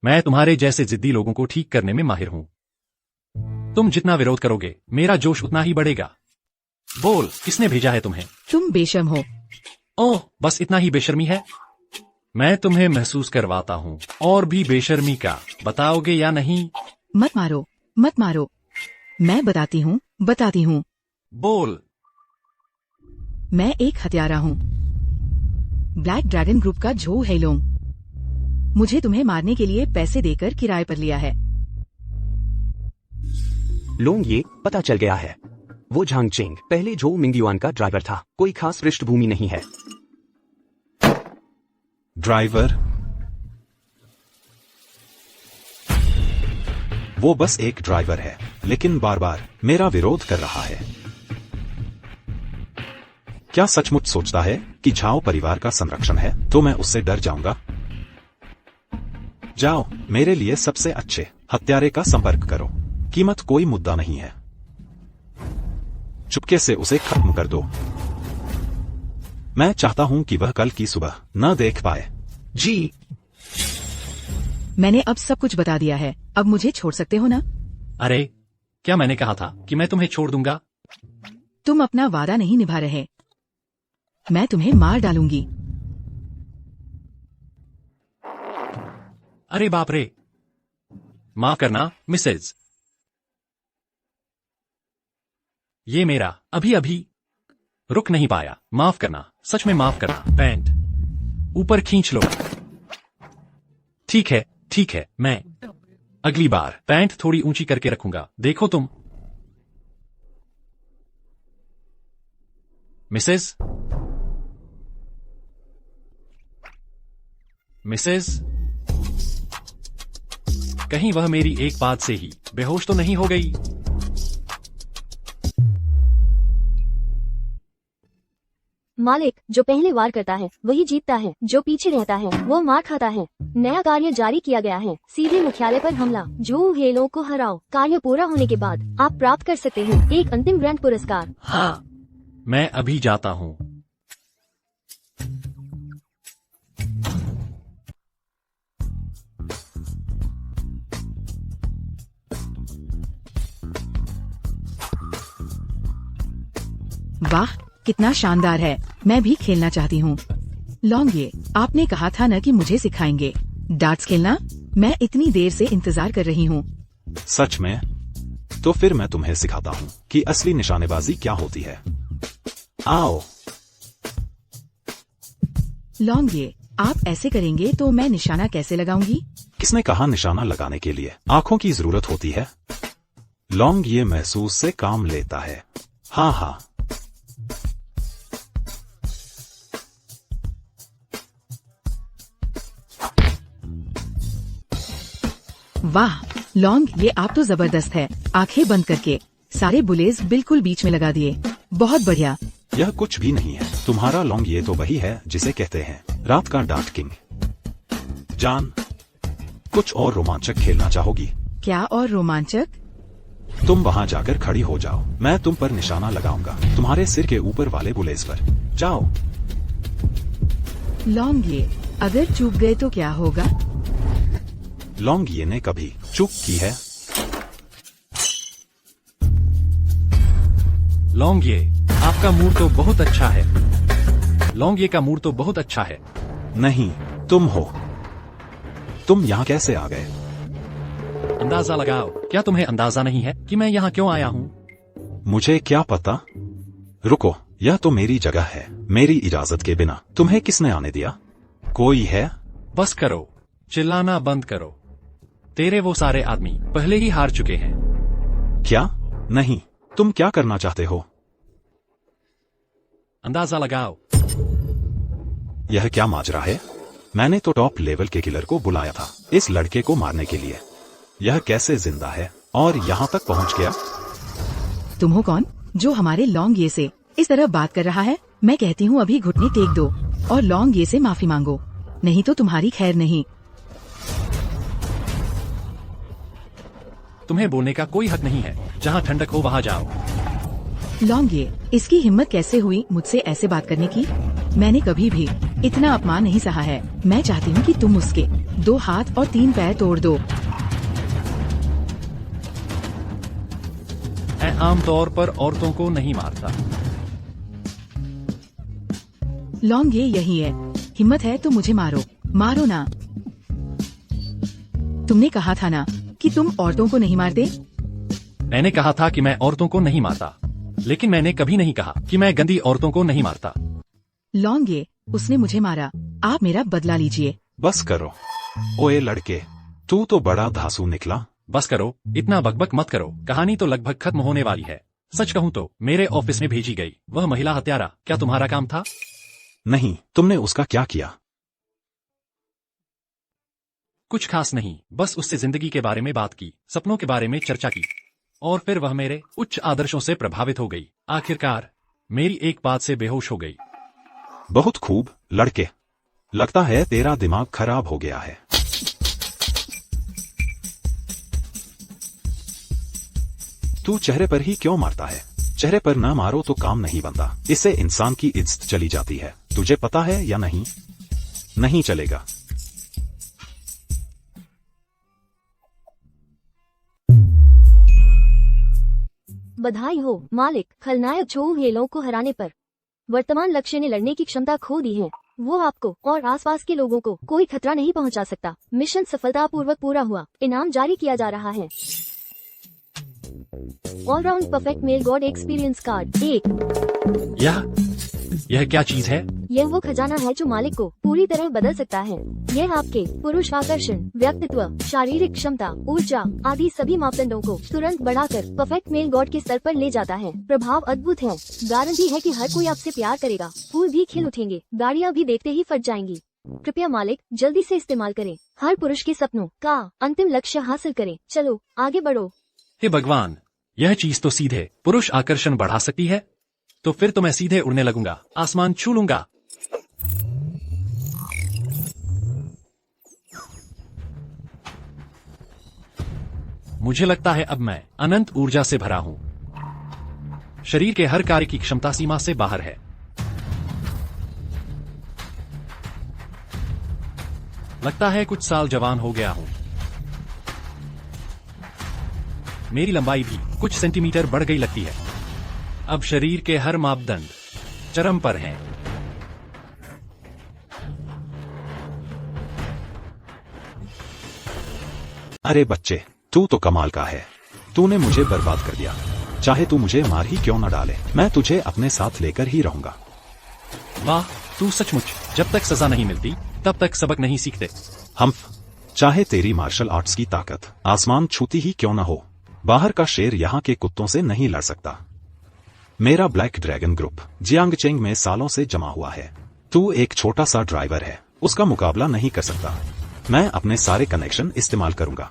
मैं तुम्हारे जैसे जिद्दी लोगों को ठीक करने में माहिर हूं। तुम जितना विरोध करोगे, मेरा जोश उतना ही बढ़ेगा। बोल, किसने भेजा है तुम्हें?
तुम बेशर्म हो।
ओह, बस इतना ही बेशर्मी है? मैं तुम्हें महसूस करवाता हूं और भी बेशर्मी का। बताओगे या नहीं?
मत मारो, मत मारो। मैं बताती हूँ।
बोल।
मैं एक हत्यारा हूँ। ब्लैक ड्रैगन ग्रुप का झो है लोंग। मुझे तुम्हें मारने के लिए पैसे देकर किराए पर लिया है।
लोंग, ये पता चल गया है। वो झांग चेंग पहले जो मिंगयुआन का ड्राइवर था। कोई खास पृष्ठभूमि नहीं है।
ड्राइवर? वो बस एक ड्राइवर है, लेकिन बार बार मेरा विरोध कर रहा है। क्या सचमुच सोचता है कि झाओ परिवार का संरक्षण है तो मैं उससे डर जाऊंगा? जाओ, मेरे लिए सबसे अच्छे हत्यारे का संपर्क करो। कीमत कोई मुद्दा नहीं है। चुपके से उसे खत्म कर दो। मैं चाहता हूं कि वह कल की सुबह न देख पाए।
जी,
मैंने अब सब कुछ बता दिया है। अब मुझे छोड़ सकते हो ना?
अरे, क्या मैंने कहा था कि मैं तुम्हें छोड़ दूंगा?
तुम अपना वादा नहीं निभा रहे। मैं तुम्हें मार डालूंगी।
अरे बाप रे! माफ करना मिसेज। ये मेरा अभी रुक नहीं पाया। माफ करना, सच में माफ करना। पैंट ऊपर खींच लो। ठीक है, मैं अगली बार पैंट थोड़ी ऊंची करके रखूंगा। देखो तुम। मिसेज, कहीं वह मेरी एक बात से ही बेहोश तो नहीं हो गई?
मालिक, जो पहले वार करता है वही जीतता है। जो पीछे रहता है वो मार खाता है। नया कार्य जारी किया गया है। सीधे मुख्यालय पर हमला। जो हेलों को हराओ। कार्य पूरा होने के बाद आप प्राप्त कर सकते हैं एक अंतिम ग्रैंड पुरस्कार।
हाँ, मैं अभी जाता हूँ।
वाह, कितना शानदार है। मैं भी खेलना चाहती हूँ। लॉन्ग, आपने कहा था न कि मुझे सिखाएंगे डार्ट्स खेलना। मैं इतनी देर से इंतजार कर रही हूँ।
सच में? तो फिर मैं तुम्हें सिखाता हूँ कि असली निशानेबाजी क्या होती है। आओ।
लॉन्ग, आप ऐसे करेंगे तो मैं निशाना कैसे लगाऊंगी?
किसने कहा निशाना लगाने के लिए आंखों की जरूरत होती है? लॉन्ग ये महसूस से काम लेता है। हाँ।
वाह लॉन्ग, ये आप तो जबरदस्त है। आंखें बंद करके सारे बुलेज बिल्कुल बीच में लगा दिए। बहुत बढ़िया।
यह कुछ भी नहीं है तुम्हारा लॉन्ग, ये तो वही है जिसे कहते हैं रात का डार्ट किंग। जान, कुछ और रोमांचक खेलना चाहोगी?
क्या और रोमांचक?
तुम वहाँ जाकर खड़ी हो जाओ। मैं तुम पर निशाना लगाऊंगा, तुम्हारे सिर के ऊपर वाले बुलेज पर। जाओ।
लॉन्ग, अगर चूक गए तो क्या होगा?
लॉन्ग, ये ने कभी चूक की है?
लॉन्ग, आपका मूड तो बहुत अच्छा है। लॉन्ग, का मूड तो बहुत अच्छा है।
नहीं, तुम हो। तुम यहाँ कैसे आ गए?
अंदाजा लगाओ। क्या तुम्हें अंदाजा नहीं है कि मैं यहाँ क्यों आया हूँ?
मुझे क्या पता। रुको, यह तो मेरी जगह है। मेरी इजाजत के बिना तुम्हें किसने आने दिया? कोई है?
बस करो, चिल्लाना बंद करो। तेरे वो सारे आदमी पहले ही हार चुके हैं।
क्या? नहीं, तुम क्या करना चाहते हो?
अंदाजा लगाओ।
यह क्या माजरा है? मैंने तो टॉप लेवल के किलर को बुलाया था इस लड़के को मारने के लिए। यह कैसे जिंदा है? और यहाँ तक पहुँच गया।
तुम हो कौन जो हमारे लॉन्ग ये से इस तरह बात कर रहा है? मैं कहती हूँ अभी घुटने टेक दो और लॉन्ग ये से माफी मांगो, नहीं तो तुम्हारी खैर नहीं।
तुम्हें बोलने का कोई हक नहीं है, जहाँ ठंडक हो वहाँ जाओ।
लॉन्ग ये, इसकी हिम्मत कैसे हुई मुझसे ऐसे बात करने की? मैंने कभी भी इतना अपमान नहीं सहा है। मैं चाहती हूँ कि तुम उसके 2 हाथ और 3 पैर तोड़ दो।
मैं आमतौर पर औरतों को नहीं मारता।
लॉन्ग ये यही है, हिम्मत है तो मुझे मारो, मारो ना। तुमने कहा था ना कि तुम औरतों को नहीं मारते।
मैंने कहा था कि मैं औरतों को नहीं मारता, लेकिन मैंने कभी नहीं कहा कि मैं गंदी औरतों को नहीं मारता।
लॉन्ग ये, उसने मुझे मारा, आप मेरा बदला लीजिए।
बस करो। ओए लड़के, तू तो बड़ा धांसू निकला।
बस करो, इतना बकबक मत करो, कहानी तो लगभग खत्म होने वाली है। सच कहूँ तो मेरे ऑफिस में भेजी गई वह महिला हत्यारा क्या तुम्हारा काम था?
नहीं, तुमने उसका क्या किया?
कुछ खास नहीं, बस उससे जिंदगी के बारे में बात की, सपनों के बारे में चर्चा की, और फिर वह मेरे उच्च आदर्शों से प्रभावित हो गई। आखिरकार मेरी एक बात से बेहोश हो गई।
बहुत खूब लड़के, लगता है तेरा दिमाग खराब हो गया है। तू चेहरे पर ही क्यों मारता है? चेहरे पर ना मारो तो काम नहीं बनता, इससे इंसान की इज्जत चली जाती है। तुझे पता है या नहीं? नहीं चलेगा।
बधाई हो मालिक, खलनायक चो हेलों को हराने पर वर्तमान लक्ष्य ने लड़ने की क्षमता खो दी है। वो आपको और आसपास के लोगों को कोई खतरा नहीं पहुंचा सकता। मिशन सफलतापूर्वक पूरा हुआ, इनाम जारी किया जा रहा है। All round perfect male god experience card 1।
यह क्या चीज है?
यह वो खजाना है जो मालिक को पूरी तरह बदल सकता है। यह आपके पुरुष आकर्षण, व्यक्तित्व, शारीरिक क्षमता, ऊर्जा आदि सभी मापदंडों को तुरंत बढ़ाकर परफेक्ट मेल गॉड के स्तर पर ले जाता है। प्रभाव अद्भुत है, गारंटी है कि हर कोई आपसे प्यार करेगा, फूल भी खिल उठेंगे, गाड़ियाँ भी देखते ही फट जाएंगी। कृपया मालिक जल्दी से इस्तेमाल करें, हर पुरुष के सपनों का अंतिम लक्ष्य हासिल करें। चलो आगे बढ़ो।
हे भगवान, यह चीज तो सीधे पुरुष आकर्षण बढ़ा सकती है। तो फिर तो मैं सीधे उड़ने लगूंगा, आसमान छू लूंगा। मुझे लगता है अब मैं अनंत ऊर्जा से भरा हूं। शरीर के हर कार्य की क्षमता सीमा से बाहर है। लगता है कुछ साल जवान हो गया हूं। मेरी लंबाई भी कुछ सेंटीमीटर बढ़ गई लगती है। अब शरीर के हर मापदंड चरम पर हैं।
अरे बच्चे, तू तो कमाल का है। तूने मुझे बर्बाद कर दिया। चाहे तू मुझे मार ही क्यों न डाले, मैं तुझे अपने साथ लेकर ही रहूंगा।
वाह, तू सचमुच जब तक सजा नहीं मिलती तब तक सबक नहीं सीखते।
हम चाहे तेरी मार्शल आर्ट्स की ताकत आसमान छूती ही क्यों न हो, बाहर का शेर यहाँ के कुत्तों से नहीं लड़ सकता। मेरा ब्लैक ड्रैगन ग्रुप जियांगचेंग में सालों से जमा हुआ है। तू एक छोटा सा ड्राइवर है, उसका मुकाबला नहीं कर सकता। मैं अपने सारे कनेक्शन इस्तेमाल करूंगा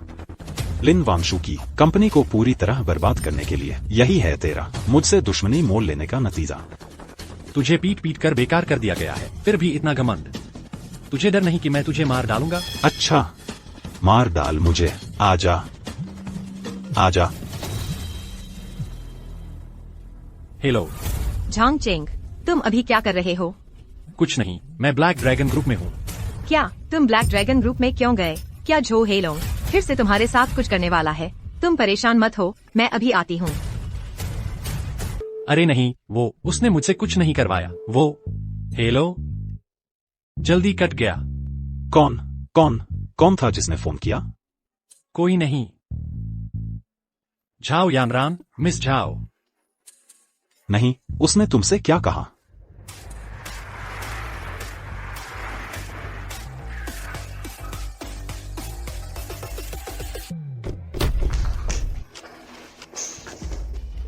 लिन वांशु की कंपनी को पूरी तरह बर्बाद करने के लिए। यही है तेरा मुझसे दुश्मनी मोल लेने का नतीजा।
तुझे पीट पीट कर बेकार कर दिया गया है, फिर भी इतना घमंड। तुझे डर नहीं कि मैं तुझे मार डालूंगा?
अच्छा, मार डाल मुझे। आजा आजा।
हेलो
झांग चेंग, तुम अभी क्या कर रहे हो?
कुछ नहीं, मैं ब्लैक ड्रैगन ग्रुप में हूँ।
क्या तुम ब्लैक ड्रैगन ग्रुप में क्यों गए? क्या झो हेलोंग फिर से तुम्हारे साथ कुछ करने वाला है? तुम परेशान मत हो, मैं अभी आती हूँ।
अरे नहीं, वो उसने मुझसे कुछ नहीं करवाया। वो हेलो जल्दी कट गया।
कौन कौन कौन था जिसने फोन किया?
कोई नहीं। Zhao Yanran, miss Zhao.
नहीं, उसने तुमसे क्या कहा?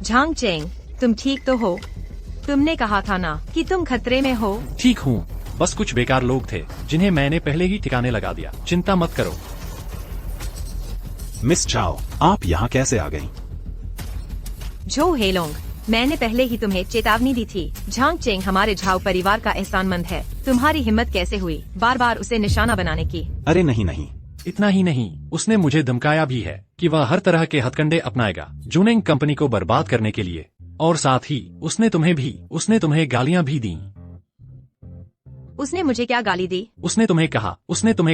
झांग चेंग, तुम ठीक तो हो? तुमने कहा था ना कि तुम खतरे में हो।
ठीक हूँ, बस कुछ बेकार लोग थे जिन्हें मैंने पहले ही ठिकाने लगा दिया। चिंता मत करो।
मिस चाओ, आप यहाँ कैसे आ गईं?
झो हेलोंग, मैंने पहले ही तुम्हें चेतावनी दी थी। झांग चेंग हमारे झाओ परिवार का एहसानमंद है। तुम्हारी हिम्मत कैसे हुई बार बार उसे निशाना बनाने की?
अरे नहीं नहीं,
इतना ही नहीं, उसने मुझे धमकाया भी है कि वह हर तरह के हथकंडे अपनाएगा जूनिंग कंपनी को बर्बाद करने के लिए। और साथ ही उसने तुम्हें गालियां भी दी।
उसने मुझे क्या गाली दी?
उसने तुम्हें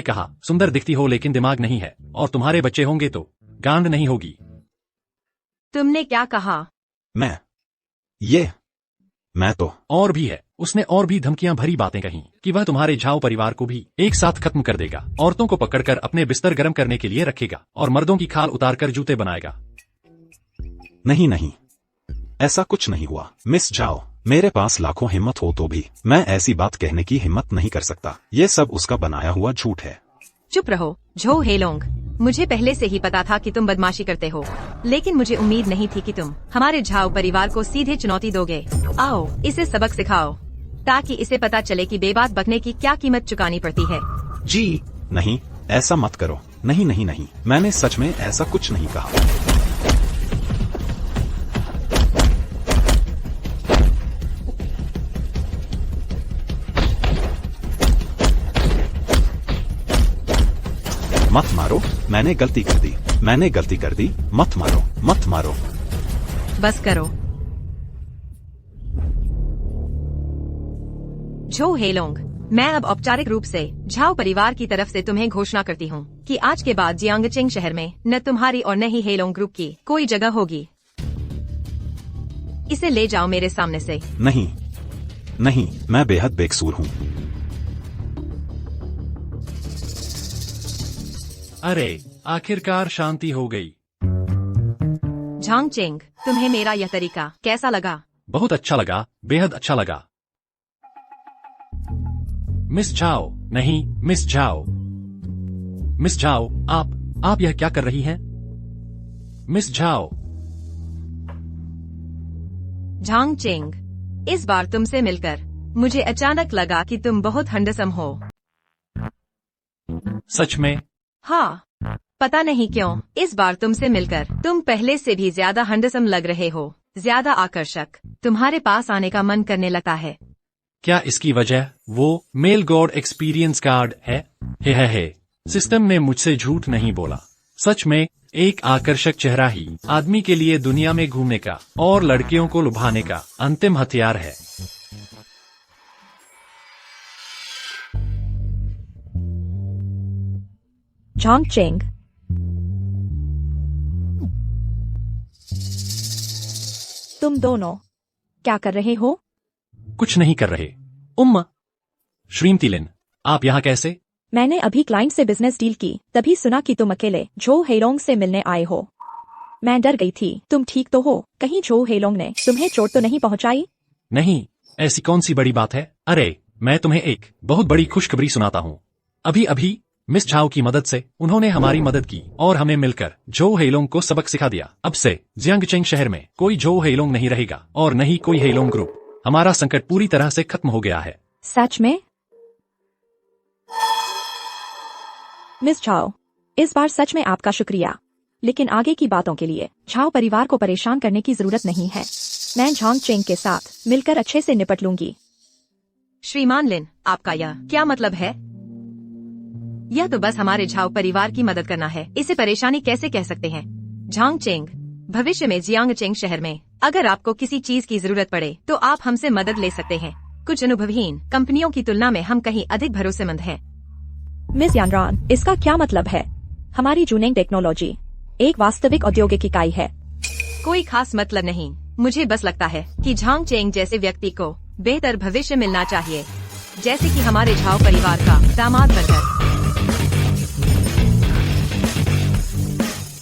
कहा सुंदर दिखती हो लेकिन दिमाग नहीं है, और तुम्हारे बच्चे होंगे तो गांड नहीं होगी।
तुमने क्या कहा?
मैं तो
और भी है, उसने और भी धमकियां भरी बातें कही कि वह तुम्हारे झाओ परिवार को भी एक साथ खत्म कर देगा, औरतों को पकड़कर अपने बिस्तर गर्म करने के लिए रखेगा और मर्दों की खाल उतारकर जूते बनाएगा।
नहीं, ऐसा कुछ नहीं हुआ। मिस जाओ, मेरे पास लाखों हिम्मत हो तो भी मैं ऐसी बात कहने की हिम्मत नहीं कर सकता। ये सब उसका बनाया हुआ झूठ है।
चुप रहो झो हेलोंग, मुझे पहले से ही पता था कि तुम बदमाशी करते हो, लेकिन मुझे उम्मीद नहीं थी कि तुम हमारे झाओ परिवार को सीधे चुनौती दोगे। आओ इसे सबक सिखाओ ताकि इसे पता चले कि बेबात बकने की क्या कीमत चुकानी पड़ती है।
जी नहीं, ऐसा मत करो। नहीं, मैंने सच में ऐसा कुछ नहीं कहा। मत मारो, मैंने गलती कर दी। मत मारो।
बस करो। झो हेलोंग, मैं अब औपचारिक रूप से झाओ परिवार की तरफ से तुम्हें घोषणा करती हूँ कि आज के बाद जियांगचेंग शहर में न तुम्हारी और न ही हेलोंग ग्रुप की कोई जगह होगी। इसे ले जाओ मेरे सामने से।
नहीं, मैं बेहद बेकसूर हूँ।
अरे आखिरकार शांति हो गई।
झांग चेंग, तुम्हें मेरा यह तरीका कैसा लगा?
बहुत अच्छा लगा, बेहद अच्छा लगा। मिस झाओ, आप यह क्या कर रही हैं? Miss Zhao.
झांग चेंग, इस बार तुमसे मिलकर मुझे अचानक लगा कि तुम बहुत हैंडसम हो।
सच में?
हाँ, पता नहीं क्यों इस बार तुमसे मिलकर तुम पहले से भी ज्यादा हैंडसम लग रहे हो, ज्यादा आकर्षक। तुम्हारे पास आने का मन करने लगता है।
क्या इसकी वजह वो मेल गॉड एक्सपीरियंस कार्ड है? हे। सिस्टम ने मुझसे झूठ नहीं बोला। सच में एक आकर्षक चेहरा ही आदमी के लिए दुनिया में घूमने का और लड़कियों को लुभाने का अंतिम हथियार है।
झांग चेंग, तुम दोनों क्या कर रहे हो?
कुछ नहीं कर रहे। श्रीमती लिन, आप यहाँ कैसे?
मैंने अभी क्लाइंट से बिजनेस डील की, तभी सुना कि तुम अकेले झो हेलोंग से मिलने आए हो। मैं डर गई थी। तुम ठीक तो हो? कहीं झो हेलोंग ने तुम्हें चोट तो नहीं पहुंचाई?
नहीं, ऐसी कौन सी बड़ी बात है। अरे मैं तुम्हें एक बहुत बड़ी खुशखबरी सुनाता हूँ। अभी मिस झाओ की मदद से उन्होंने हमारी मदद की और हमें मिलकर झो हेलोंग को सबक सिखा दिया। अब से जियांगचेंग शहर में कोई झो हेलोंग नहीं रहेगा और न ही कोई हेलोंग ग्रुप। हमारा संकट पूरी तरह से खत्म हो गया है।
सच में? मिस झाओ, इस बार सच में आपका शुक्रिया, लेकिन आगे की बातों के लिए झाओ परिवार को परेशान करने की जरूरत नहीं है। मैं झांग चेंग के साथ मिलकर अच्छे से निपट लूंगी।
श्रीमान लिन, आपका यह क्या मतलब है? यह तो बस हमारे झाओ परिवार की मदद करना है, इसे परेशानी कैसे कह सकते हैं? झांग चेंग, भविष्य में जियांगचेंग शहर में अगर आपको किसी चीज की जरूरत पड़े तो आप हमसे मदद ले सकते हैं। कुछ अनुभवहीन कंपनियों की तुलना में हम कहीं अधिक भरोसेमंद हैं।
मिस यानरान, इसका क्या मतलब है? हमारी जूनिंग टेक्नोलॉजी एक वास्तविक औद्योगिक इकाई है।
कोई खास मतलब नहीं, मुझे बस लगता है कि झांग चेंग जैसे व्यक्ति को बेहतर भविष्य मिलना चाहिए, जैसे कि हमारे झाओ परिवार का दामाद बनकर।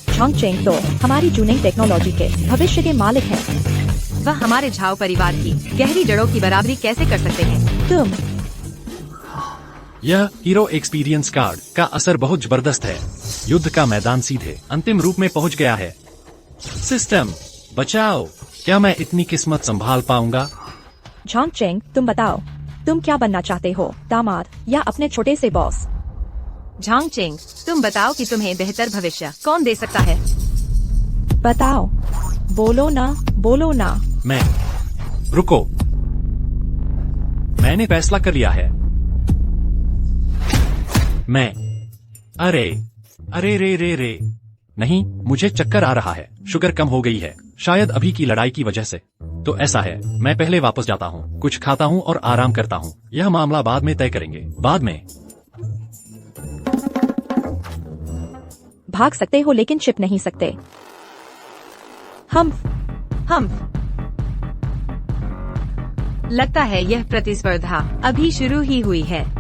झांग चेंग तो हमारी जूनिंग टेक्नोलॉजी के भविष्य के मालिक हैं।
वह हमारे झाओ परिवार की गहरी जड़ों की बराबरी कैसे कर सकते हैं?
तुम
यह हीरो एक्सपीरियंस कार्ड का असर बहुत जबरदस्त है। युद्ध का मैदान सीधे अंतिम रूप में पहुंच गया है। सिस्टम बचाओ। क्या मैं इतनी किस्मत संभाल पाऊंगा?
झांग चेंग, तुम बताओ, तुम क्या बनना चाहते हो, दामाद या अपने छोटे से बॉस?
झांग चेंग, तुम बताओ कि तुम्हें बेहतर भविष्य कौन दे सकता है?
बताओ, बोलो ना, बोलो ना।
मैं। रुको, मैंने फैसला कर लिया है। मैं। अरे अरे रे रे रे, नहीं, मुझे चक्कर आ रहा है। शुगर कम हो गई है, शायद अभी की लड़ाई की वजह से। तो ऐसा है, मैं पहले वापस जाता हूँ, कुछ खाता हूँ और आराम करता हूँ। यह मामला बाद में तय करेंगे, बाद में।
भाग सकते हो लेकिन छिप नहीं सकते। हम
लगता है यह प्रतिस्पर्धा अभी शुरू ही हुई है।